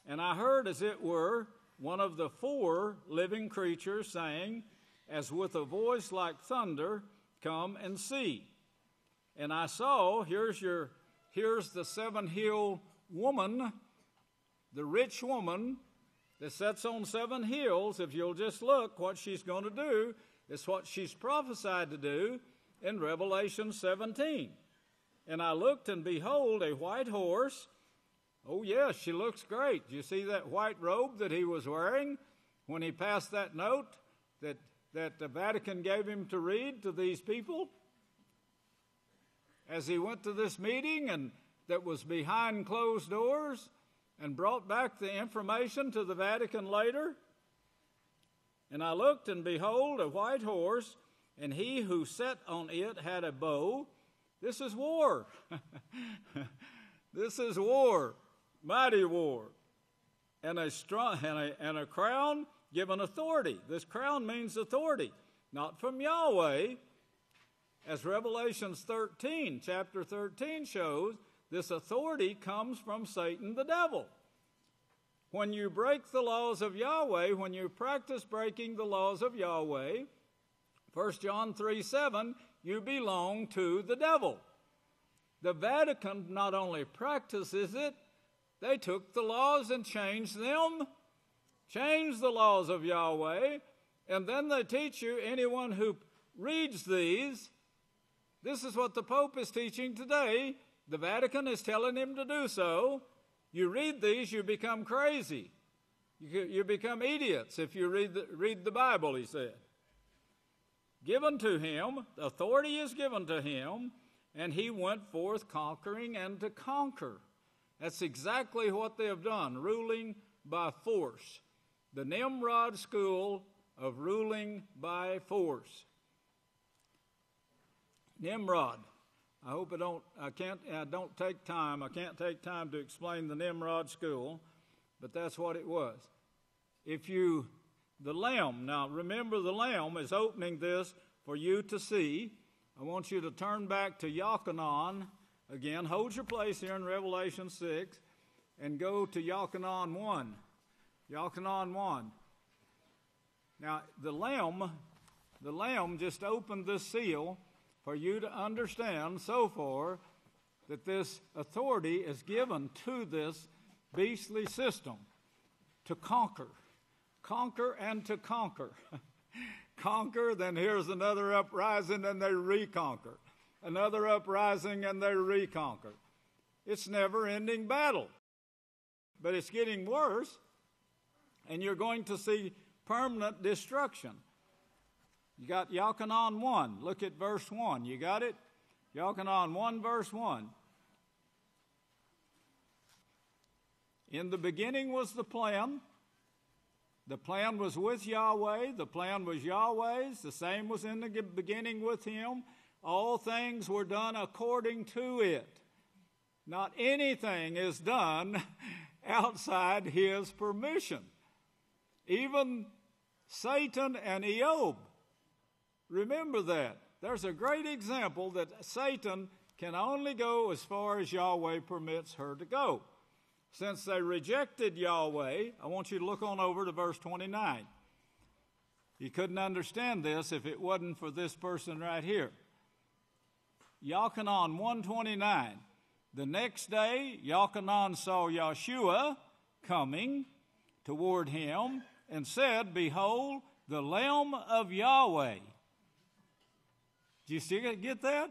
[SPEAKER 13] And I heard, as it were, one of the 4 living creatures saying, as with a voice like thunder, come and see. And I saw, here's the 7-hill woman, the rich woman that sits on 7 hills. If you'll just look, what she's going to do is what she's prophesied to do in Revelation 17. And I looked, and behold, a white horse. Oh, yes, she looks great. Do you see that white robe that he was wearing when he passed that note that the Vatican gave him to read to these people? As he went to this meeting and that was behind closed doors and brought back the information to the Vatican later. And I looked, and behold, a white horse, and he who sat on it had a bow. This is war. This is war, mighty war. And a crown given authority. This crown means authority, not from Yahweh. As Revelation 13, chapter 13 shows, this authority comes from Satan the devil. When you break the laws of Yahweh, when you practice breaking the laws of Yahweh, 1 John 3:7, you belong to the devil. The Vatican not only practices it, they took the laws and changed them, changed the laws of Yahweh, and then they teach you, anyone who reads these, this is what the Pope is teaching today. The Vatican is telling him to do so. You read these, you become crazy. You become idiots if you read the Bible, he said. Given to him, authority is given to him, and he went forth conquering and to conquer. That's exactly what they have done, ruling by force. The Nimrod school of ruling by force. Nimrod. I hope I don't take time. I can't take time to explain the Nimrod school, but that's what it was. The Lamb, now remember the Lamb is opening this for you to see. I want you to turn back to Yachanan again. Hold your place here in Revelation 6 and go to Yachanan 1. Yachanan 1. Now, the Lamb just opened this seal for you to understand so far that this authority is given to this beastly system to conquer. Conquer and to conquer. Conquer, then here's another uprising and they reconquer. Another uprising and they reconquer. It's never-ending battle. But it's getting worse, and you're going to see permanent destruction. You got Yachanan 1. Look at verse 1. You got it? Yachanan 1, verse 1. In the beginning was the plan. The plan was with Yahweh. The plan was Yahweh's. The same was in the beginning with him. All things were done according to it. Not anything is done outside his permission. Even Satan and Job. Remember that. There's a great example that Satan can only go as far as Yahweh permits her to go. Since they rejected Yahweh, I want you to look on over to verse 29. You couldn't understand this if it wasn't for this person right here. Yachanan 1:29. The next day, Yachanan saw Yahshua coming toward him and said, Behold, the Lamb of Yahweh. Do you get that?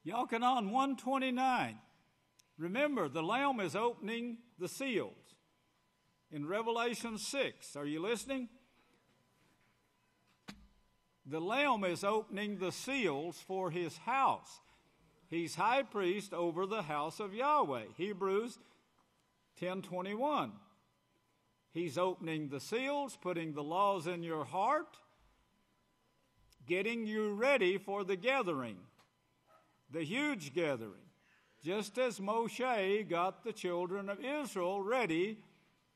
[SPEAKER 13] Yachanan 1:29. Remember, the Lamb is opening the seals. In Revelation 6, are you listening? The Lamb is opening the seals for his house. He's high priest over the house of Yahweh. Hebrews 10:21. He's opening the seals, putting the laws in your heart, getting you ready for the gathering, the huge gathering. Just as Moshe got the children of Israel ready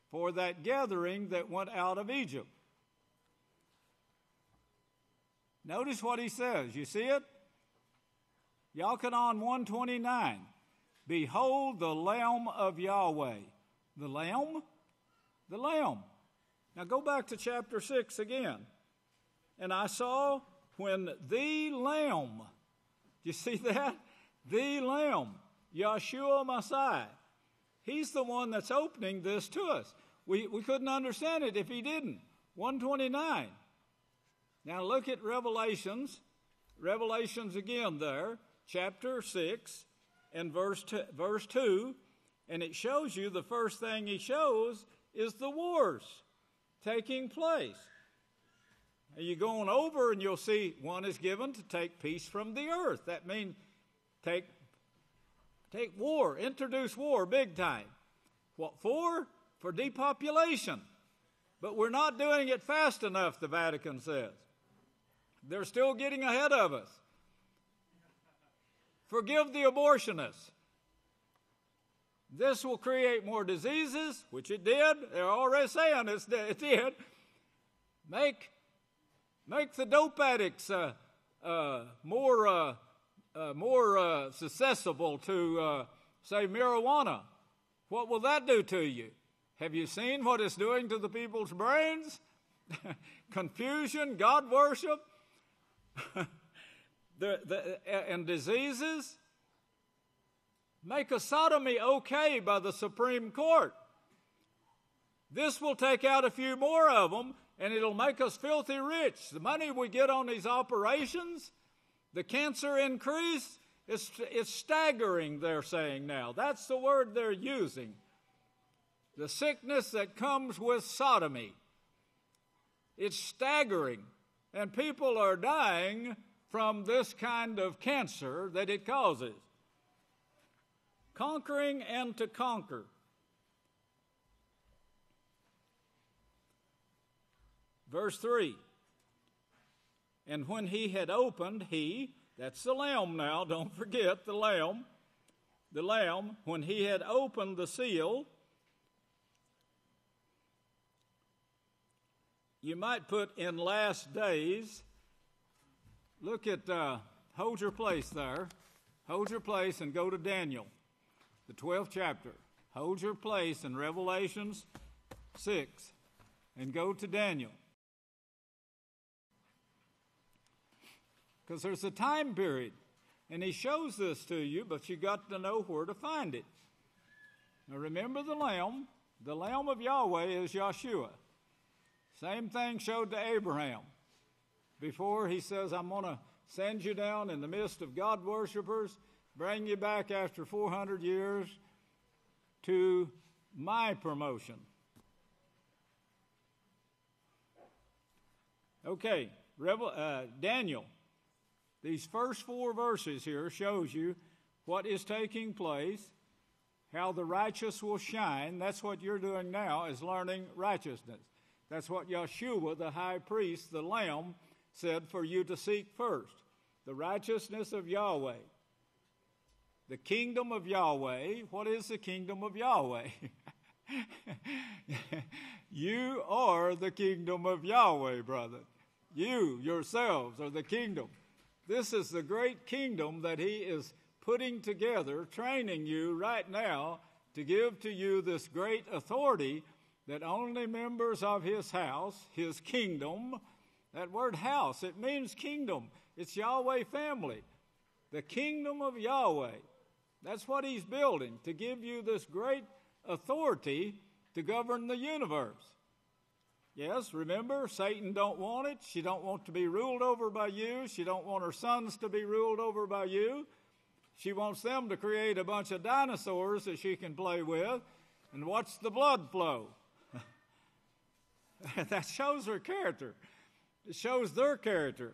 [SPEAKER 13] for that gathering that went out of Egypt. Notice what he says. You see it? Yachanan 1:29. Behold the Lamb of Yahweh. The Lamb? The Lamb. Now go back to chapter 6 again. And I saw when the Lamb, do you see that? The Lamb, Yahshua Messiah. He's the one that's opening this to us. We couldn't understand it if he didn't. 1:29. Now look at Revelations Revelations again there, chapter 6 and verse 2, and it shows you the first thing he shows is the wars taking place. And you go on over and you'll see one is given to take peace from the earth. That means take war, introduce war big time. What for? For depopulation. But we're not doing it fast enough, the Vatican says. They're still getting ahead of us. Forgive the abortionists. This will create more diseases, which it did. They're already saying it did. Make the dope addicts more susceptible to, say, marijuana. What will that do to you? Have you seen what it's doing to the people's brains? Confusion, God worship, and diseases. Make a sodomy okay by the Supreme Court. This will take out a few more of them, and it'll make us filthy rich. The money we get on these operations, the cancer increase, it's staggering, they're saying now. That's the word they're using. The sickness that comes with sodomy. It's staggering. And people are dying from this kind of cancer that it causes. Conquering and to conquer. Verse 3. And when he had opened, that's the Lamb now, don't forget the Lamb, when he had opened the seal, you might put in last days. Look at, hold your place there. Hold your place and go to Daniel, the 12th chapter. Hold your place in Revelations 6 and go to Daniel. Because there's a time period, and he shows this to you, but you got to know where to find it. Now remember the Lamb of Yahweh is Yahshua. Same thing showed to Abraham. Before he says, I'm going to send you down in the midst of God worshipers, bring you back after 400 years to my promotion. Okay, Daniel. These first 4 verses here shows you what is taking place, how the righteous will shine. That's what you're doing now, is learning righteousness. That's what Yahshua, the high priest, the Lamb, said for you to seek first. The righteousness of Yahweh. The kingdom of Yahweh. What is the kingdom of Yahweh? You are the kingdom of Yahweh, brother. You yourselves are the kingdom. This is the great kingdom that he is putting together, training you right now to give to you this great authority that only members of his house, his kingdom, that word house, it means kingdom. It's Yahweh family. The kingdom of Yahweh. That's what he's building, to give you this great authority to govern the universe. Yes, remember, Satan don't want it. She don't want to be ruled over by you. She don't want her sons to be ruled over by you. She wants them to create a bunch of dinosaurs that she can play with and watch the blood flow. That shows her character. It shows their character.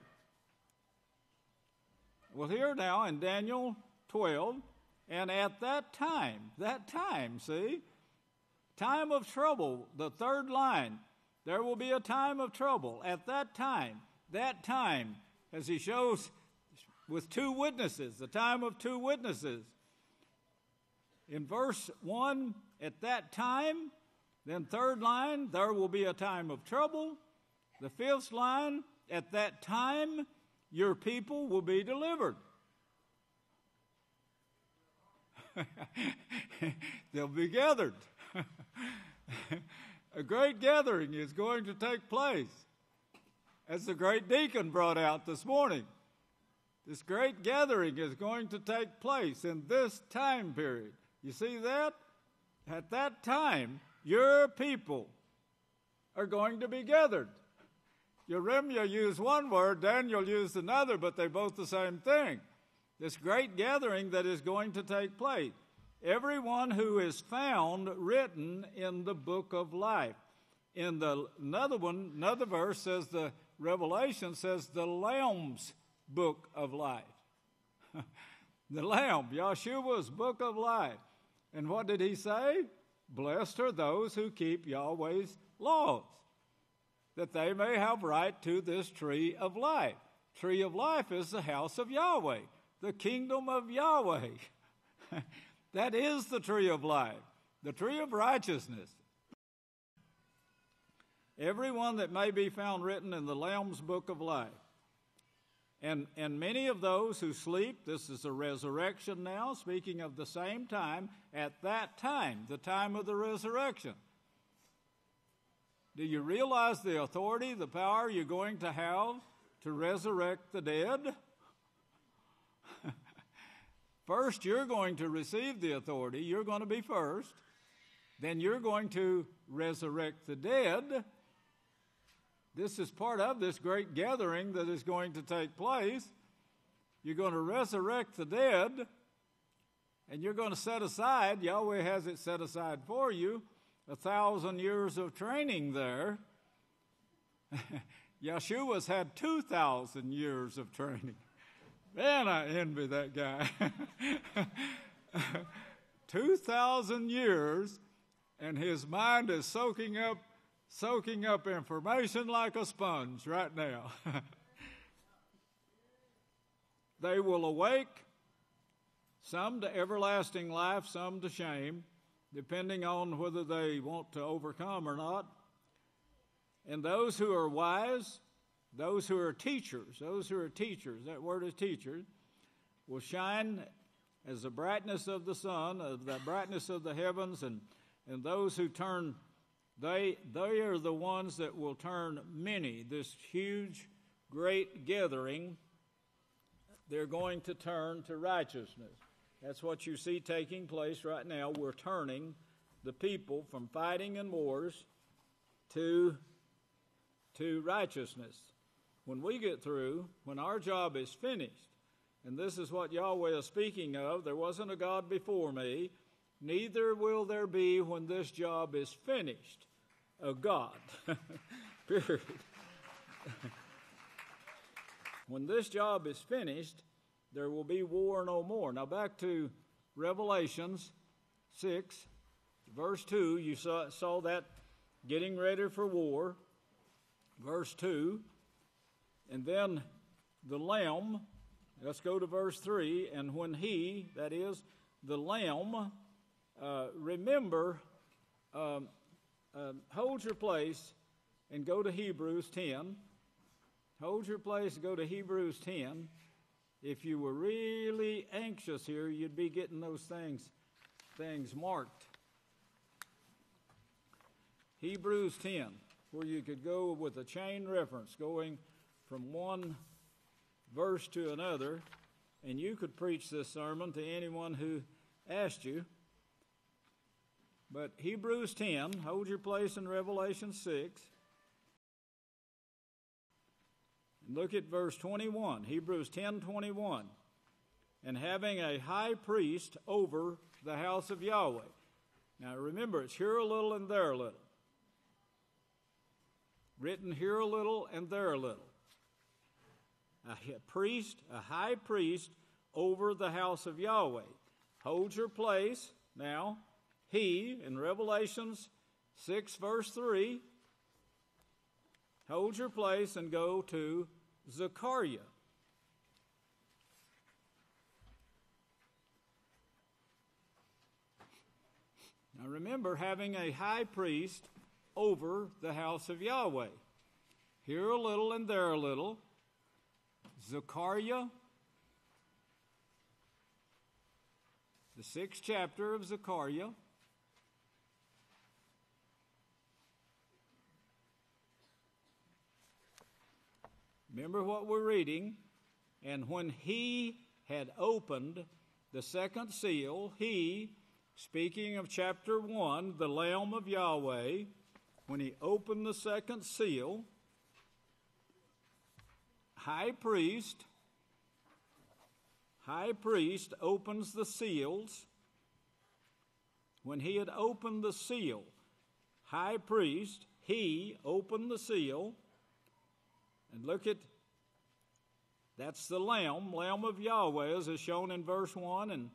[SPEAKER 13] Well, here now in Daniel 12, and at that time, see, time of trouble, the third line, there will be a time of trouble. At that time, as he shows with 2 witnesses, the time of 2 witnesses. In verse 1, at that time, then third line, there will be a time of trouble. The 5th line, at that time, your people will be delivered. They'll be gathered. A great gathering is going to take place, as the great deacon brought out this morning. This great gathering is going to take place in this time period. You see that? At that time, your people are going to be gathered. Jeremiah used one word, Daniel used another, but they're both the same thing. This great gathering that is going to take place. Everyone who is found written in the book of life. Another verse says the Revelation says the Lamb's book of life. The Lamb, Yahshua's book of life. And what did he say? Blessed are those who keep Yahweh's laws, that they may have right to this tree of life. Tree of life is the house of Yahweh, the kingdom of Yahweh. That is the tree of life, the tree of righteousness. Everyone that may be found written in the Lamb's book of life. And many of those who sleep, this is a resurrection now, speaking of the same time, at that time, the time of the resurrection. Do you realize the authority, the power you're going to have to resurrect the dead? First, you're going to receive the authority. You're going to be first. Then you're going to resurrect the dead. This is part of this great gathering that is going to take place. You're going to resurrect the dead, and you're going to set aside, Yahweh has it set aside for you, 1,000 years of training there. Yahshua's had 2,000 years of training. Man, I envy that guy. 2,000 years, and his mind is soaking up information like a sponge right now. They will awake, some to everlasting life, some to shame, depending on whether they want to overcome or not. And those who are wise, those who are teachers, that word is teachers, will shine as the brightness of the sun, of the brightness of the heavens, and those who turn, they are the ones that will turn many. This huge, great gathering, they're going to turn to righteousness. That's what you see taking place right now. We're turning the people from fighting and wars to righteousness. When we get through, when our job is finished, and this is what Yahweh is speaking of, there wasn't a God before me, neither will there be when this job is finished, a God. Period. When this job is finished, there will be war no more. Now back to Revelations 6, verse 2, you saw that getting ready for war. Verse 2, and then the Lamb, let's go to verse 3, and when he, that is, the Lamb, remember, hold your place and go to Hebrews 10. Hold your place and go to Hebrews 10. If you were really anxious here, you'd be getting those things marked. Hebrews 10, where you could go with a chain reference going from one verse to another, and you could preach this sermon to anyone who asked you. But Hebrews 10, hold your place in Revelation 6. Look at verse 21, Hebrews 10:21. And having a high priest over the house of Yahweh. Now remember, it's here a little and there a little. Written here a little and there a little. A high priest over the house of Yahweh. Hold your place. Now, he, in Revelations 6, verse 3, hold your place and go to Zechariah. Now remember, having a high priest over the house of Yahweh. Here a little and there a little. Zechariah, the 6th chapter of Zechariah. Remember what we're reading. And when he had opened the second seal, he, speaking of chapter 1, the Lamb of Yahweh, when he opened the second seal, high priest opens the seals. When he had opened the seal, high priest, he opened the seal. And look at, that's the Lamb of Yahweh, as is shown in verse 1, and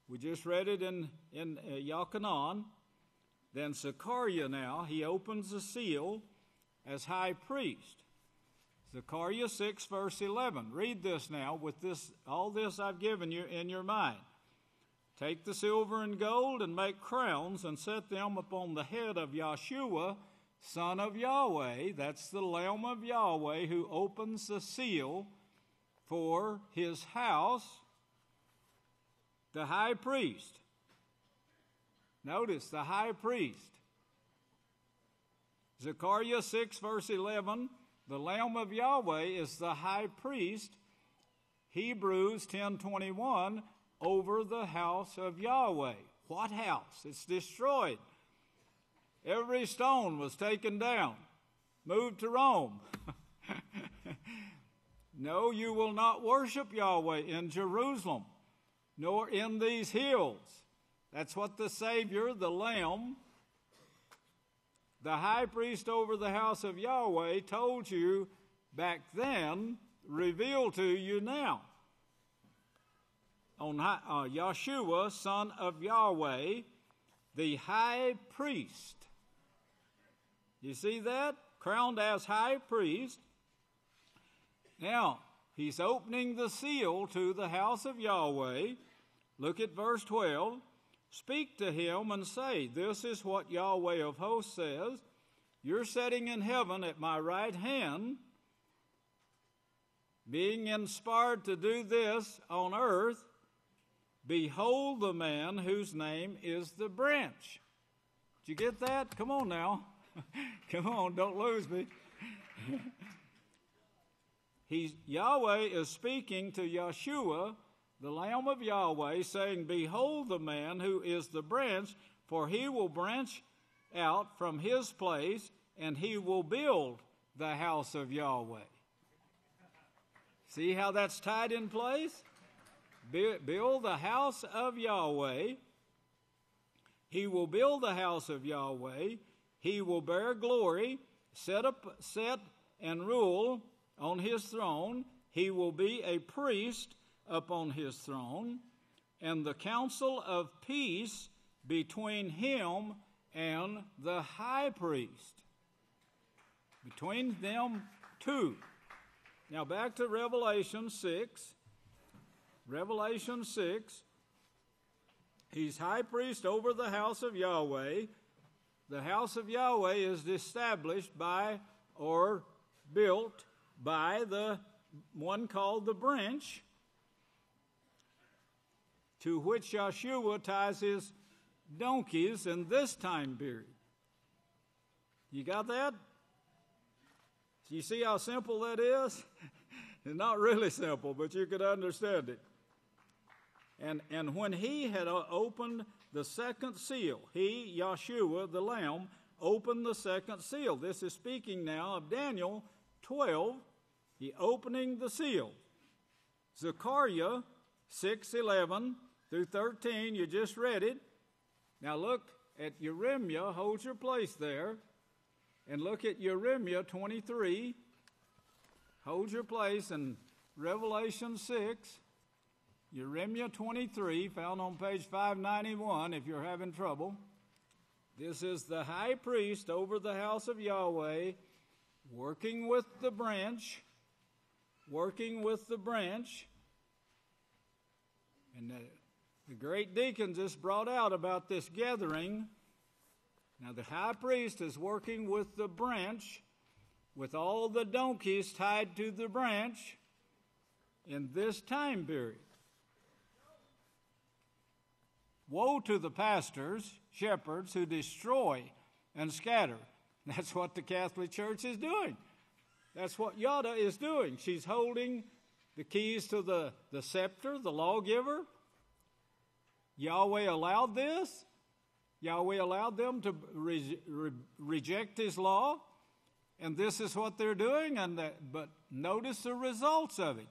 [SPEAKER 13] we just read it in Yachanan. Then Zechariah now, he opens the seal as high priest. Zechariah 6, verse 11. Read this now with this, all this I've given you in your mind. Take the silver and gold and make crowns and set them upon the head of Yahshua, Son of Yahweh. That's the Lamb of Yahweh who opens the seal for his house, the high priest. Notice the high priest. Zechariah 6, verse 11, the Lamb of Yahweh is the high priest. Hebrews 10:21, over the house of Yahweh. What house? It's destroyed. Every stone was taken down, moved to Rome. No, you will not worship Yahweh in Jerusalem, nor in these hills. That's what the Savior, the Lamb, the high priest over the house of Yahweh, told you back then, revealed to you now. On Yahshua, Son of Yahweh, the high priest. You see that? Crowned as high priest. Now, he's opening the seal to the house of Yahweh. Look at verse 12. Speak to him and say, this is what Yahweh of hosts says. You're sitting in heaven at my right hand, being inspired to do this on earth. Behold the man whose name is the branch. Did you get that? Come on now. Come on, don't lose me. Yahweh is speaking to Yahshua, the Lamb of Yahweh, saying, behold the man who is the branch, for he will branch out from his place, and he will build the house of Yahweh. See how that's tied in place? Build the house of Yahweh. He will build the house of Yahweh. He will bear glory, set and rule on his throne. He will be a priest upon his throne, and the counsel of peace between him and the high priest. Between them two. Now back to Revelation 6. Revelation 6. He's high priest over the house of Yahweh. The house of Yahweh is established by or built by the one called the branch, to which Yahshua ties his donkeys in this time period. You got that? You see how simple that is? It's not really simple, but you could understand it. And when he had opened the second seal, he, Yahshua, the Lamb, opened the second seal. This is speaking now of Daniel 12, he opening the seal. Zechariah 6:11 through 13, you just read it. Now look at Jeremiah, hold your place there, and look at Jeremiah 23. Hold your place in Revelation 6. Jeremiah 23, found on page 591 if you're having trouble. This is the high priest over the house of Yahweh, working with the branch. And the great deacon just brought out about this gathering. Now the high priest is working with the branch, with all the donkeys tied to the branch in this time period. Woe to the pastors, shepherds who destroy and scatter. That's what the Catholic Church is doing. That's what Yada is doing. She's holding the keys to the scepter, the lawgiver. Yahweh allowed this. Yahweh allowed them to reject his law. And this is what they're doing, but notice the results of it.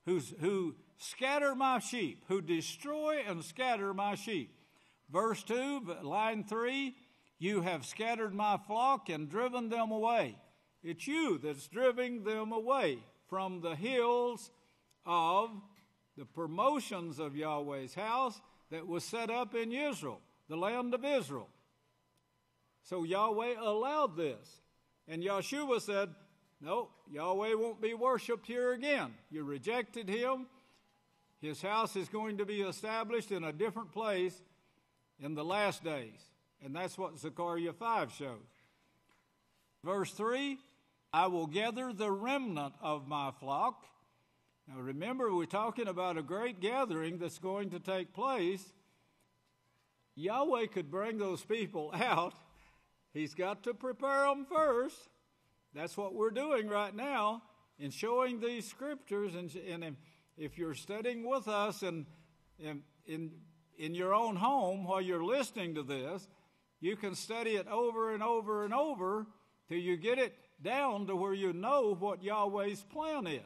[SPEAKER 13] Who scatter my sheep, who destroy and scatter my sheep. Verse 2, line 3, you have scattered my flock and driven them away. It's you that's driving them away from the hills of the promotions of Yahweh's house that was set up in Israel, the land of Israel. So Yahweh allowed this. And Yahshua said, no, Yahweh won't be worshipped here again. You rejected him. His house is going to be established in a different place in the last days. And that's what Zechariah 5 shows. Verse 3, I will gather the remnant of my flock. Now remember, we're talking about a great gathering that's going to take place. Yahweh could bring those people out. He's got to prepare them first. That's what we're doing right now in showing these scriptures. And if you're studying with us and in your own home while you're listening to this, you can study it over and over and over till you get it down to where you know what Yahweh's plan is.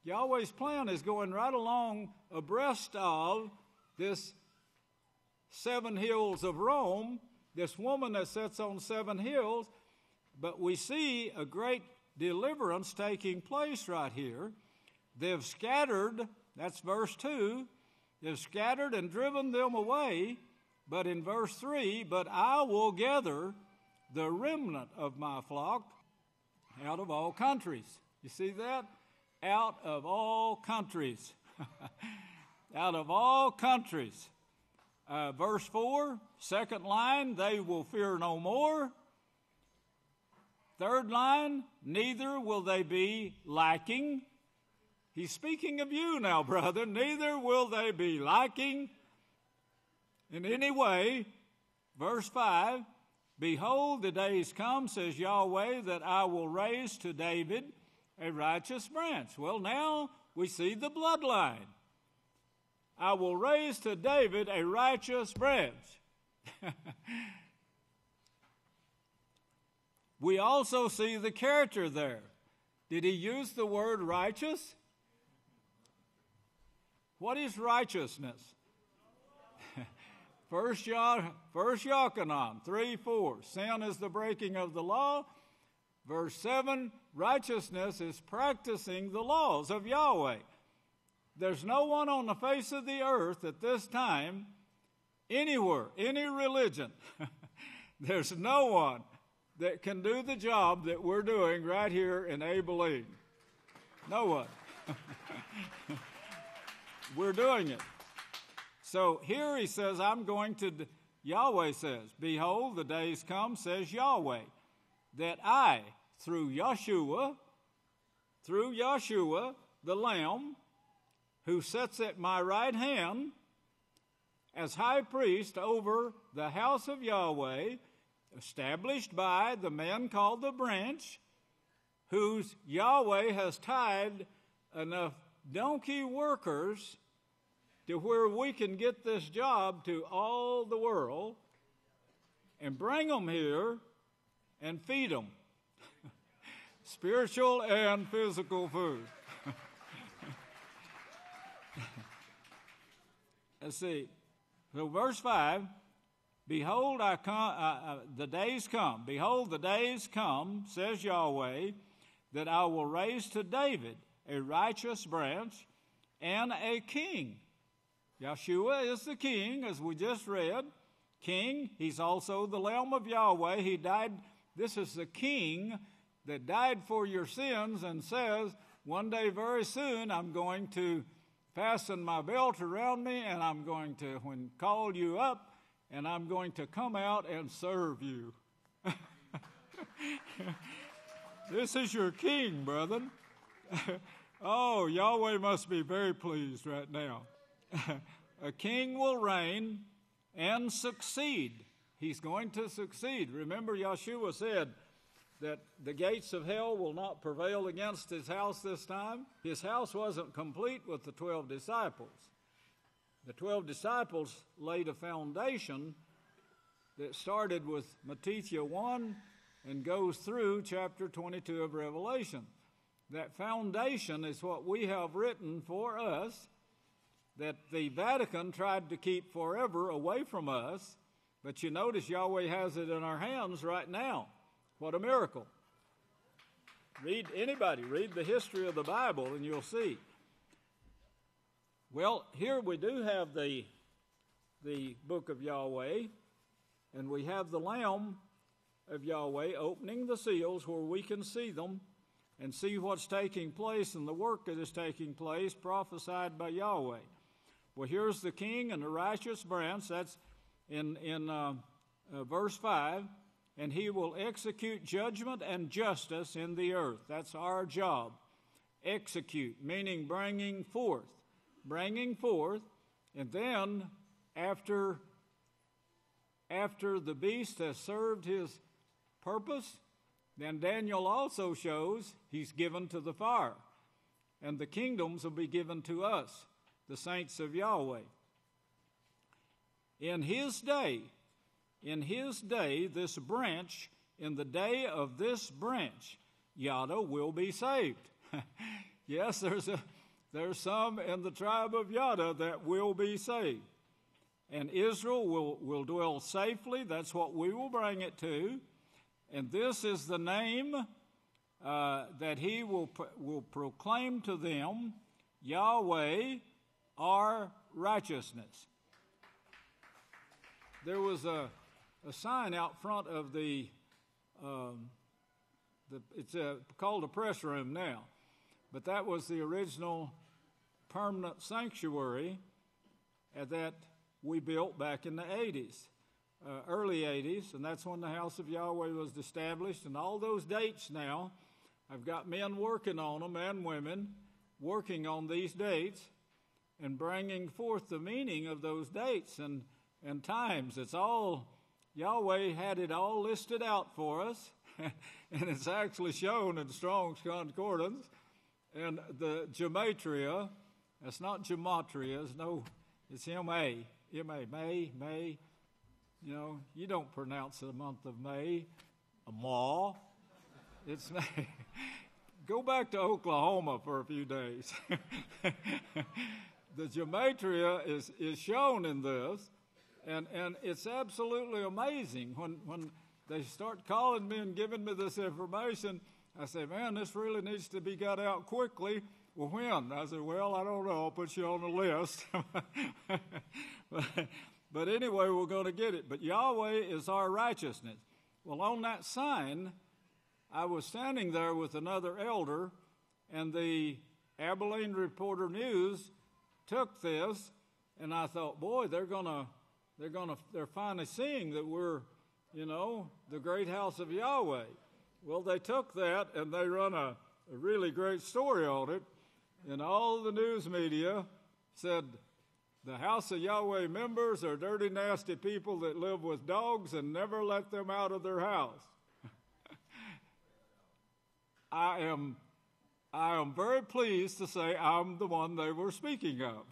[SPEAKER 13] Yahweh's plan is going right along abreast of this 7 hills of Rome, this woman that sits on 7 hills, but we see a great deliverance taking place right here. They've scattered, that's verse 2, they've scattered and driven them away, but in verse 3, but I will gather the remnant of my flock out of all countries. You see that? Out of all countries. Out of all countries. Verse 4, second line, they will fear no more. Third line, neither will they be lacking. He's speaking of you now, brother. Neither will they be lacking in any way. Verse 5, behold, the days come, says Yahweh, that I will raise to David a righteous branch. Well, now we see the bloodline. I will raise to David a righteous branch. We also see the character there. Did he use the word righteous? What is righteousness? First Yochanan 3:4. Sin is the breaking of the law. Verse 7, righteousness is practicing the laws of Yahweh. There's no one on the face of the earth at this time, anywhere, any religion, there's no one that can do the job that we're doing right here in Abilene. No one. We're doing it. So here he says, Yahweh says, behold, the days come, says Yahweh, that I, through Yahshua, the Lamb, who sits at my right hand as high priest over the house of Yahweh, established by the man called the branch, whose Yahweh has tied enough donkey workers to where we can get this job to all the world and bring them here and feed them. Spiritual and physical food. Let's see. So verse 5, behold, the days come. Behold, the days come, says Yahweh, that I will raise to David a righteous branch and a king. Yahshua is the king, as we just read. King, he's also the Lamb of Yahweh. He died. This is the king that died for your sins and says, one day very soon I'm going to fasten my belt around me and I'm going to call you up and I'm going to come out and serve you. This is your king, brethren. Oh, Yahweh must be very pleased right now. A king will reign and succeed. He's going to succeed. Remember, Yahshua said that the gates of hell will not prevail against his house this time. His house wasn't complete with the 12 disciples. The 12 disciples laid a foundation that started with Matthew 1 and goes through chapter 22 of Revelation. That foundation is what we have written for us, that the Vatican tried to keep forever away from us, but you notice Yahweh has it in our hands right now. What a miracle. Read the history of the Bible and you'll see. Well, here we do have the book of Yahweh, and we have the Lamb of Yahweh opening the seals where we can see them and see what's taking place and the work that is taking place prophesied by Yahweh. Well, here's the king and the righteous branch. That's in verse 5. And he will execute judgment and justice in the earth. That's our job. Execute, meaning bringing forth. Bringing forth. And then after the beast has served his purpose, then Daniel also shows he's given to the fire. And the kingdoms will be given to us, the saints of Yahweh. In his day, this branch, in the day of this branch, Yada will be saved. Yes, there's some in the tribe of Yada that will be saved. And Israel will dwell safely. That's what we will bring it to. And this is the name that he will proclaim to them, Yahweh, our righteousness. There was a sign out front of it's called a press room now, but that was the original permanent sanctuary that we built back in the 80s, early 80s, and that's when the House of Yahweh was established. And all those dates now, I've got men working on them and women working on these dates and bringing forth the meaning of those dates and times. It's all, Yahweh had it all listed out for us, and it's actually shown in Strong's Concordance. And the gematria, that's not gematria, it's M-A, May. You know, you don't pronounce the month of May, Ma. It's May. Go back to Oklahoma for a few days. The gematria is shown in this. And it's absolutely amazing. When they start calling me and giving me this information, I say, man, this really needs to be got out quickly. Well, when? I said, well, I don't know. I'll put you on the list. But anyway, we're going to get it. But Yahweh is our righteousness. Well, on that sign, I was standing there with another elder, and the Abilene Reporter News took this, and I thought, boy, they're finally seeing that we're, the great House of Yahweh. Well, they took that and they run a really great story on it, and all the news media said the House of Yahweh members are dirty, nasty people that live with dogs and never let them out of their house. I am very pleased to say I'm the one they were speaking of.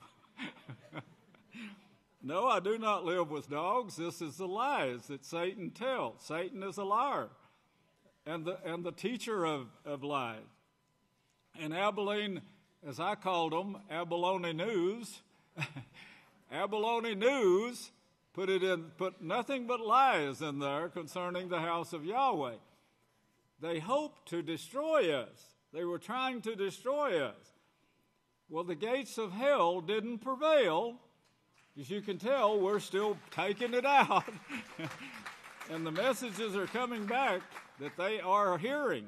[SPEAKER 13] No, I do not live with dogs. This is the lies that Satan tells. Satan is a liar and the teacher of lies. And Abilene, as I called them, Abalone News, Abalone News put nothing but lies in there concerning the House of Yahweh. They hoped to destroy us. They were trying to destroy us. Well, the gates of hell didn't prevail. As you can tell, we're still taking it out. And the messages are coming back that they are hearing.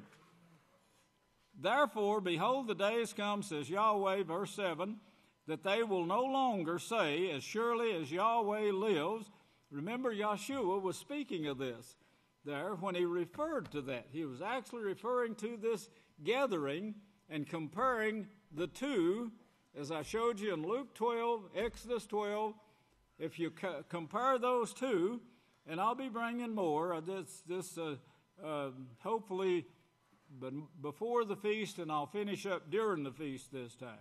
[SPEAKER 13] Therefore, behold, the days come, says Yahweh, verse 7, that they will no longer say, as surely as Yahweh lives. Remember, Yahshua was speaking of this there when he referred to that. He was actually referring to this gathering and comparing the two, as I showed you in Luke 12, Exodus 12. If you compare those two, and I'll be bringing more, hopefully before the feast, and I'll finish up during the feast this time.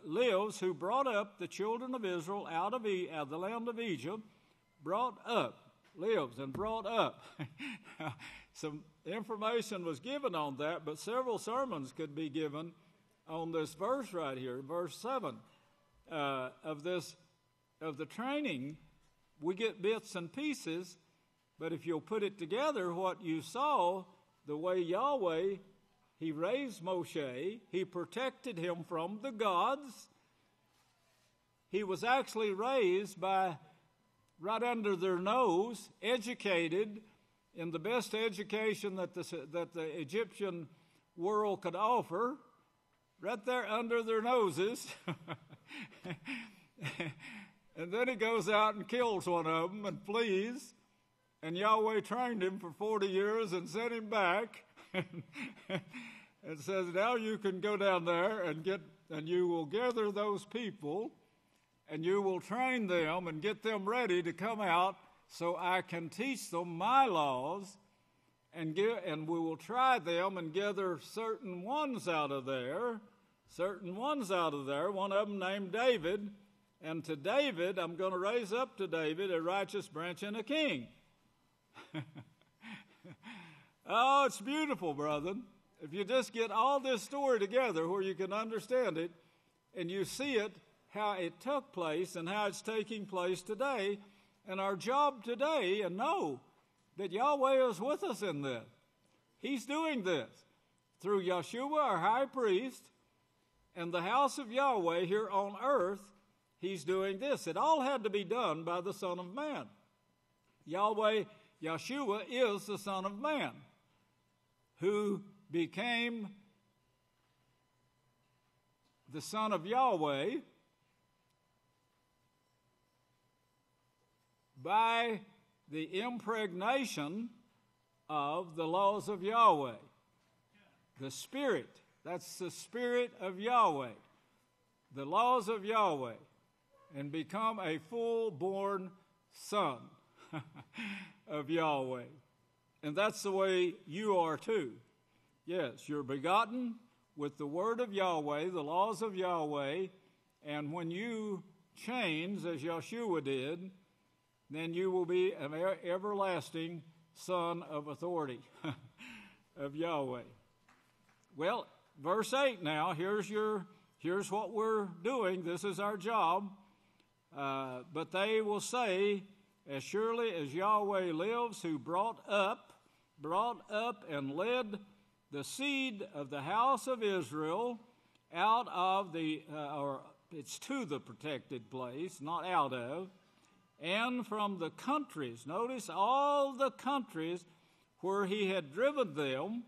[SPEAKER 13] Lives, who brought up the children of Israel out of the land of Egypt, lives and brought up. some information was given on that, but several sermons could be given on this verse right here, verse 7, of the training. We get bits and pieces, but if you'll put it together, what you saw, the way Yahweh, he raised Moshe, he protected him from the gods. He was actually raised by right under their nose, educated in the best education that the Egyptian world could offer, right there under their noses. And then he goes out and kills one of them and flees. And Yahweh trained him for 40 years and sent him back. And says, now you can go down there and you will gather those people and you will train them and get them ready to come out so I can teach them my laws, and we will try them and gather certain ones out of there, one of them named David. And to David, I'm going to raise up to David a righteous branch and a king. Oh, it's beautiful, brethren. If you just get all this story together where you can understand it and you see it, how it took place and how it's taking place today, and our job today, and know that Yahweh is with us in this. He's doing this through Yahshua, our high priest, and the House of Yahweh here on earth. He's doing this. It all had to be done by the Son of Man. Yahweh, Yahshua, is the Son of Man who became the Son of Yahweh by the impregnation of the laws of Yahweh. The Spirit, that's the Spirit of Yahweh, the laws of Yahweh, and become a full-born son of Yahweh. And that's the way you are too. Yes, you're begotten with the word of Yahweh, the laws of Yahweh, and when you change, as Yahshua did, then you will be an everlasting son of authority of Yahweh. Well, verse 8 now, here's what we're doing. This is our job. But they will say, as surely as Yahweh lives, who brought up and led the seed of the house of Israel out of it's to the protected place, not out of, and from the countries. Notice all the countries where he had driven them,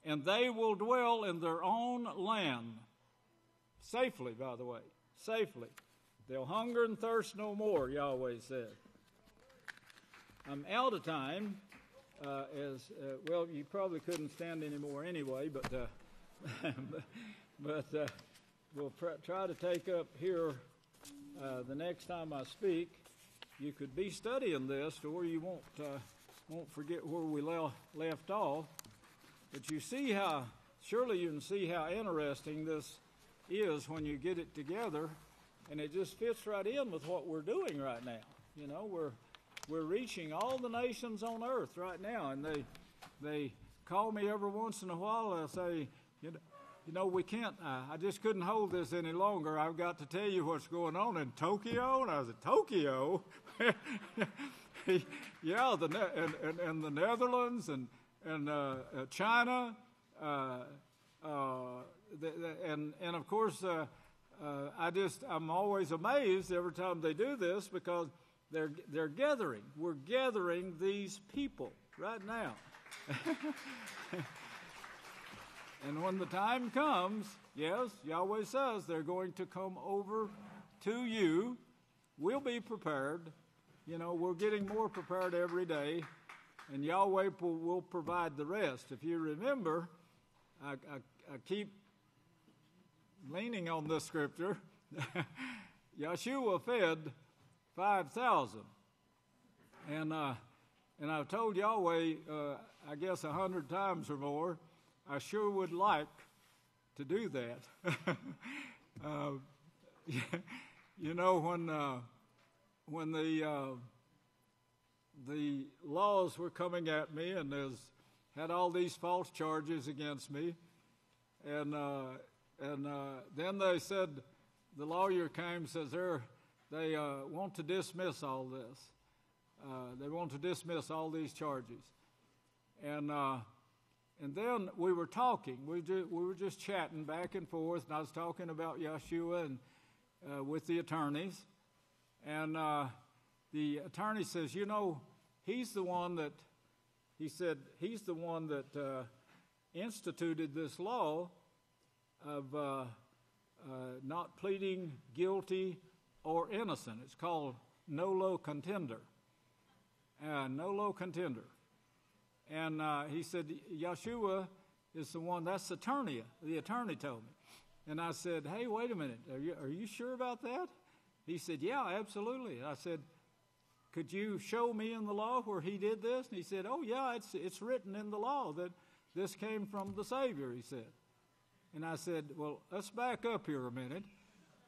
[SPEAKER 13] and they will dwell in their own land. Safely, by the way, safely. They'll hunger and thirst no more, Yahweh said. I'm out of time. Well, you probably couldn't stand anymore anyway, but we'll try to take up here the next time I speak. You could be studying this to where you won't forget where we left off. But you see surely you can see how interesting this is when you get it together, and it just fits right in with what we're doing right now. You know, we're reaching all the nations on earth right now, and they call me every once in a while. They'll say, you know, we can't. I just couldn't hold this any longer. I've got to tell you what's going on in Tokyo. And I said, Tokyo? Yeah, and the Netherlands and China, and of course, I'm always amazed every time they do this, because they're gathering. We're gathering these people right now. And when the time comes, yes, Yahweh says they're going to come over to you. We'll be prepared. You know, we're getting more prepared every day, and Yahweh will provide the rest. If you remember, I keep leaning on this scripture. Yahshua fed 5,000, and I've told Yahweh, I guess 100 times or more, I sure would like to do that. You know, when the laws were coming at me, and had all these false charges against me. And then they said, the lawyer came and says, they want to dismiss all this. They want to dismiss all these charges. And then we were talking. We were just chatting back and forth, and I was talking about Yahshua and with the attorneys. And the attorney says, he's the one that instituted this law of not pleading guilty or innocent. It's called nolo contender. Nolo contender. And he said, Yahshua is the one, that's the attorney told me. And I said, hey, wait a minute, are you sure about that? He said, yeah, absolutely. I said, could you show me in the law where he did this? And he said, oh, yeah, it's written in the law that this came from the Savior, he said. And I said, well, let's back up here a minute,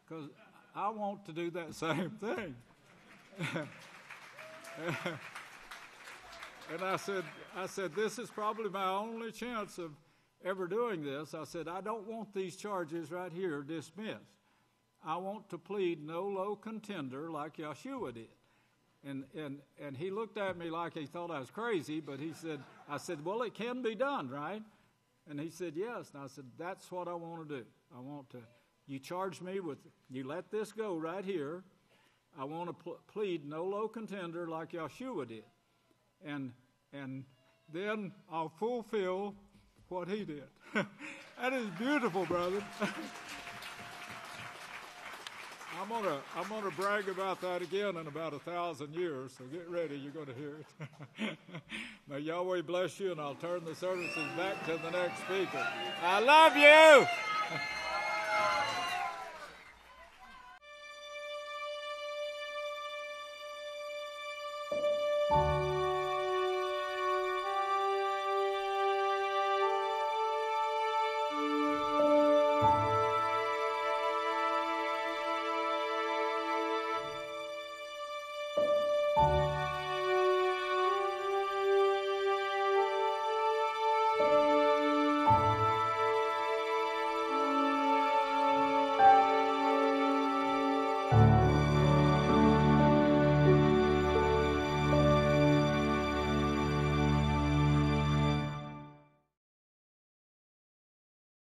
[SPEAKER 13] because I want to do that same thing. And I said, this is probably my only chance of ever doing this. I said, I don't want these charges right here dismissed. I want to plead nolo contender like Yahshua did. And he looked at me like he thought I was crazy, but I said, well, it can be done, right? And he said, yes. And I said, that's what I want to do. You charge me with, you let this go right here. I want to plead nolo contender like Yahshua did. And then I'll fulfill what he did. That is beautiful, brother. I'm gonna brag about that again in about 1,000 years, so get ready, you're going to hear it. May Yahweh bless you, and I'll turn the services back to the next speaker. I love you!